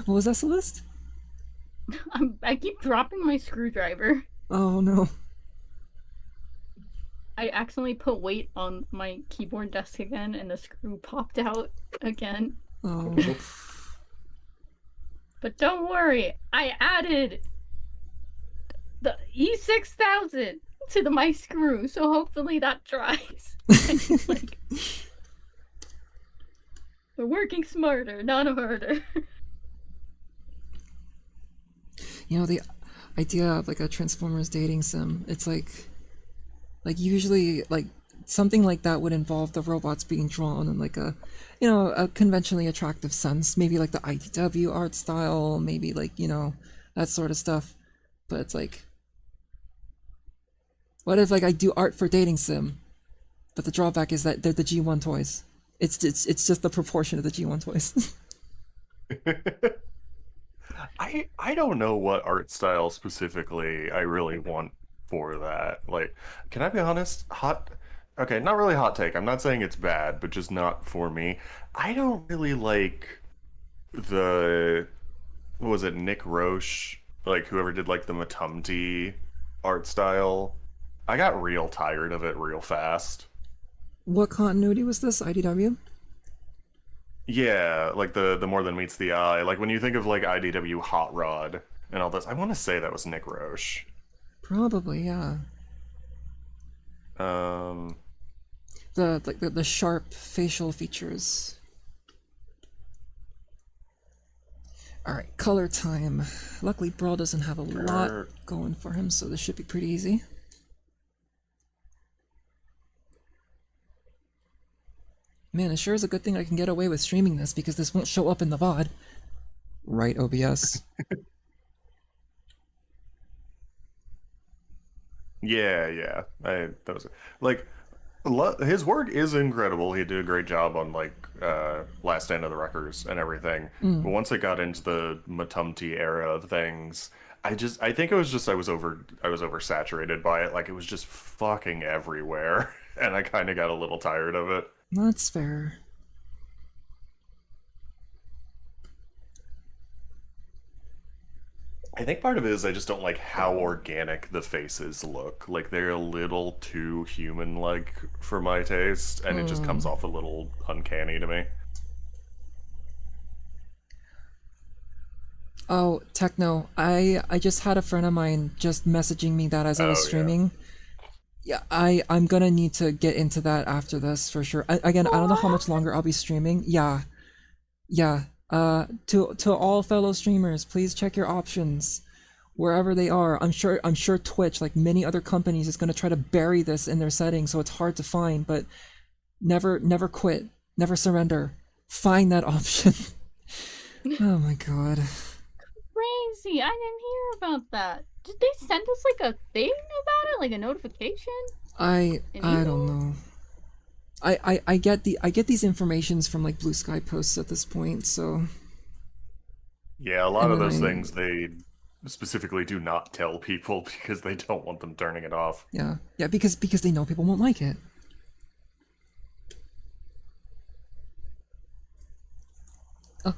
what was that, Celeste? I keep dropping my screwdriver. Oh no. I accidentally put weight on my keyboard desk again, and the screw popped out again. Oh. But don't worry, I added the E6000 to my screw, so hopefully that dries. Like, we're working smarter, not harder. You know, the idea of like a Transformers dating sim, it's like usually like something like that would involve the robots being drawn in like a a conventionally attractive sense, maybe like the IDW art style, maybe like, that sort of stuff. But it's like, what if like I do art for dating sim, but the drawback is that they're the G1 toys. It's just the proportion of the G1 toys. I don't know what art style specifically I really want for that. Like, can I be honest? Okay, not really hot take. I'm not saying it's bad, but just not for me. I don't really like the what was it, Nick Roche, like whoever did like the Matumti art style. I got real tired of it real fast. What continuity was this? IDW? Yeah, like the more than meets the eye. Like when you think of like IDW Hot Rod and all this, I want to say that was Nick Roche. Probably, yeah. Um, The sharp facial features. Alright, color time. Luckily Brawl doesn't have a lot er, going for him, so this should be pretty easy. Man, it sure is a good thing I can get away with streaming this because this won't show up in the VOD. Right, OBS? yeah, yeah. That was like his work is incredible. He did a great job on like Last Stand of the Wreckers and everything. But once it got into the Matumti era of things, I think it was just I was oversaturated by it. Like it was just fucking everywhere, and I kind of got a little tired of it. That's fair. I think part of it is I just don't like how organic the faces look. Like they're a little too human-like for my taste, and it just comes off a little uncanny to me. Oh, Techno, I just had a friend of mine just messaging me that as I was Oh yeah. streaming. Yeah, I'm gonna need to get into that after this for sure. Again, I don't know how much What? longer I'll be streaming. Yeah, yeah. To all fellow streamers, please check your options wherever they are. I'm sure Twitch, like many other companies, is gonna try to bury this in their settings, so it's hard to find. But never quit, never surrender. Find that option. Oh my god. Crazy. I didn't hear about that. Did they send us like a thing about it? Like a notification? An I don't email? know. I get these informations from like Blue Sky posts at this point, so Yeah, a lot and of then those I things they specifically do not tell people because they don't want them turning it off. yeah, because they know people won't like it. Oh,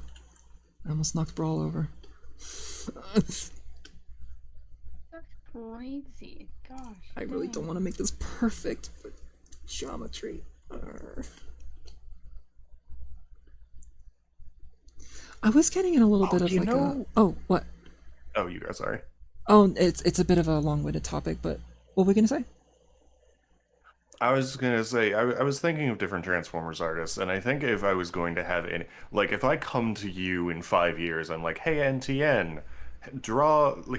I almost knocked Brawl over. That's crazy. Gosh. I really don't dang. want to make this perfect, but geometry. I was getting in a little Oh, bit of you like a know? oh what Oh, you guys, sorry. oh it's a bit of a long-winded topic, but what were we gonna say? I was gonna say, I was thinking of different Transformers artists, and I think if I was going to have any, like, if I come to you in 5 years, I'm like, hey, NTN,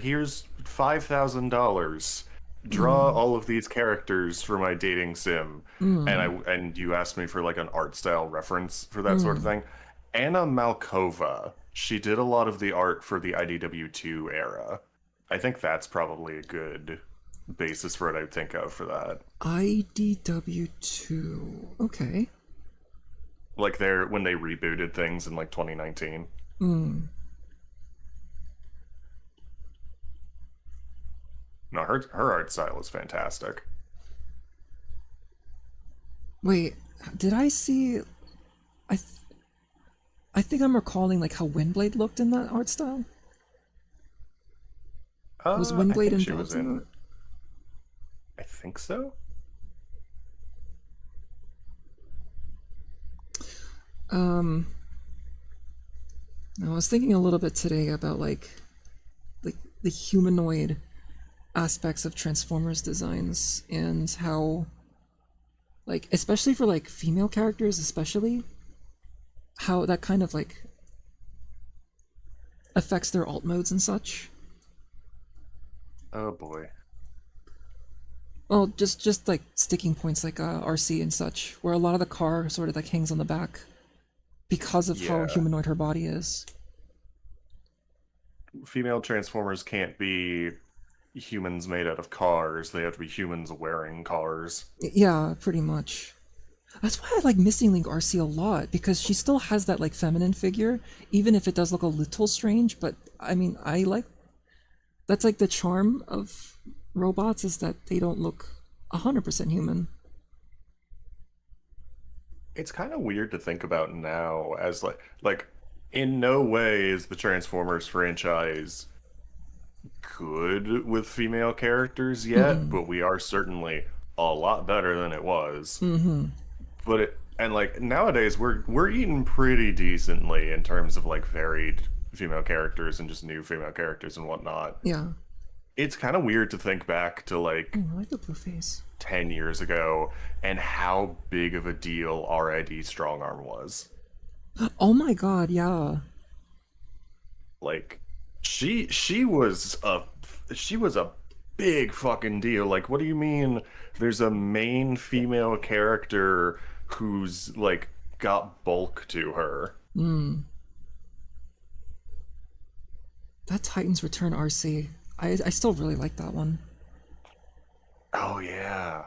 here's $5,000, draw all of these characters for my dating sim, and you asked me for like an art style reference for that sort of thing. Anna Malkova, she did a lot of the art for the IDW2 era. I think that's probably a good basis for what I'd think of for that. IDW2. Okay. Like they're when they rebooted things in like 2019. No, her art style is fantastic. Wait, did I see? I th- I think I'm recalling like how Windblade looked in that art style. Was I Windblade think she was involved in in. that? I think so. I was thinking a little bit today about like the humanoid aspects of Transformers designs and how like especially for like female characters especially how that kind of like affects their alt modes and such. Oh boy. Well, just like sticking points like RC and such, where a lot of the car sort of like hangs on the back because of how Yeah. humanoid her body is. Female Transformers can't be humans made out of cars. They have to be humans wearing cars. Yeah, pretty much. That's why I like Missing Link RC a lot because she still has that like feminine figure, even if it does look a little strange. But I mean, I like that's like the charm of robots is that they don't look 100% human. It's kind of weird to think about now as like in no way is the Transformers franchise good with female characters yet, but we are certainly a lot better than it was. But it and like nowadays we're eating pretty decently in terms of like varied female characters and just new female characters and whatnot. Yeah. It's kind of weird to think back to like Oh, I like the blue face. 10 years ago and how big of a deal RID Strongarm was. Oh my god, yeah. Like she was a big fucking deal. Like what do you mean there's a main female character who's like got bulk to her? That Titans Return RC. I still really like that one. Oh yeah.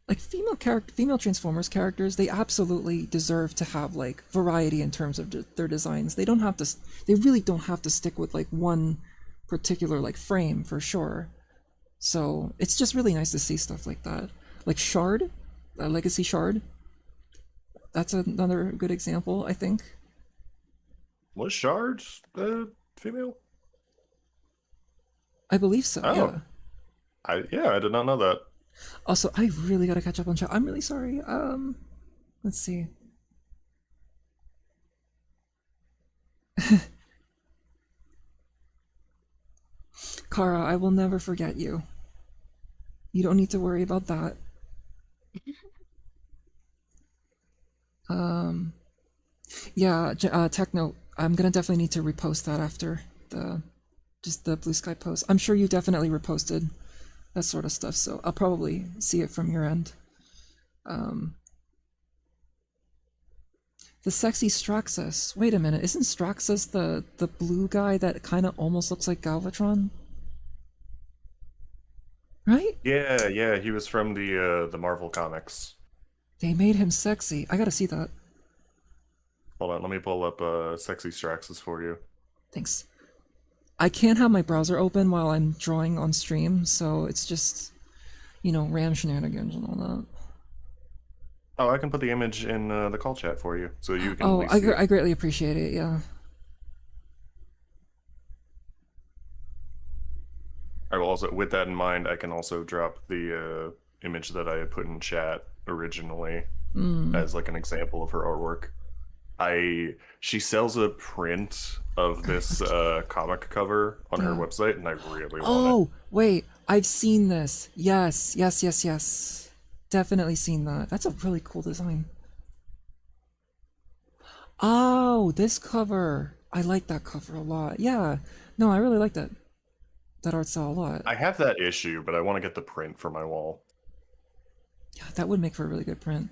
Like female Transformers characters, they absolutely deserve to have like variety in terms of their designs. They don't have to they really don't have to stick with like one particular like frame for sure. So, it's just really nice to see stuff like that. Like Shard, Legacy Shard. That's another good example, I think. Was Shard female? I believe so, Oh, yeah. I did not know that. Also, I really gotta catch up on chat. I'm really sorry. Let's see. Kara, I will never forget you. You don't need to worry about that. Yeah, Techno, I'm gonna definitely need to repost that after the just the Blue Sky post. I'm sure you definitely reposted that sort of stuff, so I'll probably see it from your end. The sexy Straxus. Wait a minute, isn't Straxus the blue guy that kind of almost looks like Galvatron? Right? Yeah, he was from the Marvel comics. They made him sexy. I gotta see that. Hold on, let me pull up Sexy Straxus for you. Thanks. I can't have my browser open while I'm drawing on stream, so it's just, RAM shenanigans and all that. Oh, I can put the image in the call chat for you, so you can at Oh, least see it. I greatly appreciate it, yeah. I will also, with that in mind, I can also drop the image that I had put in chat originally as like an example of her artwork. She sells a print of this comic cover on her website, and I really want Oh, wait, I've seen this. Yes, yes, yes, yes. Definitely seen that. That's a really cool design. Oh, this cover. I like that cover a lot. Yeah. No, I really like that art style a lot. I have that issue, but I want to get the print for my wall. Yeah, that would make for a really good print.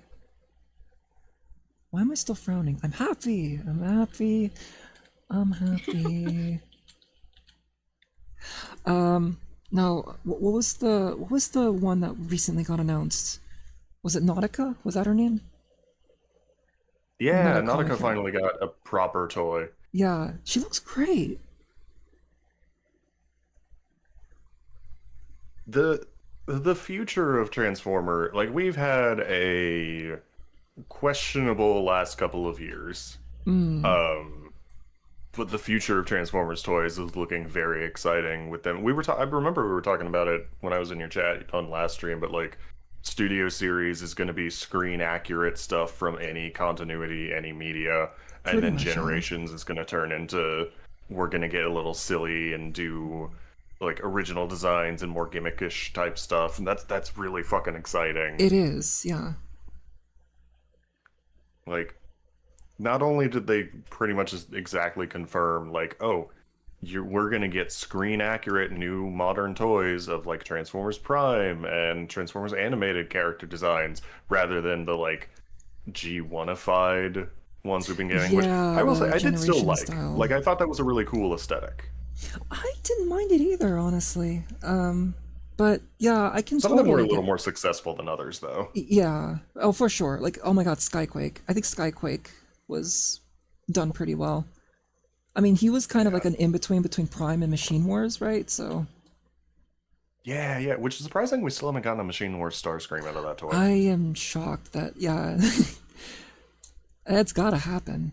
Why am I still frowning? I'm happy. I'm happy. I'm happy. No, what was the one that recently got announced? Was it Nautica? Was that her name? Yeah, Not a comic Nautica hero. finally got a proper toy. Yeah, she looks great. The future of Transformer, like we've had a questionable last couple of years. But the future of Transformers toys is looking very exciting with them. I remember we were talking about it when I was in your chat on last stream, but like Studio Series is going to be screen accurate stuff from any continuity, any media, and Pretty then much, yeah. Generations is going to turn into we're going to get a little silly and do like original designs and more gimmickish type stuff, and that's really fucking exciting. It is, yeah. Like, not only did they pretty much just exactly confirm, like, oh, we're gonna get screen accurate new modern toys of like Transformers Prime and Transformers animated character designs rather than the like G1ified ones we've been getting, which Yeah, I will say the I did still generation like. style. Like, I thought that was a really cool aesthetic. I didn't mind it either, honestly. But yeah, I can Some of them were a totally little get. more successful than others, though. Yeah. Oh, for sure. Like, oh my God, Skyquake. I think Skyquake was done pretty well. I mean, he was kind of like an in-between between Prime and Machine Wars, right? So Yeah, which is surprising we still haven't gotten a Machine Wars Starscream out of that toy. I am shocked that, yeah, it's gotta happen.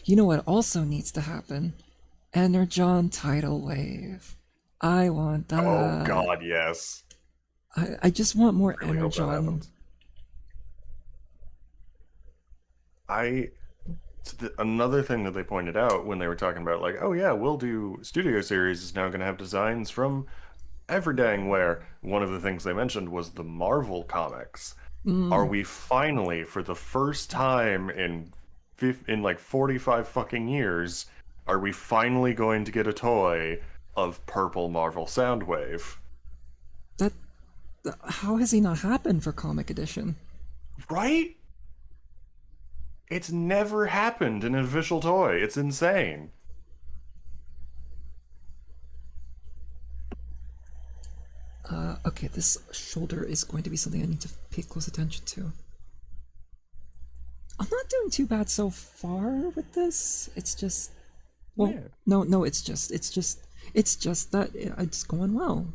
You know what also needs to happen? Energon Tidal Wave. I want that. Oh god, yes. I just want more Really hope that Energon. happens. Another thing that they pointed out when they were talking about like, oh yeah, we'll do Studio Series is now going to have designs from every dang where. One of the things they mentioned was the Marvel comics. Are we finally, for the first time in like 45 fucking years, are we finally going to get a toy of purple Marvel Soundwave? That how has he not happened for Comic Edition? Right? It's never happened in an official toy. It's insane. Okay, this shoulder is going to be something I need to pay close attention to. I'm not doing too bad so far with this. It's just, well, Yeah. no, it's just that it's going well.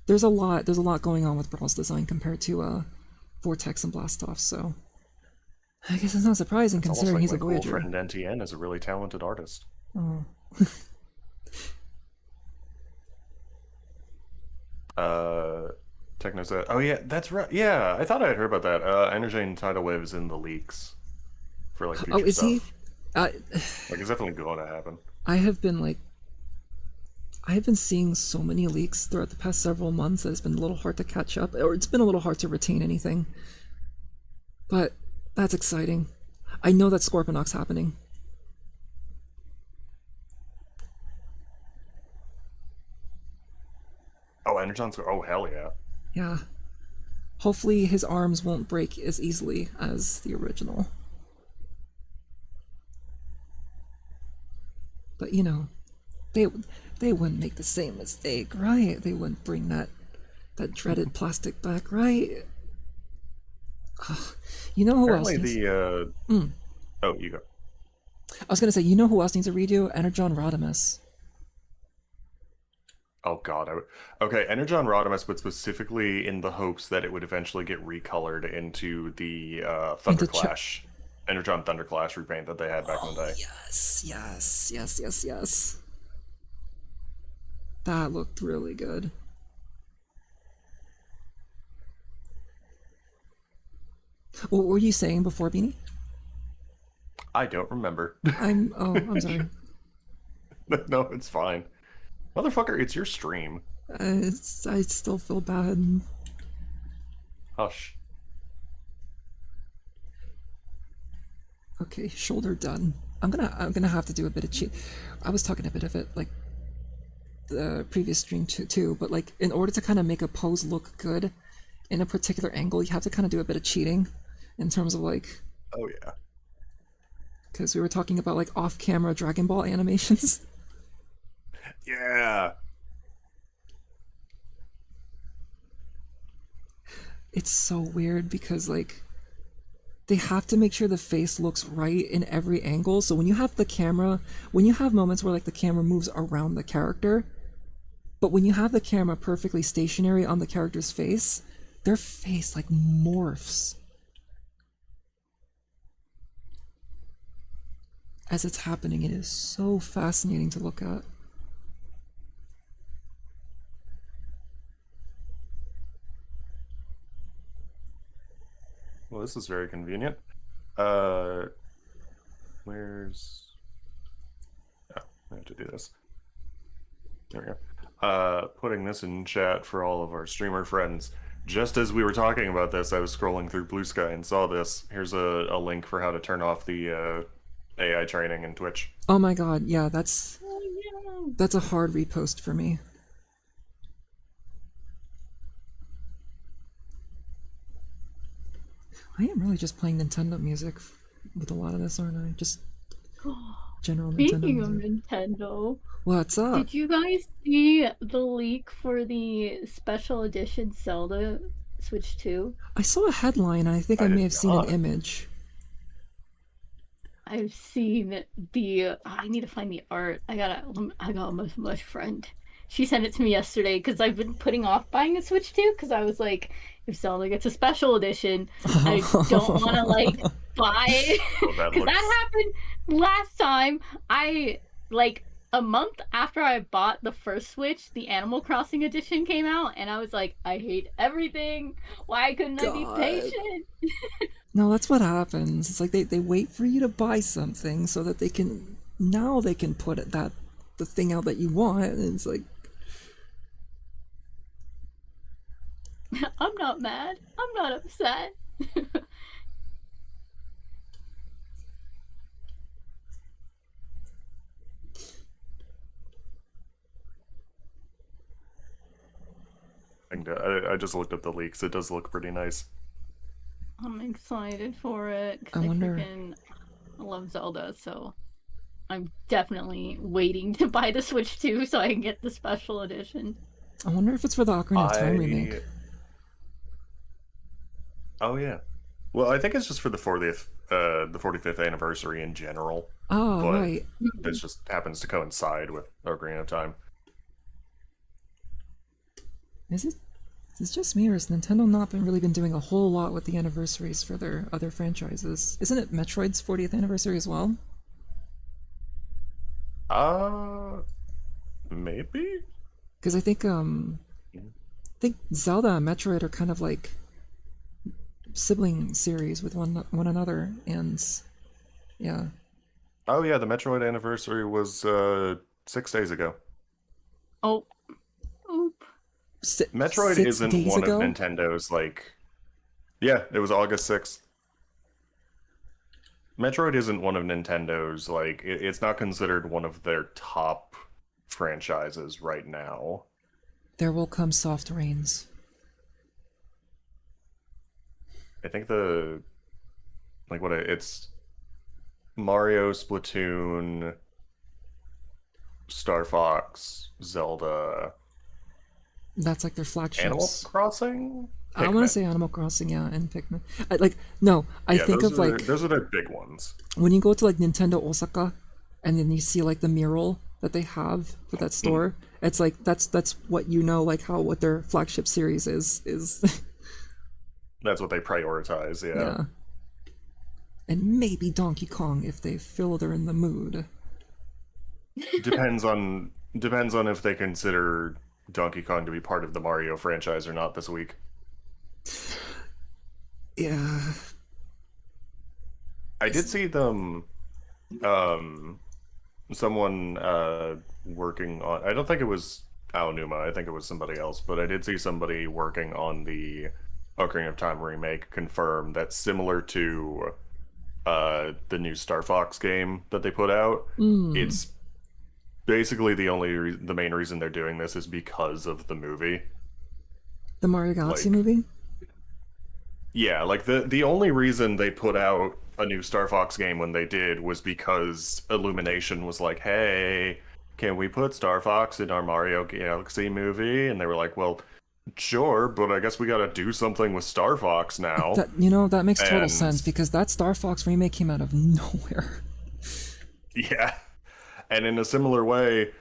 There's a lot going on with Brawl's design compared to Vortex and Blastoff. So I guess it's not surprising It's almost considering like he's my a cool Voyager. friend NTN is a really talented artist. Oh. Techno said, "Oh yeah, that's right. Yeah, I thought I had heard about that. Energy and Tidal Wave is in the leaks for like Oh, future is he? stuff. Uh, Like it's definitely going to happen. I have been like, I have been seeing so many leaks throughout the past several months that it's been a little hard to catch up, or it's been a little hard to retain anything. But that's exciting. I know that Scorponok's happening. Oh, Energon's. Oh hell yeah. Yeah. Hopefully his arms won't break as easily as the original. But you know, they they wouldn't make the same mistake, right? They wouldn't bring that dreaded plastic back, right? Ugh. You know who else Apparently needs? the. Oh, you go. I was gonna say, you know who else needs a redo? Energon Rodimus. Oh god. Okay, Energon Rodimus, but specifically in the hopes that it would eventually get recolored into the Into Thunderclash, Energon Thunderclash repaint that they had back in the day. Yes, yes, yes, yes, yes. That looked really good. What were you saying before, Beanie? I don't remember. I'm sorry. No, it's fine. Motherfucker, it's your stream. I still feel bad. Hush. Okay, shoulder done. I'm gonna have to do a bit of cheat. I was talking a bit of it like the previous stream too, but like in order to kind of make a pose look good in a particular angle, you have to kind of do a bit of cheating in terms of like, Oh yeah. because we were talking about like off-camera Dragon Ball animations. Yeah. It's so weird because like they have to make sure the face looks right in every angle. So when you have the camera, when you have moments where like the camera moves around the character, but when you have the camera perfectly stationary on the character's face, their face like morphs as it's happening. It is so fascinating to look at. Well, this is very convenient. Where's... Oh, I have to do this. There we go. Putting this in chat for all of our streamer friends. Just as we were talking about this, I was scrolling through Blue Sky and saw this. Here's a link for how to turn off the AI training in Twitch. Oh my god, yeah, that's Oh, yeah. a hard repost for me. I am really just playing Nintendo music with a lot of this, aren't I? Just general Nintendo Speaking of music. Nintendo, What's up? did you guys see the leak for the special edition Zelda Switch 2? I saw a headline and I think I may did have seen not. an image. I've seen the. I need to find the art. I got my friend. She sent it to me yesterday because I've been putting off buying a Switch 2 because I was like, if Zelda gets a special edition, I don't want to like buy it Oh, that because looks... that happened last time. I like a month after I bought the first Switch, the Animal Crossing edition came out, and I was like, I hate everything. Why couldn't I be God. patient? No, that's what happens. It's like they wait for you to buy something so that they can put the thing out that you want, and it's like, I'm not mad. I'm not upset. I just looked up the leaks. It does look pretty nice. I'm excited for it. 'Cause I wonder- freaking love Zelda, so I'm definitely waiting to buy the Switch 2 so I can get the special edition. I wonder if it's for the Ocarina of Time remake. Oh yeah. Well, I think it's just for the 45th anniversary in general. Oh, but right. this just happens to coincide with Ocarina of Time. Is it? It's just me, or has Nintendo not been really been doing a whole lot with the anniversaries for their other franchises? Isn't it Metroid's 40th anniversary as well? Maybe? Because I think Zelda and Metroid are kind of like sibling series with one another, and yeah, Oh yeah, the Metroid anniversary was 6 days ago. Oh, oop. Metroid six isn't days one of ago. Nintendo's like. Yeah, it was August 6th. Metroid isn't one of Nintendo's like it's not considered one of their top franchises right now. There will come soft rains. I think the like what it's Mario, Splatoon, Star Fox, Zelda, That's like their Animal flagships. Crossing, I want to Pikmin. say Animal Crossing, yeah, and Pikmin. No, I Yeah, think of like those are their big ones. when you go to like Nintendo Osaka, and then you see like the mural that they have for that store. It's like that's what you know, like how what their flagship series is. That's what they prioritize. Yeah. Yeah, and maybe Donkey Kong if they feel they're in the mood. Depends on if they consider Donkey Kong to be part of the Mario franchise or not this week. Yeah, I did see them um someone working on I don't think it was Aonuma, I think it was somebody else, but I did see somebody working on the Ocarina of Time remake confirm that similar to the new Star Fox game that they put out, it's basically the main reason they're doing this is because of the movie. the Mario Galaxy Like, movie. yeah, like the only reason they put out a new Star Fox game when they did was because Illumination was like, "Hey, can we put Star Fox in our Mario Galaxy movie?" And they were like, "Well, sure, but I guess we got to do something with Star Fox now." That makes total And sense because that Star Fox remake came out of nowhere. yeah, and in a similar way,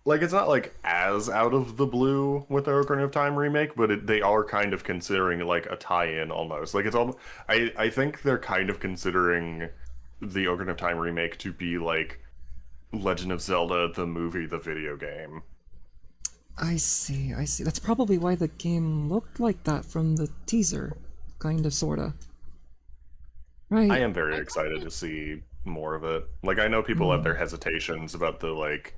like it's not like as out of the blue with the Ocarina of Time remake, but they are kind of considering like a tie-in almost. Like it's all I think they're kind of considering the Ocarina of Time remake to be like Legend of Zelda the movie, the video game. I see, I see. That's probably why the game looked like that from the teaser, kind of, sorta. Right. I am very excited to see more of it. Like I know people have their hesitations about the like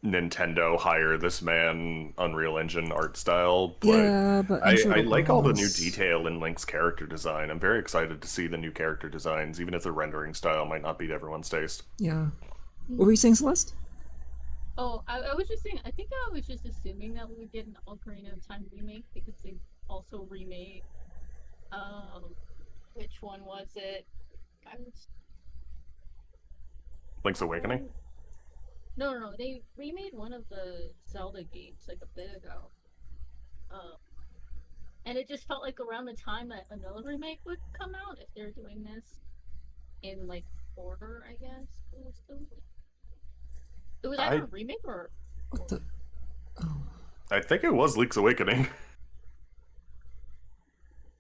Nintendo hire this man Unreal Engine art style, but Yeah, but I'm sure I it'll like all the new cross. detail in Link's character design. I'm very excited to see the new character designs, even if the rendering style might not be to everyone's taste. Yeah. What were you saying, Celeste? Oh, I was just saying, I think I was just assuming that we would get an Ocarina of Time remake because they also remade, um, which one was it? I was, Link's Awakening? no, they remade one of the Zelda games like a bit ago. Um, and it just felt like around the time that another remake would come out, if they're doing this in like order, I guess. It was either I a remake or. What the? Oh. I think it was Link's Awakening.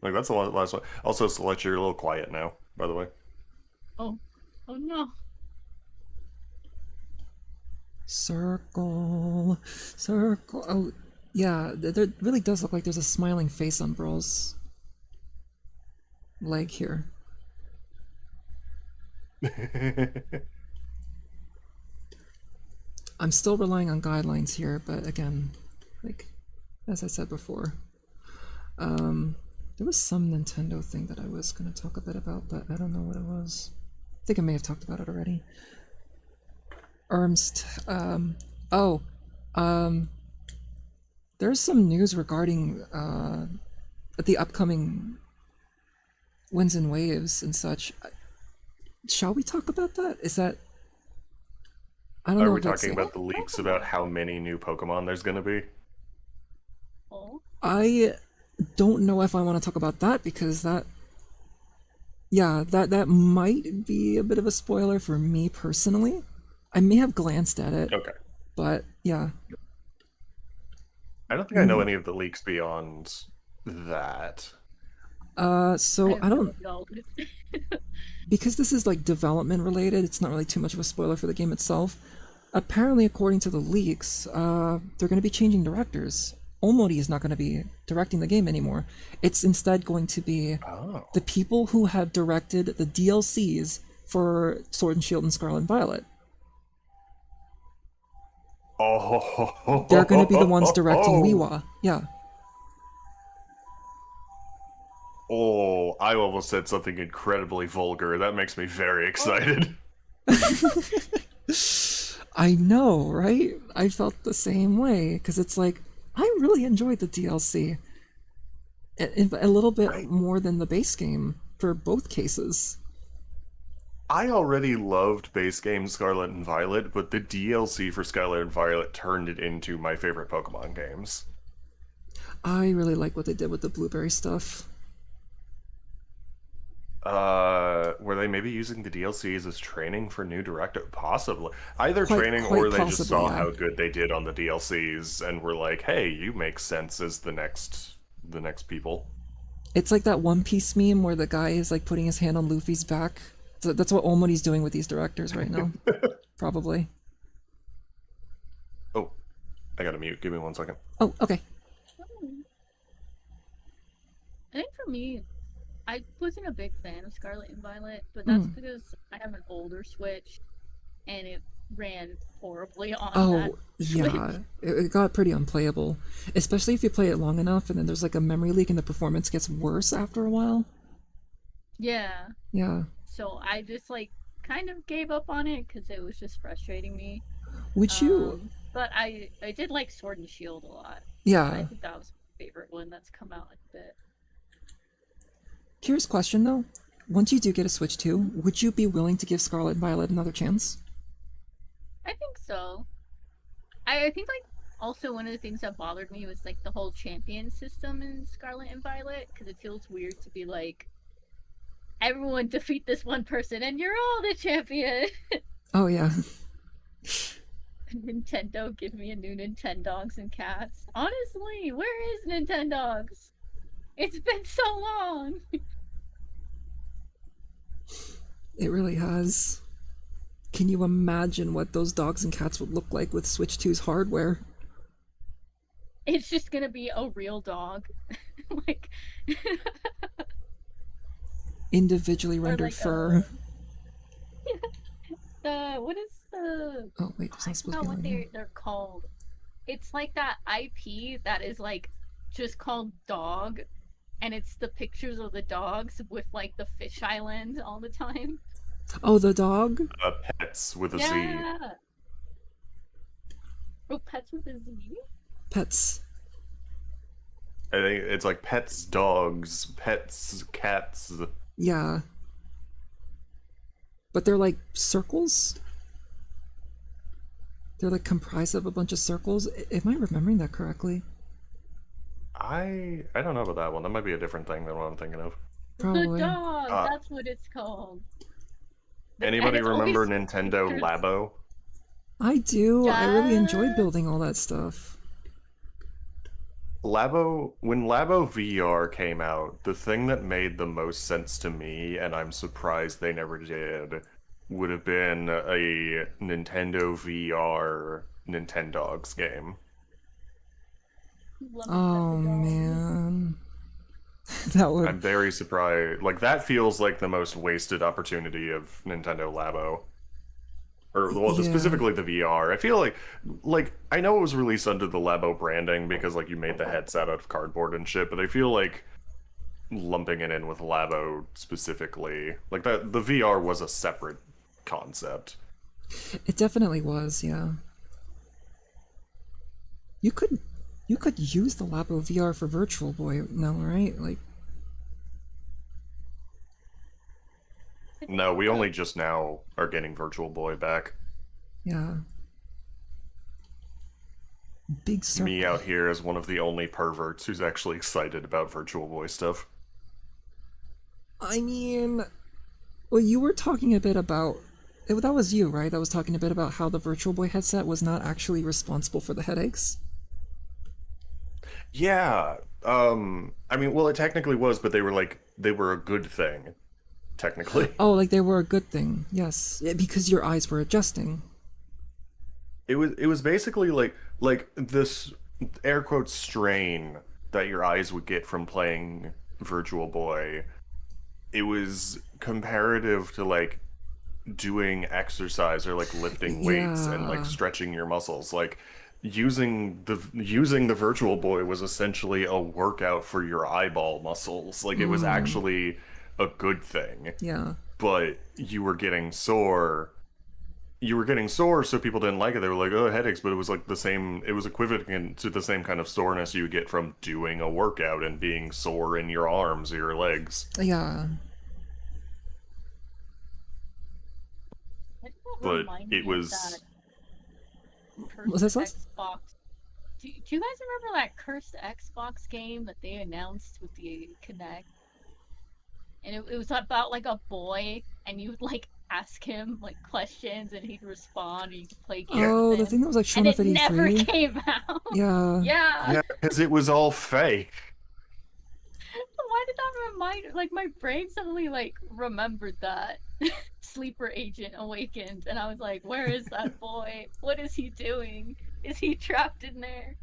Like that's the last one. Also, Celeste, you're a little quiet now, by the way. Oh, oh no. Circle. Circle. Oh, yeah. There really does look like there's a smiling face on Brawl's leg here. I'm still relying on guidelines here, but again, like, as I said before, there was some Nintendo thing that I was going to talk a bit about, but I don't know what it was. I think I may have talked about it already. Ernst, there's some news regarding the upcoming Winds and Waves and such. Shall we talk about that? Is that... I don't Are know we if that's talking like... about the leaks about how many new Pokemon there's gonna be? Oh. I don't know if I want to talk about that because that... Yeah, that might be a bit of a spoiler for me personally. I may have glanced at it, Okay. but yeah. I don't think I know any of the leaks beyond that. So I have I no don't, knowledge. because this is like development related, it's not really too much of a spoiler for the game itself. Apparently, according to the leaks, they're going to be changing directors. Omori is not going to be directing the game anymore. It's instead going to be Oh. the people who have directed the DLCs for Sword and Shield and Scarlet and Violet. They're going to be the ones directing Oh. Miwa. Yeah. Oh, I almost said something incredibly vulgar. That makes me very excited. I know, right? I felt the same way because it's like I really enjoyed the DLC a little bit I more than the base game for both cases. I already loved base game Scarlet and Violet, but the DLC for Scarlet and Violet turned it into my favorite Pokemon games. I really like what they did with the blueberry stuff. Were they maybe using the DLCs as training for new director? Possibly. Either Quite, training quite or they just possibly, saw yeah. how good they did on the DLCs and were like, "Hey, you make sense as the next people." It's like that One Piece meme where the guy is like putting his hand on Luffy's back. So that's what Omori's doing with these directors right now. Probably. Oh, I gotta mute. Give me 1 second. Oh, okay. I think for me, I wasn't a big fan of Scarlet and Violet, but that's because I have an older Switch, and it ran horribly on that Oh, Switch. yeah. It got pretty unplayable. Especially if you play it long enough and then there's like a memory leak and the performance gets worse after a while. Yeah, Yeah. so I just like kind of gave up on it because it was just frustrating me. Would you? But I did like Sword and Shield a lot. I Yeah. think that was my favorite one that's come out like a bit. Curious question though. Once you do get a Switch 2, would you be willing to give Scarlet and Violet another chance? I think so. I think like also one of the things that bothered me was like the whole champion system in Scarlet and Violet because it feels weird to be like everyone defeat this one person and you're all the champion. Oh, yeah. Nintendo, give me a new Nintendogs and cats. Honestly, where is Nintendogs? It's been so long. It really has. Can you imagine what those dogs and cats would look like with Switch 2's hardware? It's just gonna be a real dog. Like Individually or rendered like fur. the what is the Oh, wait, there's I not supposed forgot to what be a name. they're called. It's like that IP that is like just called dog and it's the pictures of the dogs with like the fish island all the time. Oh, the dog? Pets with a Z. Yeah. Oh, pets with a Z? Pets. I think it's like pets, dogs, pets, cats. Yeah. But they're like circles? They're like comprised of a bunch of circles? Am I remembering that correctly? I don't know about that one. That might be a different thing than what I'm thinking of. Probably. The dog, Ah. that's what it's called. Anybody And it's always remember Nintendo pictures. Labo? I do. I really enjoyed Yes. building all that stuff. Labo, when Labo VR came out, the thing that made the most sense to me, and I'm surprised they never did, would have been a Nintendo VR Nintendogs game. Love me Oh, pet the dog. man. That would. I'm very surprised. Like, that feels like the most wasted opportunity of Nintendo Labo. Or, well, Yeah. specifically the VR. I feel like, I know it was released under the Labo branding because, like, you made the headset out of cardboard and shit, but I feel like lumping it in with Labo specifically, like, the VR was a separate concept. It definitely was, yeah. You could use the Labo VR for Virtual Boy now, right? Like, No, we only just now are getting Virtual Boy back. yeah. Big circle. Me out here as one of the only perverts who's actually excited about Virtual Boy stuff. I mean, well, you were talking a bit about. That was you, right? That was talking a bit about how the Virtual Boy headset was not actually responsible for the headaches. Yeah. I mean, well, it technically was, but they were a good thing, technically. Oh, like they were a good thing. Yes, yeah, because your eyes were adjusting. It was basically like this air quotes strain that your eyes would get from playing Virtual Boy. It was comparative to like doing exercise or like lifting weights and like Yeah. stretching your muscles. Like using the Virtual Boy was essentially a workout for your eyeball muscles. Like it was actually a good thing, Yeah. but you were getting sore, so people didn't like it. They were like, oh, headaches, but it was like the same, it was equivalent to the same kind of soreness you get from doing a workout and being sore in your arms or your legs. Yeah. Why did that But remind it me of that was, Was cursed this us? Xbox? Do you guys remember that cursed Xbox game that they announced with the Kinect? And it was about like a boy, and you would like ask him like questions, and he'd respond, and you could play yeah, games with Oh, the him. thing that was like And shown off it at never E3. came out. Yeah. Yeah. yeah, because it was all fake. Why did that remind? Like my brain suddenly like remembered that sleeper agent awakened, and I was like, "Where is that boy? What is he doing? Is he trapped in there?"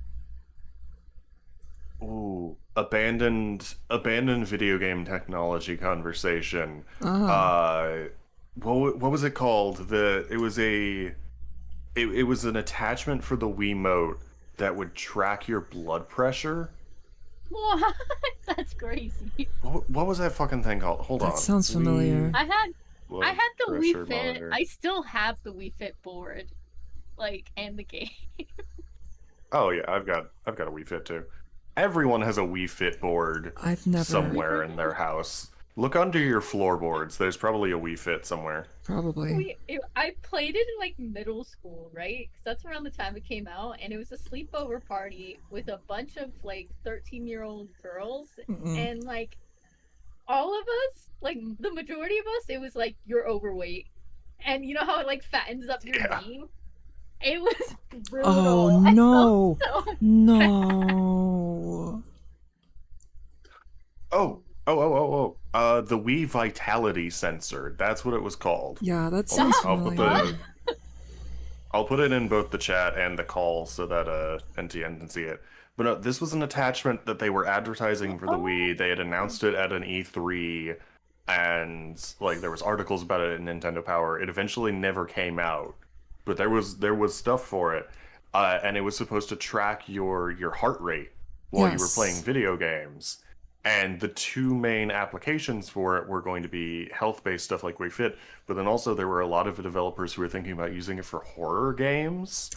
Ooh, abandoned video game technology conversation. Ah. Uh, what was it called? It was an attachment for the Wiimote that would track your blood pressure. What? That's crazy. What was that fucking thing called? Hold That on. sounds familiar. I had I Blood had the pressure Wii Fit. monitor. I still have the Wii Fit board, like, and the game. Oh yeah, I've got a Wii Fit too. Everyone has a Wii Fit board I've never. somewhere in their house. Look under your floorboards. There's probably a Wii Fit somewhere. Probably. I played it in like middle school, right? Because that's around the time it came out, and it was a sleepover party with a bunch of like 13-year-old girls, Mm-mm. and like all of us, like the majority of us, it was like you're overweight, and you know how it like fattens up your Yeah. name. It was Oh brutal. I no. felt so No. The Wii Vitality sensor. That's what it was called. Yeah, that Hold on, sounds I'll put familiar. I'll put it in both the chat and the call so that NTN can see it. But no, this was an attachment that they were advertising for the Wii. They had announced it at an E3, and like there was articles about it in Nintendo Power. It eventually never came out, but there was stuff for it, and it was supposed to track your heart rate while you were playing Yes. video games. And the two main applications for it were going to be health-based stuff like Wii Fit, but then also there were a lot of developers who were thinking about using it for horror games.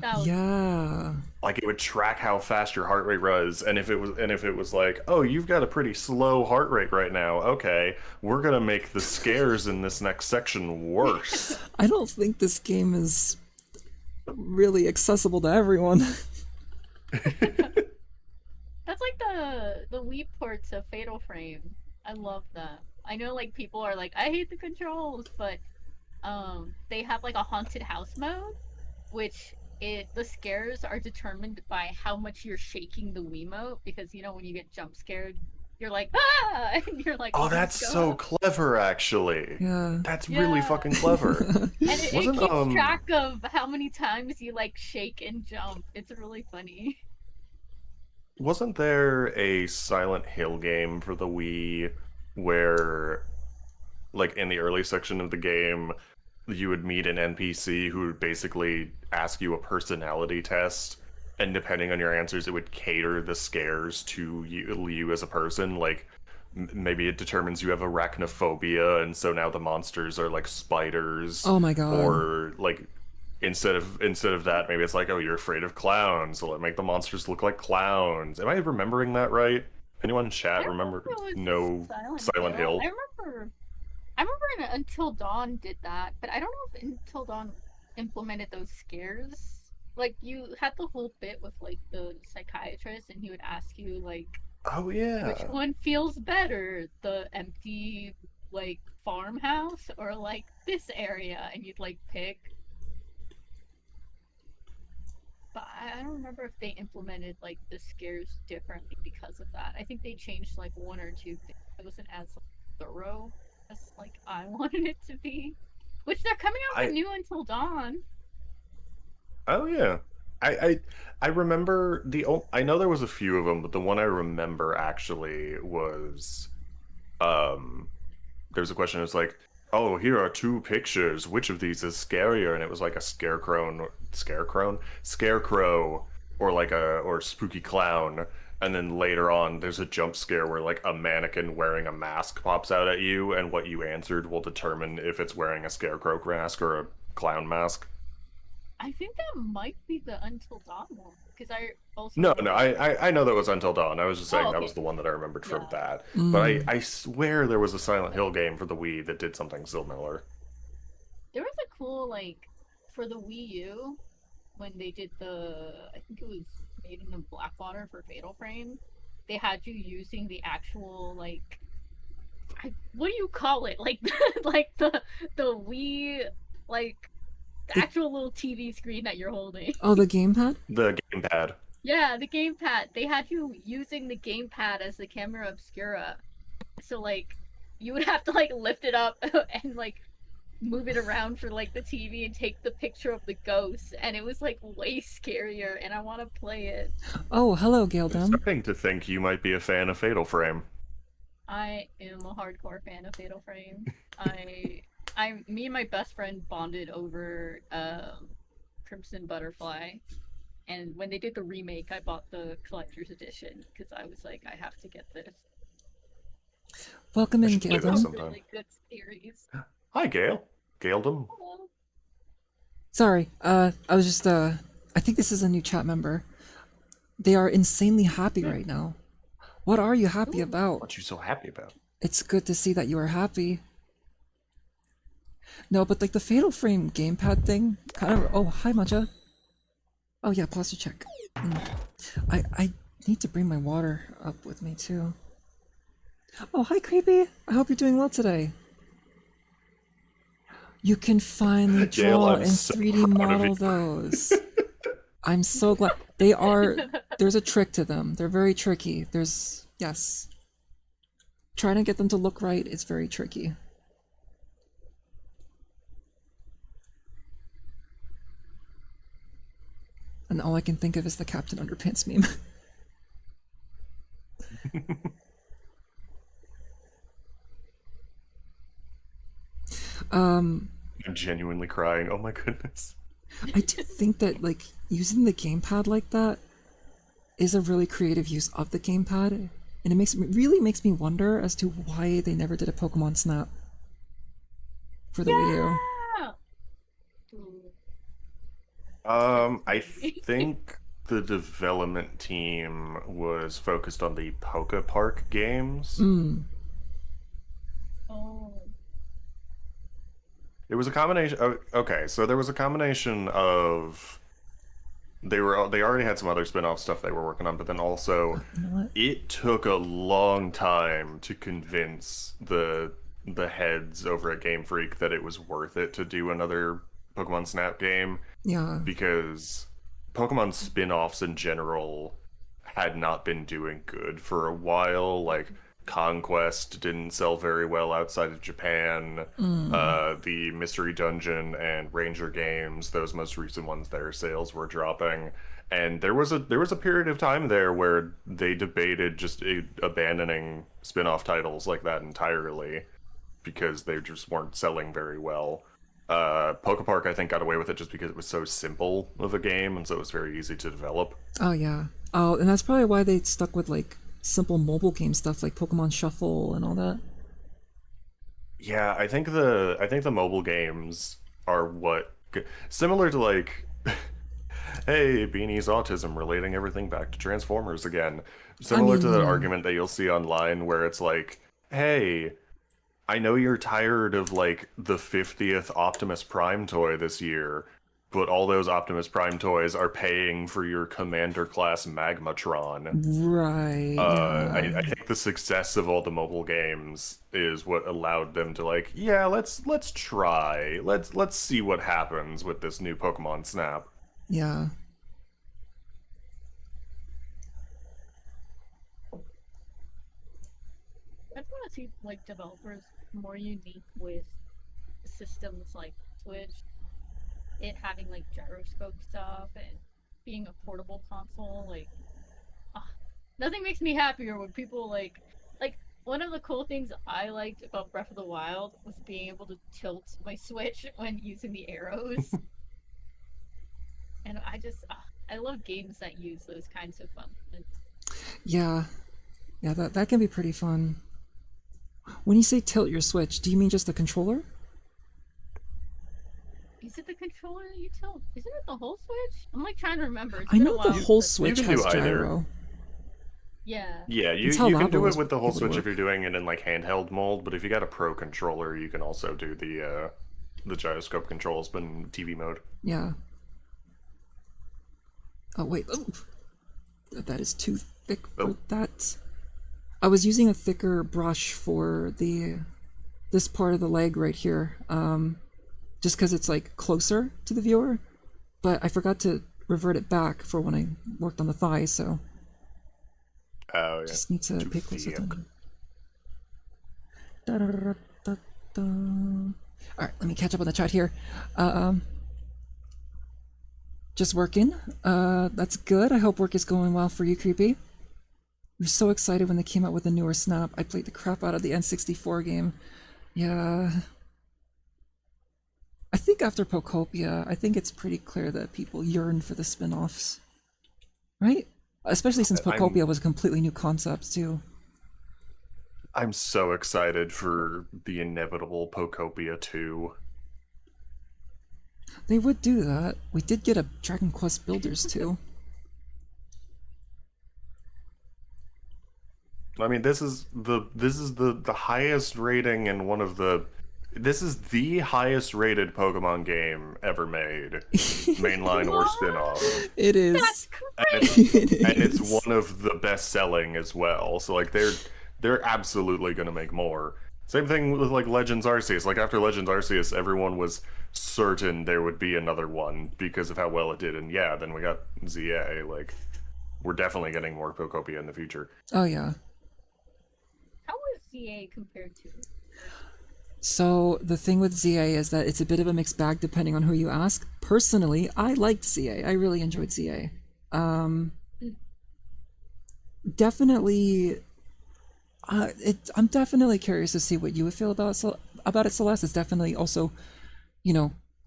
that was Yeah. Like it would track how fast your heart rate was, and if it was like, oh, you've got a pretty slow heart rate right now. Okay, we're gonna make the scares in this next section worse. I don't think this game is really accessible to everyone. That's like the Wii ports of Fatal Frame. I love that. I know like people are like, I hate the controls, but they have like a haunted house mode, which the scares are determined by how much you're shaking the Wiimote, because you know when you get jump scared, you're like, ah, and you're like, Oh, that's let's so go. clever, actually. Yeah. That's really Yeah. fucking clever. And it Wasn't keeps track of how many times you like shake and jump. It's really funny. wasn't there a Silent Hill game for the Wii where like in the early section of the game you would meet an NPC who would basically ask you a personality test, and depending on your answers it would cater the scares to you as a person. Like maybe it determines you have arachnophobia, and so now the monsters are like spiders. Oh my god. Or like instead of that, maybe it's like, oh, you're afraid of clowns, so let make the monsters look like clowns. Am I remembering that right? Anyone in chat remember? It was No, Silent Hill. I remember Until Dawn did that, but I don't know if Until Dawn implemented those scares. Like you had the whole bit with like the psychiatrist, and he would ask you like Oh which yeah. one feels better, the empty like farmhouse or like this area, and you'd like pick. But I don't remember if they implemented like the scares differently because of that. I think they changed like one or two things. It wasn't as like, thorough as like I wanted it to be. Which they're coming out with I new Until Dawn. Oh yeah. I remember I know there was a few of them, but the one I remember actually was um there was a question. It's like, oh, here are two pictures. Which of these is scarier? And it was like a scarecrow, or like or spooky clown. And then later on, there's a jump scare where like a mannequin wearing a mask pops out at you, and what you answered will determine if it's wearing a scarecrow mask or a clown mask. I think that might be the Until Dawn one because I also No, no, remember. I know that was Until Dawn. I was just Oh, saying that was okay. the one that I remembered from Yeah. that. But Mm. I swear there was a Silent Hill game for the Wii that did something similar. There was a cool like for the Wii U when they did I think it was made in the Blackwater for Fatal Frame. They had you using the actual like what do you call it? Like like the Wii like the The, actual little TV screen that you're holding. oh, the gamepad? The gamepad. Yeah, the gamepad. They had you using the gamepad as the camera obscura. So like you would have to like lift it up and like move it around for like the TV and take the picture of the ghost, and it was like way scarier, and I want to play it. Oh, hello, I'm Gildem. starting to think you might be a fan of Fatal Frame. I am a hardcore fan of Fatal Frame. Me and my best friend bonded over Crimson Butterfly, and when they did the remake, I bought the collector's edition because I was like, I have to get this. Welcome I in, should play It's a that Gildem. sometime. really good series. Hi, Gail. Gaildom. Oh, Sorry, I was just, I think this is a new chat member. They are insanely happy right now. What are you happy ooh. about? What you so happy about? It's good to see that you are happy. No, but like the Fatal Frame gamepad thing, kind of. Oh, hi, Matcha. Oh yeah, posture check. I need to bring my water up with me too. Oh, hi, Creepy. I hope you're doing well today. You can finally Gail, draw I'm and so 3D proud of model you. those. I'm so glad. They are, there's a trick to them. They're very tricky. Yes. Trying to get them to look right is very tricky. And all I can think of is the Captain Underpants meme. I'm genuinely crying. Oh my goodness. I do think that like using the gamepad like that is a really creative use of the gamepad, and really makes me wonder as to why they never did a Pokemon Snap for the Wii U. Yeah. I think the development team was focused on the Poke Park games. Oh. It was a combination. Okay, so there was a combination of they already had some other spin-off stuff they were working on, but then also You know what? it took a long time to convince the heads over at Game Freak that it was worth it to do another Pokemon Snap game, Yeah. because Pokemon spin-offs in general had not been doing good for a while. Like Conquest didn't sell very well outside of Japan. The Mystery Dungeon and Ranger games, those most recent ones, their sales were dropping. And there was a period of time there where they debated just abandoning spin-off titles like that entirely because they just weren't selling very well. Poke Park, I think, got away with it just because it was so simple of a game, and so it was very easy to develop. Oh yeah. Oh, and that's probably why they stuck with like simple mobile game stuff like Pokemon Shuffle and all that. Yeah, I think the mobile games are similar to like hey, Beanie's autism relating everything back to Transformers again. Similar mean, to you that know. argument that you'll see online where it's like, hey, I know you're tired of like the 50th Optimus Prime toy this year, but all those Optimus Prime toys are paying for your Commander class Magmatron. Right. I think the success of all the mobile games is what allowed them to like, yeah, let's try. Let's see what happens with this new Pokemon Snap. Yeah. see like developers more unique with systems like Switch, it having like gyroscope stuff and being a portable console. Like, ah, nothing makes me happier when people like one of the cool things I liked about Breath of the Wild was being able to tilt my Switch when using the arrows. And I love games that use those kinds of functions. Yeah, yeah, that can be pretty fun. When you say tilt your Switch, do you mean just the controller? Is it the controller that you tilt? Isn't it the whole Switch? I'm like trying to remember. It's I been a know while the whole since Switch can has do either. gyro. Yeah. Yeah, you It's how can do Labo it was with the whole able to Switch if work. you're doing it in like handheld mold, but if you got a pro controller, you can also do the gyroscope controls, but in TV mode. Yeah. Oh wait, oh, that is too thick for Oh. that. I was using a thicker brush for this part of the leg right here, just because it's like closer to the viewer, but I forgot to revert it back for when I worked on the thigh, so Oh yeah. just need to Too pay closer thick. attention. Da-da-da-da-da-da. All right, let me catch up on the chat here. Just working. That's good. I hope work is going well for you, Creepy. We were so excited when they came out with the newer Snap. I played the crap out of the N64 game. Yeah. I think after Pokopia, I think it's pretty clear that people yearn for the spin-offs. Right? Especially since Pokopia was a completely new concept, too. I'm so excited for the inevitable Pokopia 2. They would do that. We did get a Dragon Quest Builders, too. I mean, this is the highest rating and this is the highest rated Pokemon game ever made, mainline or spin-off. It is. That's And crazy. it's one of the best selling as well. So like they're absolutely gonna make more. Same thing with like Legends Arceus. Like after Legends Arceus, everyone was certain there would be another one because of how well it did. And yeah, then we got ZA. Like we're definitely getting more Pokopia in the future. Oh, yeah. How was CA compared to? So the thing with ZA is that it's a bit of a mixed bag depending on who you ask. Personally, I liked ZA. I really enjoyed ZA. Definitely, I'm definitely curious to see what you would feel about it, Celeste. It's definitely also,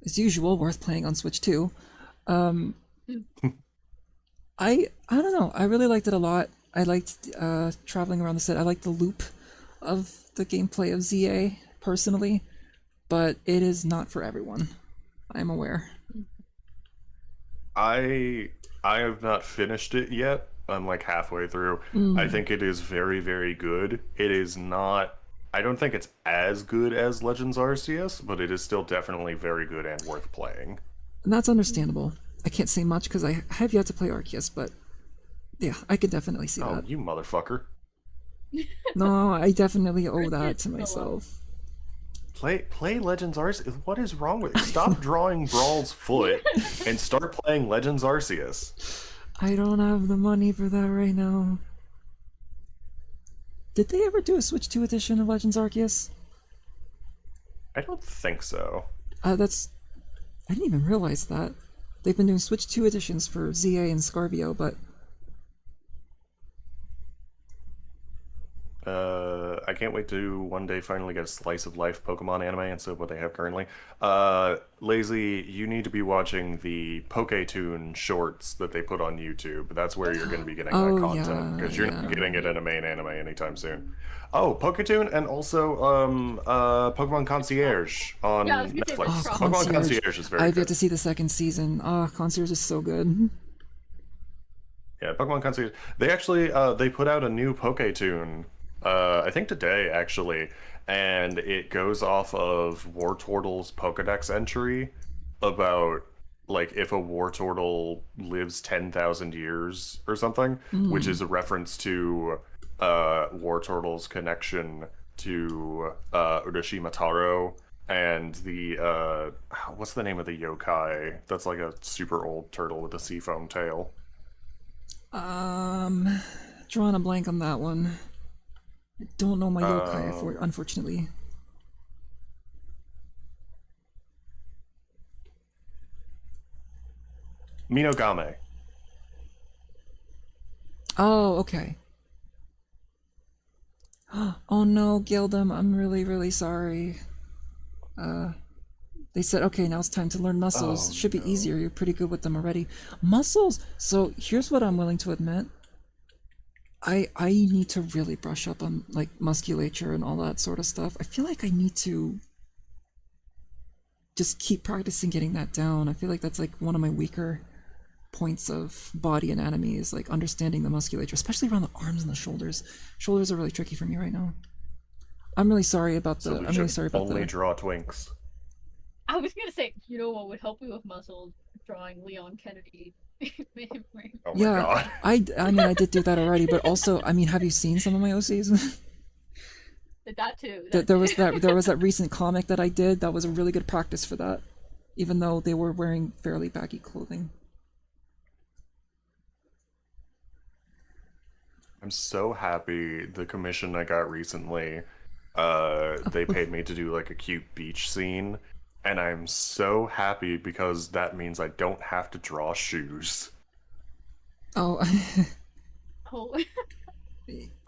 as usual, worth playing on Switch too. I don't know. I really liked it a lot. I liked traveling around the set. I liked the loop of the gameplay of ZA personally, but it is not for everyone. I'm aware. I have not finished it yet. I'm like halfway through. I think it is very, very good. It is not. I don't think it's as good as Legends Arceus, but it is still definitely very good and worth playing. And that's understandable. I can't say much because I have yet to play Arceus, but yeah, I could definitely see Oh, that. you motherfucker! No, I definitely owe that Arceus to is so low. myself. Play Legends Arceus. What is wrong with you? Stop drawing Brawl's foot and start playing Legends Arceus. I don't have the money for that right now. Did they ever do a Switch 2 edition of Legends Arceus? I don't think so. I didn't even realize that. They've been doing Switch 2 editions for ZA and Scarvio, but I can't wait to one day finally get a slice of life Pokemon anime instead of what they have currently. Lazy, you need to be watching the Poketoon shorts that they put on YouTube. That's where you're going to be getting Oh, that content because you're not getting it in a main anime anytime soon. Oh, Poketoon and also Pokemon Concierge on Yeah, I was gonna say, Netflix. like, Pokemon Concierge is very I've good. yet to see the second season. Concierge is so good. Yeah, Pokemon Concierge. They actually they put out a new Poketoon. I think today actually, and it goes off of Wartortle's Pokedex entry about like if a Wartortle lives 10,000 years or something, which is a reference to Wartortle's connection to Urashima Taro and the what's the name of the yokai? That's like a super old turtle with a seafoam tail. Drawing a blank on that one. Don't know my yokai, Um, unfortunately. Minogame. Oh, okay. Oh no, Gildem, I'm really, really sorry. They said, okay, now it's time to learn muscles. Oh Should be no. easier, you're pretty good with them already. Muscles! So here's what I'm willing to admit. I need to really brush up on like musculature and all that sort of stuff. I feel like I need to just keep practicing getting that down. I feel like that's like one of my weaker points of body anatomy is like understanding the musculature, especially around the arms and the shoulders. Shoulders are really tricky for me right now. I'm really sorry about the. I'm really Solution. sorry about Only the. draw twinks. I was gonna say, you know what would help me with muscles? Drawing Leon Kennedy. Oh my Yeah, god. I mean I did do that already, but also I mean, have you seen some of my OCs? That too. There That there too. was that recent comic that I did that was a really good practice for that, even though they were wearing fairly baggy clothing. I'm so happy the commission I got recently, they paid me to do like a cute beach scene, and I'm so happy because that means I don't have to draw shoes. Oh, Oh,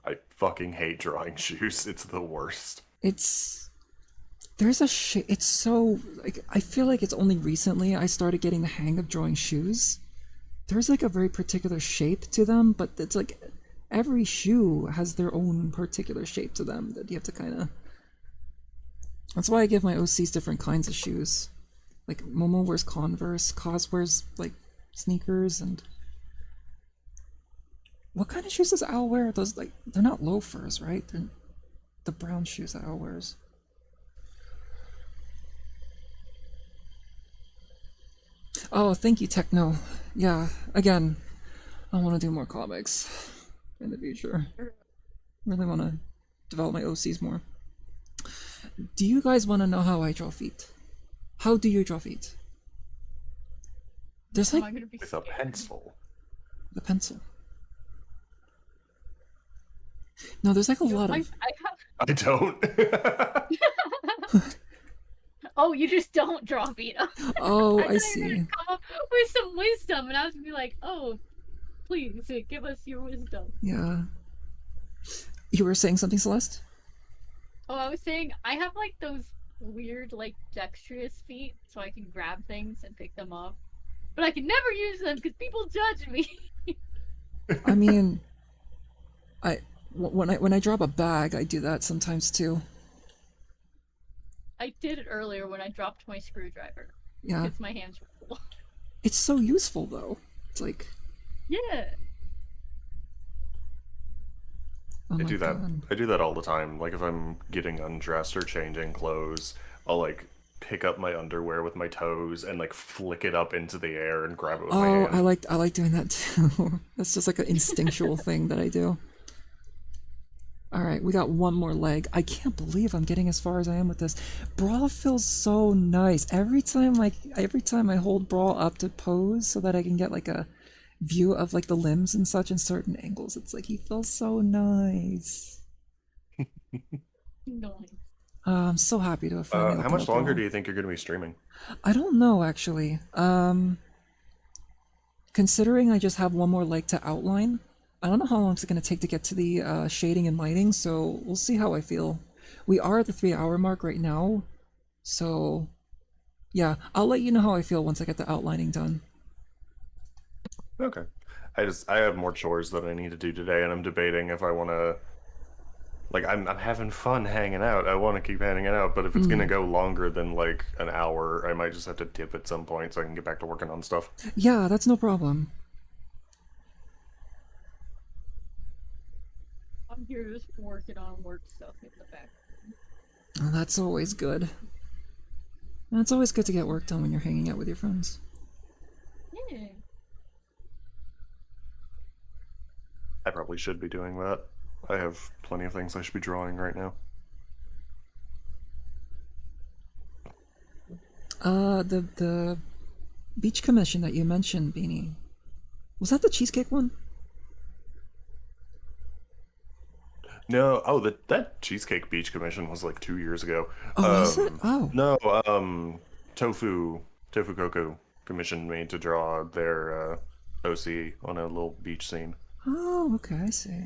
I fucking hate drawing shoes. It's the worst. it's there's a it's so like I feel like it's only recently I started getting the hang of drawing shoes. There's like a very particular shape to them, but it's like every shoe has their own particular shape to them that you have to kind of. That's why I give my OCs different kinds of shoes. Like Momo wears Converse, Kaz wears like sneakers, and what kind of shoes does Al wear? Those like they're not loafers, right? They're the brown shoes that Al wears. Oh, thank you, Techno. Yeah, again, I want to do more comics in the future. Really want to develop my OCs more. Do you guys want to know how I draw feet? How do you draw feet? There's am like I gonna be With a scared? pencil. the pencil. No, there's like a lot I of. have. I don't. Oh, you just don't draw Vito. Oh, I thought you were see. gonna come up with some wisdom, and I was gonna be like, oh, please give us your wisdom. Yeah. You were saying something, Celeste? Oh, I was saying I have like those weird, like dexterous feet, so I can grab things and pick them up, but I can never use them because people judge me. I mean, when I drop a bag, I do that sometimes too. I did it earlier when I dropped my screwdriver Yeah, because my hands were full. it's so useful though. It's like, Yeah. oh I my do that. god. I do that all the time. Like if I'm getting undressed or changing clothes, I'll like pick up my underwear with my toes and like flick it up into the air and grab it with my Oh, hand. I like doing that too. That's just like an instinctual thing that I do. All right, we got one more leg. I can't believe I'm getting as far as I am with this. Brawl feels so nice. Every time I hold Brawl up to pose so that I can get like a view of like the limbs and such in certain angles, it's like he feels so nice. Nice. I'm so happy to have finally How opened much up longer Brawl. do you think you're going to be streaming? I don't know actually. Considering I just have one more leg to outline, I don't know how long it's going to take to get to the shading and lighting, so we'll see how I feel. We are at the 3 hour mark right now, so yeah, I'll let you know how I feel once I get the outlining done. Okay. I have more chores that I need to do today, and I'm debating if I want to. Like I'm having fun hanging out. I want to keep hanging out, but if it's gonna go longer than like an hour, I might just have to dip at some point so I can get back to working on stuff. Yeah, that's no problem. I'm here just working on work stuff in the back. Oh, that's always good. It's always good to get work done when you're hanging out with your friends. Yeah. I probably should be doing that. I have plenty of things I should be drawing right now. The beach commission that you mentioned, Beanie, was that the cheesecake one? No, oh, that Cheesecake Beach commission was like 2 years ago. Oh, is it? Oh, No, Tofu Tofu Koku commissioned me to draw their OC on a little beach scene. oh, okay, I see.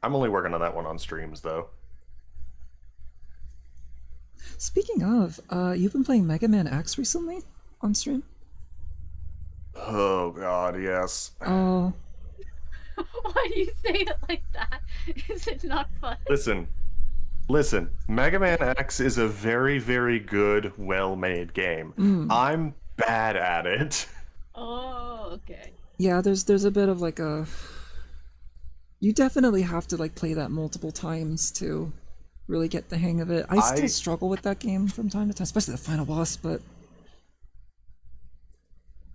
I'm only working on that one on streams though. Speaking of, you've been playing Mega Man X recently on stream? Oh God, yes. Oh, Why do you say it like that? Is it not fun? Listen, listen. Mega Man X is a very, very good, well-made game. I'm bad at it. Oh, okay. yeah. There's a bit of like a. You definitely have to like play that multiple times to really get the hang of it. I still I struggle with that game from time to time, especially the final boss. But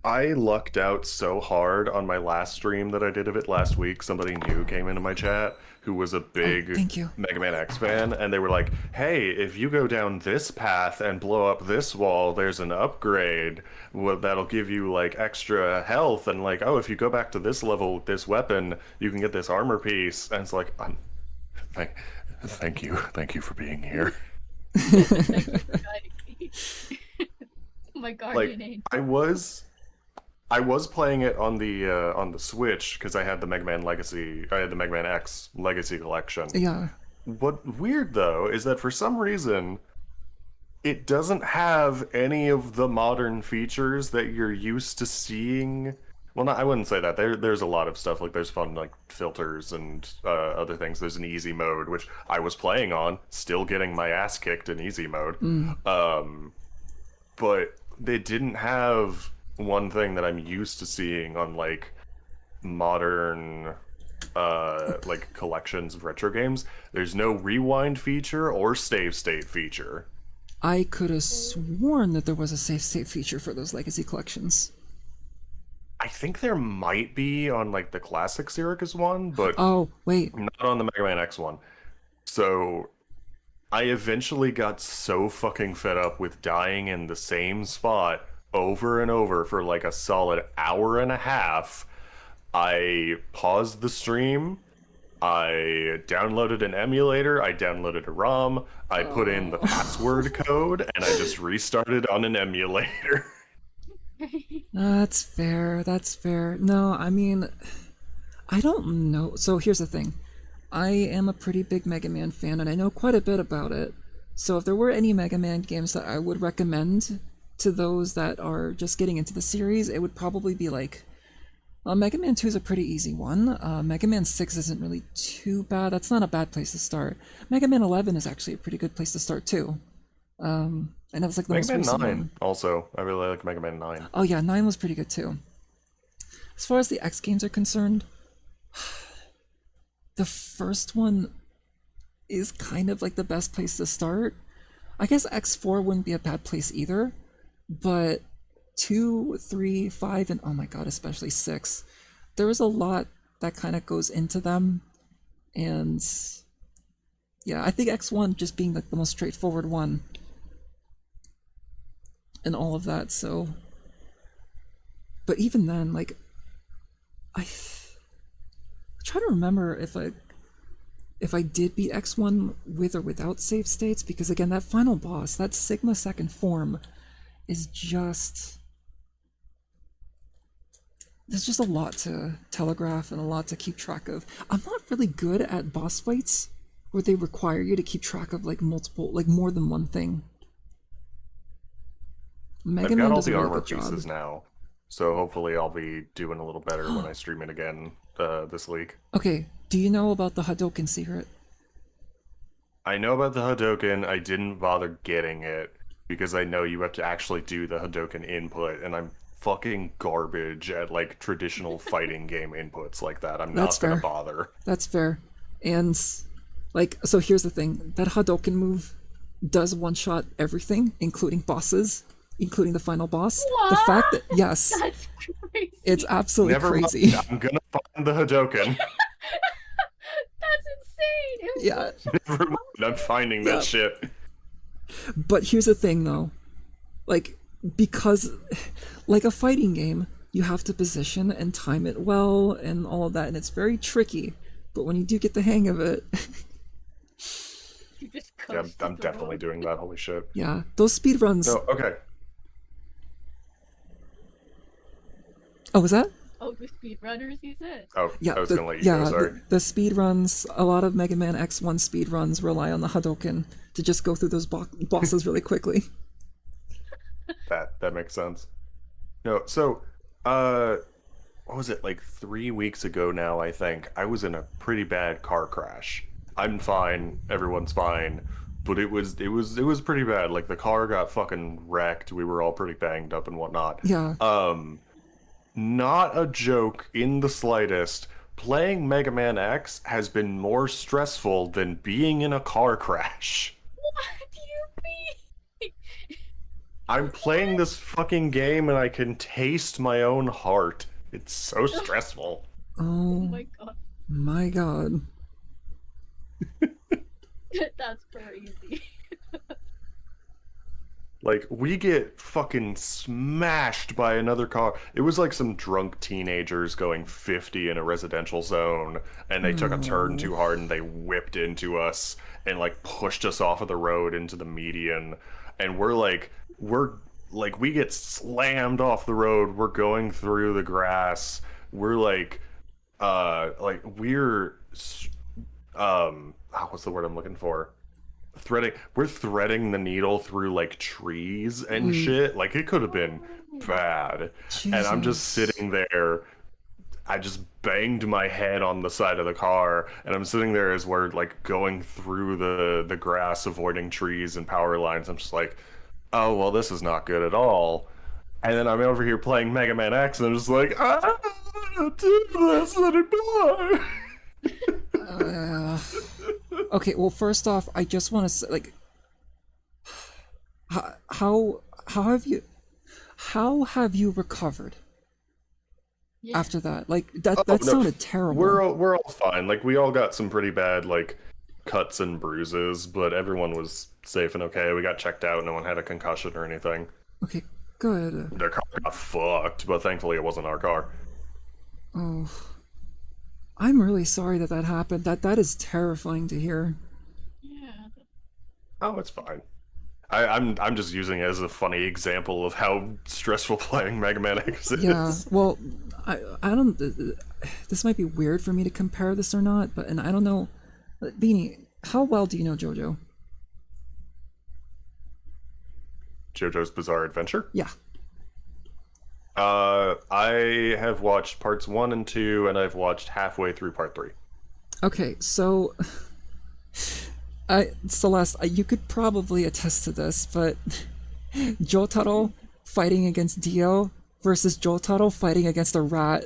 I lucked out so hard on my last stream that I did of it last week. Somebody new came into my chat who was a oh, big thank you. Mega Man X fan, and they were like, "Hey, if you go down this path and blow up this wall, there's an upgrade that'll give you like extra health, and like, oh, if you go back to this level with this weapon, you can get this armor piece." And it's like, thank, thank you for being here. Thank you for guiding me. My Like, guardian angel. I was playing it on the Switch because I had the Mega Man Legacy, I had the Mega Man X Legacy Collection. Yeah, What weird though is that for some reason it doesn't have any of the modern features that you're used to seeing. Well, not, I wouldn't say that. There's a lot of stuff like there's fun like filters and other things. There's an easy mode which I was playing on, still getting my ass kicked in easy mode. But they didn't have one thing that I'm used to seeing on like modern like collections of retro games. There's no rewind feature or save state feature. I could have sworn that there was a save state feature for those legacy collections. I think there might be on like the classic Syracuse one, but Oh, wait. not on the Mega Man X one. So I eventually got so fucking fed up with dying in the same spot over and over for like a solid hour and a half. I paused the stream. I downloaded an emulator. I downloaded a ROM. I put in the password code and I just restarted on an emulator. That's fair. That's fair. No, I mean, I don't know. So here's the thing. I am a pretty big Mega Man fan and I know quite a bit about it. So if there were any Mega Man games that I would recommend to those that are just getting into the series, it would probably be like Mega Man 2 is a pretty easy one. Mega Man 6 isn't really too bad. That's not a bad place to start. Mega Man 11 is actually a pretty good place to start too. And that was like the most Mega Man recent 9 one. also. I really like Mega Man 9. Oh yeah, 9 was pretty good too. As far as the X games are concerned, the first one is kind of like the best place to start. I guess X4 wouldn't be a bad place either, but 2, 3, 5, and oh my god, especially 6. There is a lot that kind of goes into them, and yeah, I think X1 just being like the most straightforward one and all of that, so. But even then, like, I try to remember if I did beat X1 with or without save states, because again, that final boss, that Sigma second form, is just. There's just a lot to telegraph and a lot to keep track of. I'm not really good at boss fights where they require you to keep track of like multiple, like more than one thing. Mega I've got Man all does a the really armor good job. pieces now, so hopefully I'll be doing a little better when I stream it again this week. Okay, do you know about the Hadouken secret? I know about the Hadouken. I didn't bother getting it because I know you have to actually do the Hadouken input, and I'm fucking garbage at like traditional fighting game inputs like that. I'm That's not gonna fair. bother. That's fair. And like, so here's the thing: that Hadouken move does one-shot everything, including bosses, including the final boss. The fact that yes, That's crazy. it's absolutely Never crazy. mind. I'm gonna find the Hadouken. That's insane. It was Yeah, Never mind. I'm finding that shit. but here's the thing though, like because like a fighting game, you have to position and time it well and all of that, and it's very tricky. But when you do get the hang of it, Yeah, coast I'm of the definitely world. doing that. Holy shit. Yeah, those speed runs. No, okay. Oh, was that? Oh, the speedrunners, you said. Oh, Yeah, I was gonna let you go. Sorry. the speed runs. A lot of Mega Man X1 speed runs rely on the Hadoken to just go through those bosses really quickly. That makes sense. No, so uh what was it, like 3 weeks ago now, I think. I was in a pretty bad car crash. I'm fine, everyone's fine, but it was pretty bad. Like the car got fucking wrecked. We were all pretty banged up and whatnot. Yeah. Not a joke in the slightest. Playing Mega Man X has been more stressful than being in a car crash. What do you mean? I'm playing this fucking game and I can taste my own heart. It's so stressful. Oh Oh my god. my god. That's crazy. Like, we get fucking smashed by another car. It was like some drunk teenagers going 50 in a residential zone, and they took a turn too hard and they whipped into us and like pushed us off of the road into the median. And we get slammed off the road. We're going through the grass. We're what's the word I'm looking for? We're threading the needle through like trees and shit. Like it could have been bad. And I'm just Jesus. sitting there. I just banged my head on the side of the car, and I'm sitting there as we're like going through the grass, avoiding trees and power lines. I'm just like, oh well, this is not good at all. And then I'm over here playing Mega Man X, and I'm just like, I don't do this anymore. Okay, well, first off, I just want to say, like, how have you recovered Yeah. after that? Like that No, sounded terrible. we're all fine. Like we all got some pretty bad like cuts and bruises, but everyone was safe and okay. We got checked out. No one had a concussion or anything. Okay, good. Their car got fucked, but thankfully it wasn't our car. Oh, I'm really sorry that that happened. That is terrifying to hear. Yeah. Oh, it's fine. I'm just using it as a funny example of how stressful playing Mega Man X is. Yeah. Well, I don't. This might be weird for me to compare this or not, but and I don't know, Beanie. How well do you know JoJo? JoJo's Bizarre Adventure. Yeah. I have watched parts 1 and 2, and I've watched halfway through part 3. Okay, so Celeste, you could probably attest to this, but Jotaro fighting against Dio versus Jotaro fighting against a rat,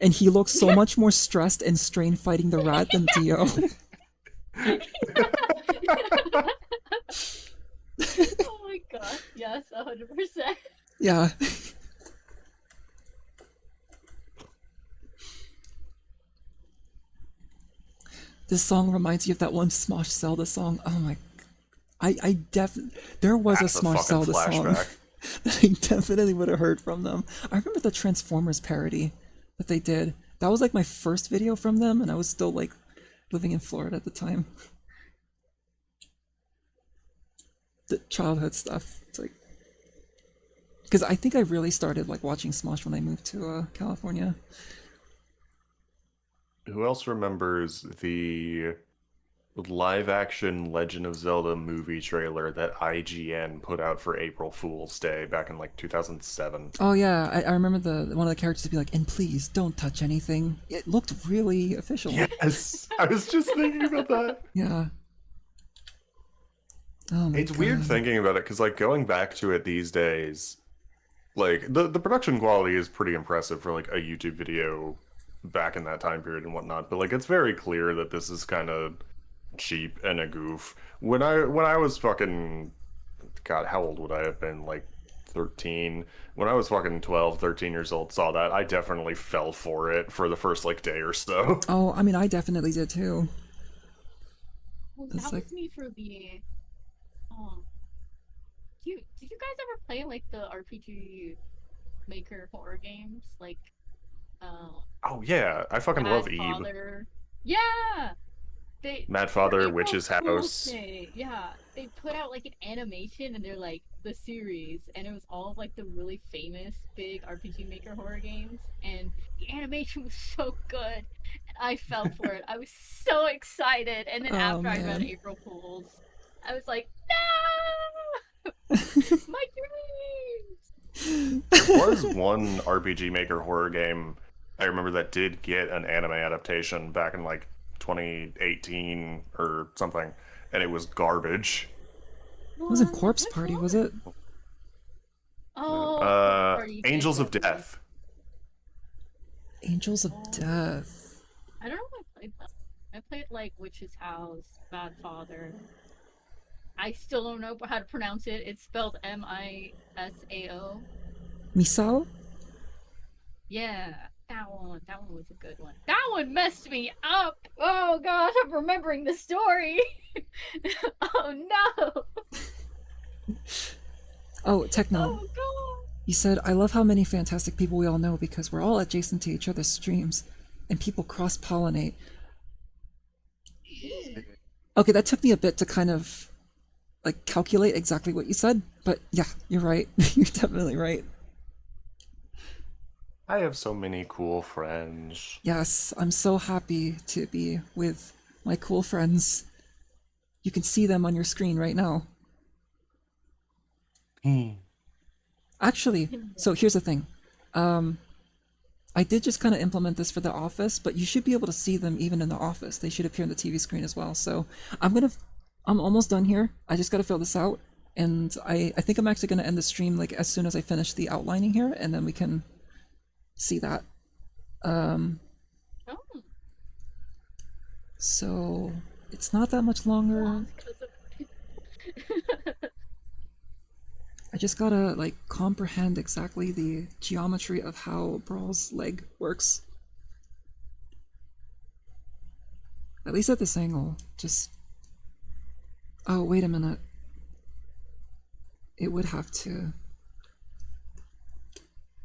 and he looks so much more stressed and strained fighting the rat than Dio. Oh my god. Yes, 100%. Yeah. This song reminds you of that one Smosh Zelda song. Oh my, there was That's a a Smosh fucking Zelda song flashback. that I definitely would have heard from them. I remember the Transformers parody that they did. That was like my first video from them, and I was still like living in Florida at the time. The childhood stuff. It's like, because I think I really started like watching Smosh when I moved to California. Who else remembers the live action Legend of Zelda movie trailer that IGN put out for April Fool's Day back in like 2007? Oh yeah, I remember the one of the characters to be like, "And please don't touch anything." It looked really official. Yes, I was just thinking about that. Yeah. Oh my It's weird God. thinking about it because like going back to it these days, like the production quality is pretty impressive for like a YouTube video back in that time period and whatnot. But like it's very clear that this is kind of cheap and a goof. When I was fucking, God, how old would I have been? Like 13. When I was fucking 12, 13 years old, saw that, I definitely fell for it for the first like day or so. Oh, I mean, I definitely did too. Well, It's that like- was me for the. Um, did you guys ever play like the RPG Maker horror games? Uh, Oh yeah, I fucking love Eve. Godfather. Yeah! Mad for Father, April Witch's Fool's House. Day, yeah, they put out like an animation and they're like the series, and it was all of like the really famous big RPG Maker horror games, and the animation was so good, and I fell for it. I was so excited, and then Oh after I read man. April Fool's, I was like, no, my dreams. There was one RPG Maker horror game I remember that did get an anime adaptation back in like 2018 or something, and it was garbage. It wasn't What? Corpse Which Party, was one? it? Oh, Corpse Party did Angels of get released. Death. Angels of Oh. Death. I don't know if I played that. I played like Witch's House, Bad Father. I still don't know how to pronounce it. It's spelled Misao. Misao? Yeah, that one. That one was a good one. That one messed me up. Oh gosh, I'm remembering the story. Oh no. Oh, Techno. Oh god. You said, I love how many fantastic people we all know because we're all adjacent to each other's streams and people cross pollinate. Okay, that took me a bit to kind of like calculate exactly what you said, but yeah, you're right. You're definitely right. I have so many cool friends. Yes, I'm so happy to be with my cool friends. You can see them on your screen right now. Actually, so here's the thing. I did just kind of implement this for the office, but you should be able to see them even in the office. They should appear on the TV screen as well. So I'm almost done here. I just gotta fill this out. And I think I'm actually gonna end the stream like as soon as I finish the outlining here, and then we can see that. Oh. So it's not that much longer. I just gotta like comprehend exactly the geometry of how Brawl's leg works. At least at this angle. Just. Oh, wait a minute. It would have to.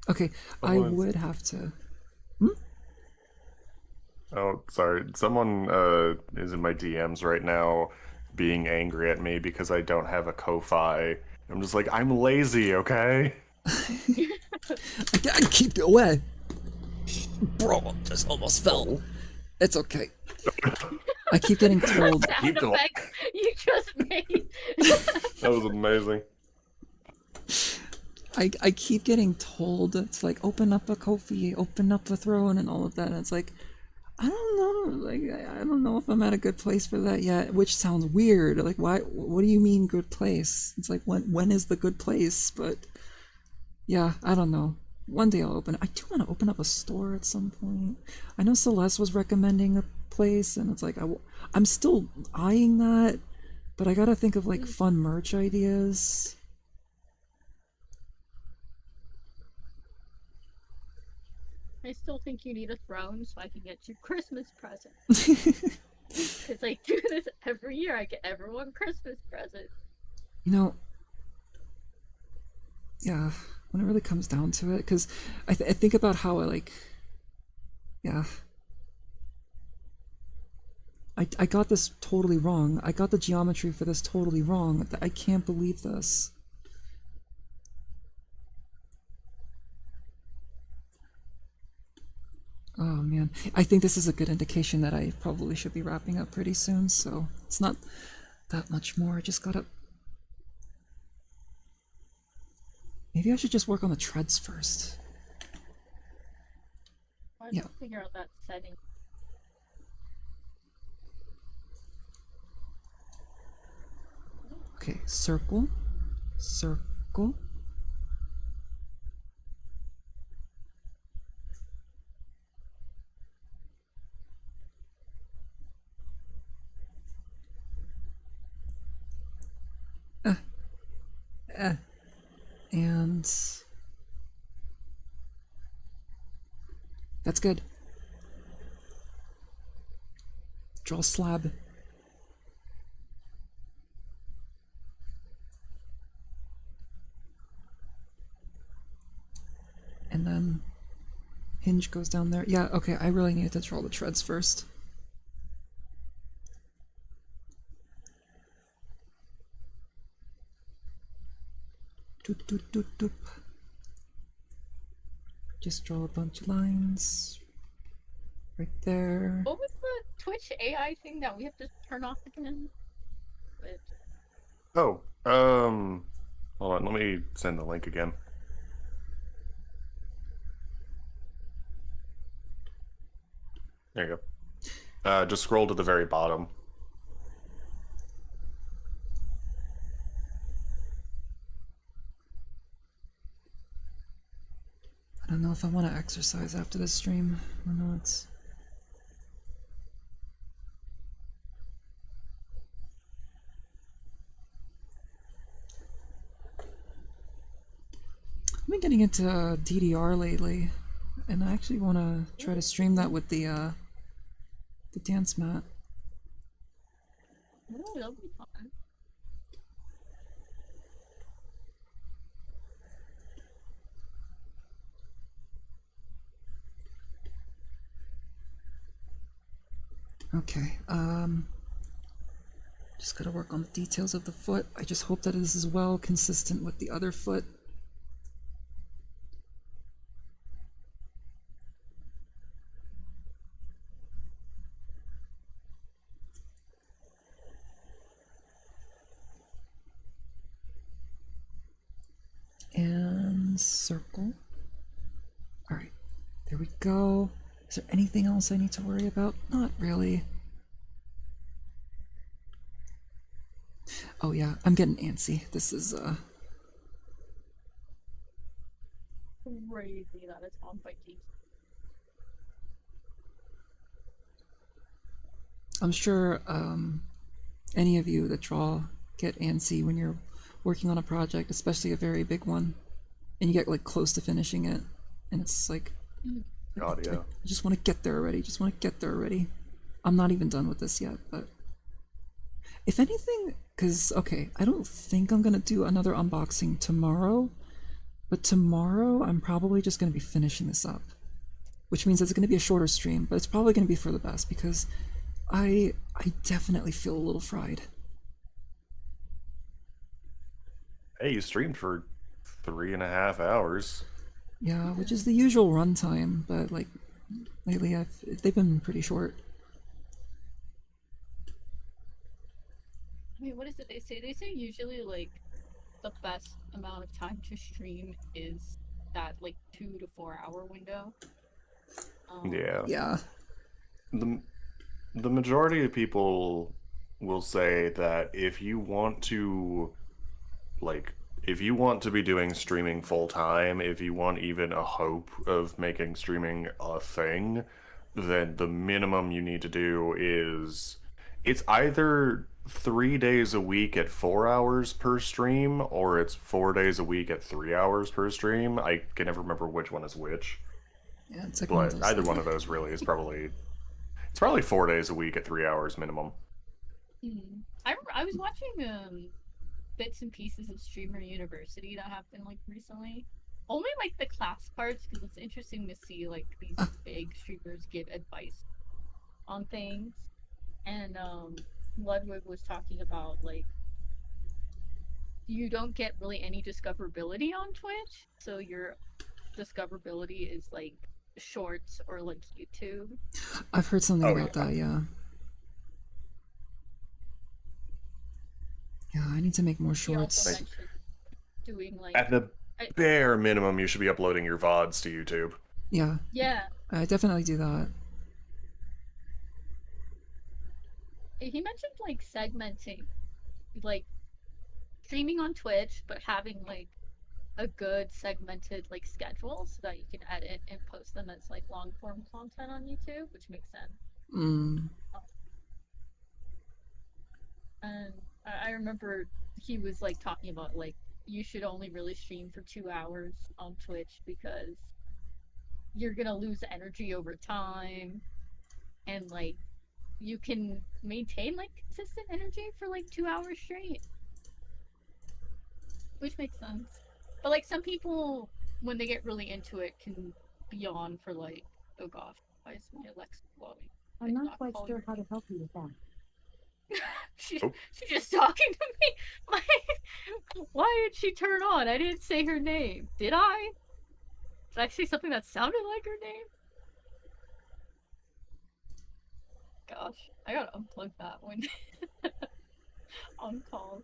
Okay, I would have to. Oh, sorry. Someone is in my DMs right now being angry at me because I don't have a Ko-Fi. I'm just like, I'm lazy, okay? I keep it away. Bro, just almost fell. It's okay. I keep getting told. Sound effect you just made. That was amazing. I keep getting told to like open up a Kofi, open up a throne, and all of that. And it's like, I don't know. Like I don't know if I'm at a good place for that yet. Which sounds weird. Like why? What do you mean good place? It's like when is the good place? But yeah, I don't know. One day I'll open. I do want to open up a store at some point. I know Celeste was recommending a place, and it's like I'm still eyeing that, but I gotta think of like fun merch ideas. I still think you need a throne so I can get you Christmas presents. Because I do this every year. I get everyone Christmas presents. You know, yeah, when it really comes down to it, because I think about how I like, yeah. I got this totally wrong. I got the geometry for this totally wrong. I can't believe this. Oh man, I think this is a good indication that I probably should be wrapping up pretty soon, so it's not that much more. I just gotta... Maybe I should just work on the treads first. I don't figure out that setting. Okay, circle, circle. And that's good. Draw a slab. And then hinge goes down there. Yeah, okay, I really needed to draw the treads first. Doop, doop, doop, doop. Just draw a bunch of lines right there. What was the Twitch AI thing that we have to turn off again? But Oh, hold on, let me send the link again. There you go. Just scroll to the very bottom. I don't know if I want to exercise after this stream or not. I've been getting into DDR lately, and I actually want to try to stream that with the dance mat. oh, that'll be fun. Okay, just gotta work on the details of the foot. I just hope that this is well consistent with the other foot. And circle. Alright, there we go. Is there anything else I need to worry about? Not really. Oh yeah, I'm getting antsy. This is Crazy that it's on by teams. I'm sure any of you that draw get antsy when you're working on a project, especially a very big one, and you get like close to finishing it, and it's like, God, yeah. I just want to get there already. Just want to get there already. I'm not even done with this yet, but if anything, because okay, I don't think I'm gonna do another unboxing tomorrow, but tomorrow I'm probably just gonna be finishing this up, which means it's gonna be a shorter stream, but it's probably gonna be for the best because I definitely feel a little fried. Hey, you streamed for 3.5 hours. Yeah, which is the usual runtime, but like lately they've been pretty short. I mean, what is it they say? They say usually like the best amount of time to stream is that like 2 to 4 hour window. Yeah. Yeah. The majority of people will say that if you want to, like, if you want to be doing streaming full time, if you want even a hope of making streaming a thing, then the minimum you need to do is it's either 3 days a week at 4 hours per stream, or it's 4 days a week at 3 hours per stream. I can never remember which one is which, Yeah, it's like but either one of those really is probably it's probably 4 days a week at 3 hours minimum. I was watching bits and pieces of Streamer University that happened like recently. Only like the class parts because it's interesting to see like these big streamers give advice on things. And Ludwig was talking about like you don't get really any discoverability on Twitch, so your discoverability is like shorts or like YouTube. I've heard something Oh, about yeah. that, yeah. Yeah, I need to make more He also shorts. mentioned doing like At the bare minimum, you should be uploading your VODs to YouTube. Yeah, yeah. I definitely do that. He mentioned like segmenting, like streaming on Twitch, but having like a good segmented like schedule so that you can edit and post them as like long form content on YouTube, which makes sense. And I remember he was like talking about like you should only really stream for 2 hours on Twitch because you're gonna lose energy over time, and like you can maintain like consistent energy for like 2 hours straight, which makes sense. But like some people, when they get really into it, can be on for like, oh gosh, why is my Alexa glowing? I'm not quite sure how to help you with that. Oh. she's just talking to me. Like, why did she turn on? I didn't say her name. Did I? Did I say something that sounded like her name? Gosh, I gotta unplug that one on calls.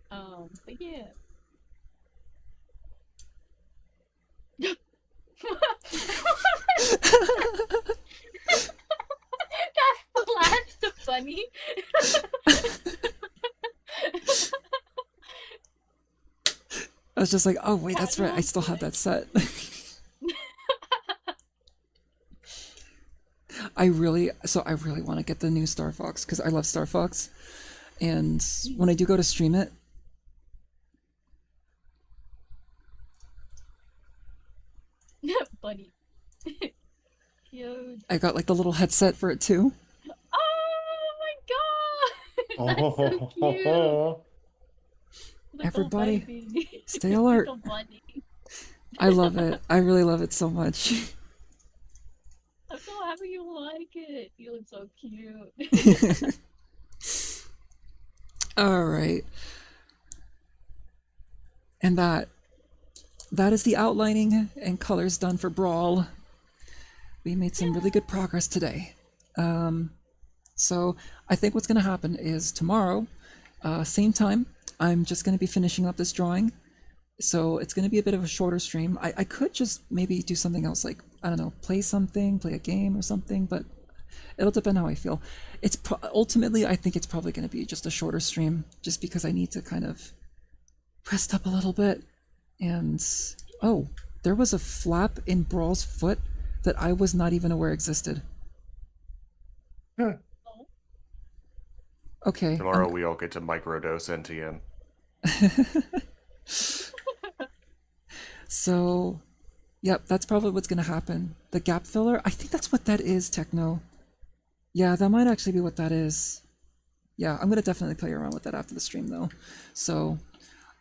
But yeah. That flashed the bunny. I was just like, oh wait, that's right, I still have that set. I really want to get the new Star Fox because I love Star Fox, and when I do go to stream it, Bunny. Cute. I got like the little headset for it too. Oh my god! That's so cute. Little Everybody, baby. stay alert. Little bunny. I love it. I really love it so much. I'm so happy you like it. You look so cute. All right. And that is the outlining and colors done for Brawl. We made some really good progress today. So I think what's going to happen is tomorrow, same time, I'm just going to be finishing up this drawing. So it's going to be a bit of a shorter stream. I could just maybe do something else, like, I don't know, play a game or something, but it'll depend how I feel. It's ultimately, I think it's probably going to be just a shorter stream, just because I need to kind of rest up a little bit. And, oh, there was a flap in Brawl's foot that I was not even aware existed. Okay. Tomorrow we all get to microdose NTN. So, yep, that's probably what's going to happen. The gap filler, I think that's what that is, Techno. Yeah, that might actually be what that is. Yeah, I'm going to definitely play around with that after the stream, though. So,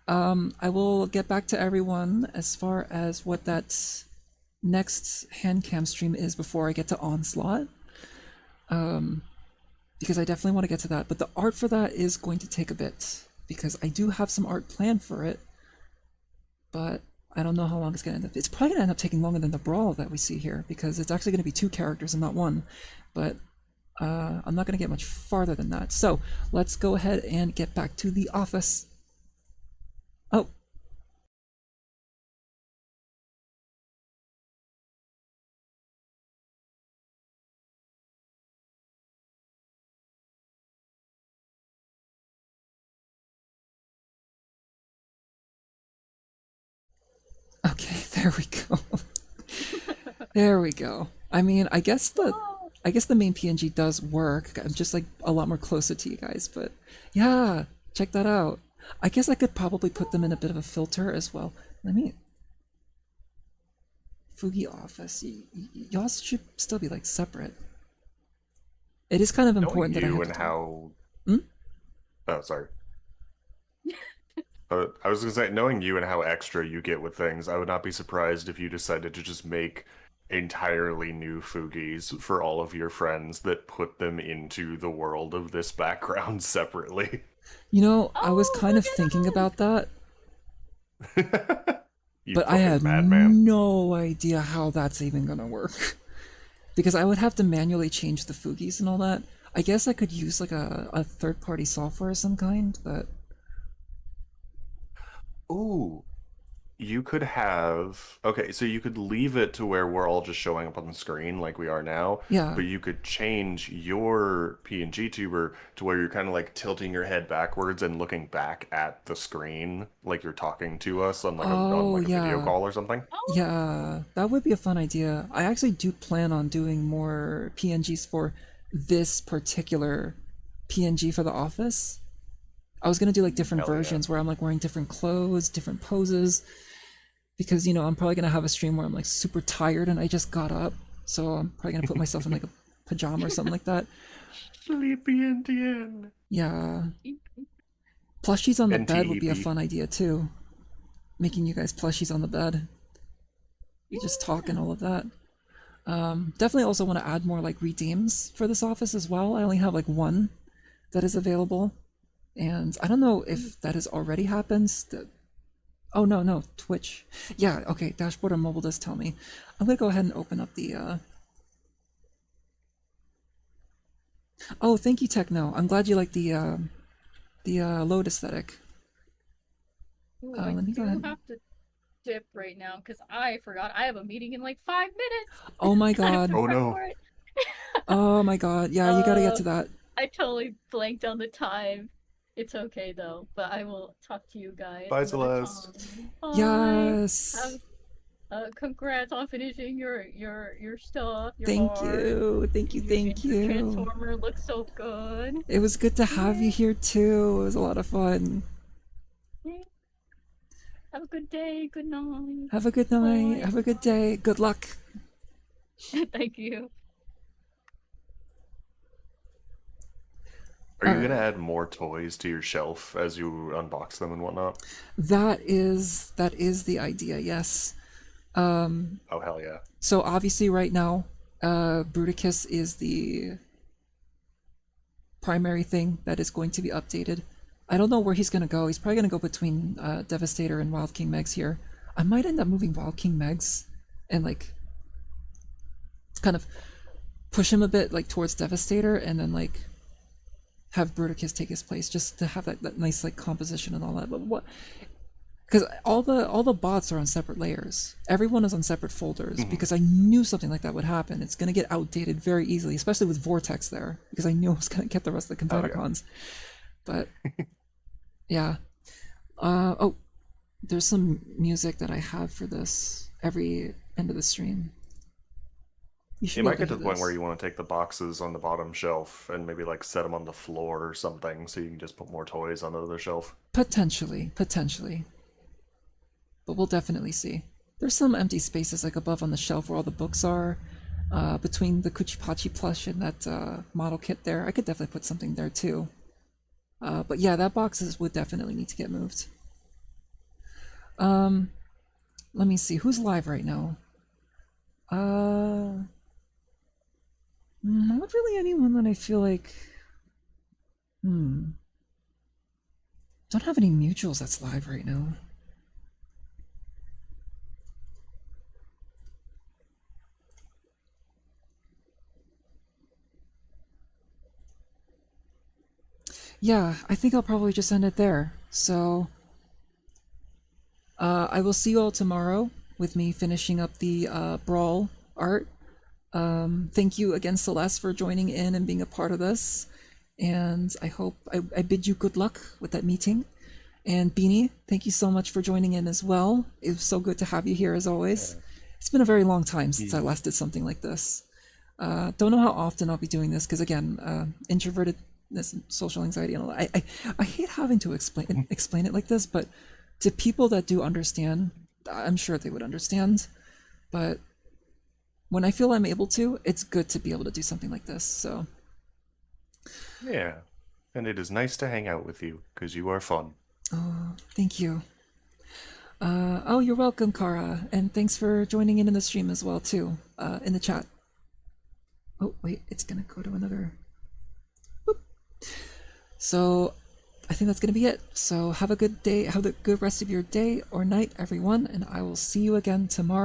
I will get back to everyone as far as what that next hand cam stream is before I get to Onslaught. Because I definitely want to get to that. But the art for that is going to take a bit, because I do have some art planned for it. But I don't know how long it's going to end up. It's probably going to end up taking longer than the Brawl that we see here, because it's actually going to be 2 characters and not 1. But I'm not going to get much farther than that. So let's go ahead and get back to the office. Oh. Okay, there we go. There we go. I mean, I guess the main PNG does work. I'm just like a lot more closer to you guys, but yeah, check that out. I guess I could probably put them in a bit of a filter as well. Let me... Fugi office. Y'all should still be like separate. It is kind of important that I have and to how... Hmm? Oh, sorry. I was gonna say, knowing you and how extra you get with things, I would not be surprised if you decided to just make entirely new Fugis for all of your friends that put them into the world of this background separately. You know, I was kind of thinking about that, but I had no idea how that's even gonna work. Because I would have to manually change the Fugis and all that. I guess I could use like a third-party software of some kind, but... Ooh, you could have... Okay, so you could leave it to where we're all just showing up on the screen like we are now. Yeah. But you could change your PNG tuber to where you're kind of like tilting your head backwards and looking back at the screen like you're talking to us on like a video call or something. Yeah, that would be a fun idea. I actually do plan on doing more PNGs for this particular PNG for the office. I was gonna do like different versions where I'm like wearing different clothes, different poses, because, you know, I'm probably gonna have a stream where I'm like super tired and I just got up, so I'm probably gonna put myself in like a pajama or something like that. Sleepy Indian. Yeah. Plushies on the bed would be a fun idea too. Making you guys plushies on the bed. You just talk and all of that. Definitely also want to add more like redeems for this office as well. I only have like 1. that is available. And I don't know if that has already happened. Oh, no, Twitch. Yeah, okay, Dashboard on mobile does tell me. I'm gonna go ahead and open up the, Oh, thank you, Techno. I'm glad you like the load aesthetic. Ooh, Let I me go do ahead. have to dip right now because I forgot I have a meeting in like 5 minutes. Oh my I have god. to Oh prep no. for it. Oh my god. Yeah, you gotta get Uh, to that. I totally blanked on the time. It's okay though, but I will talk to you guys Bye, another Celeste. time. Bye. Yes. Have congrats on finishing your stuff, your Thank art. you. Thank you. Your Thank you. transformer looks so good. It was good to have you Yeah. here too. It was a lot of fun. Yeah. Have a good day. Good night. Have a good night. Bye. Have a good day. Good luck. Thank you. Are All you gonna right. add more toys to your shelf as you unbox them and whatnot? That is the idea. Yes. Oh hell yeah. So obviously right now, Bruticus is the primary thing that is going to be updated. I don't know where he's gonna go. He's probably gonna go between Devastator and Wild King Megs here. I might end up moving Wild King Megs and like kind of push him a bit like towards Devastator and then like have Bruticus take his place just to have that nice like composition and all that. But what, because all the bots are on separate layers. Everyone is on separate folders because I knew something like that would happen. It's gonna get outdated very easily, especially with Vortex there, because I knew I was gonna get the rest of the Oh yeah. Combaticons. But yeah. Oh, there's some music that I have for this every end of the stream. You should You be might able get to to the hear point where this. you want to take the boxes on the bottom shelf and maybe like set them on the floor or something so you can just put more toys on the other shelf. Potentially. But we'll definitely see. There's some empty spaces like above on the shelf where all the books are. Between the Kuchipachi plush and that model kit there, I could definitely put something there too. But yeah, that boxes would definitely need to get moved. Let me see who's live right now. Not really anyone that I feel like. Don't have any mutuals that's live right now. Yeah, I think I'll probably just end it there. So, I will see you all tomorrow with me finishing up the Brawl art. Thank you again, Celeste, for joining in and being a part of this. And I bid you good luck with that meeting. And Beanie, thank you so much for joining in as well. It was so good to have you here as always. It's been a very long time since I last did something like this. Don't know how often I'll be doing this because again, introvertedness and social anxiety and all that. I hate having to explain it like this, but to people that do understand, I'm sure they would understand. But when I feel I'm able to, it's good to be able to do something like this. So Yeah. And it is nice to hang out with you because you are fun. thank you. Oh, you're welcome, Kara, and thanks for joining in the stream as well too, in the chat. Oh wait, it's gonna go to another. Boop. So I think that's gonna be it. So have a good day, have a good rest of your day or night, everyone, and I will see you again tomorrow.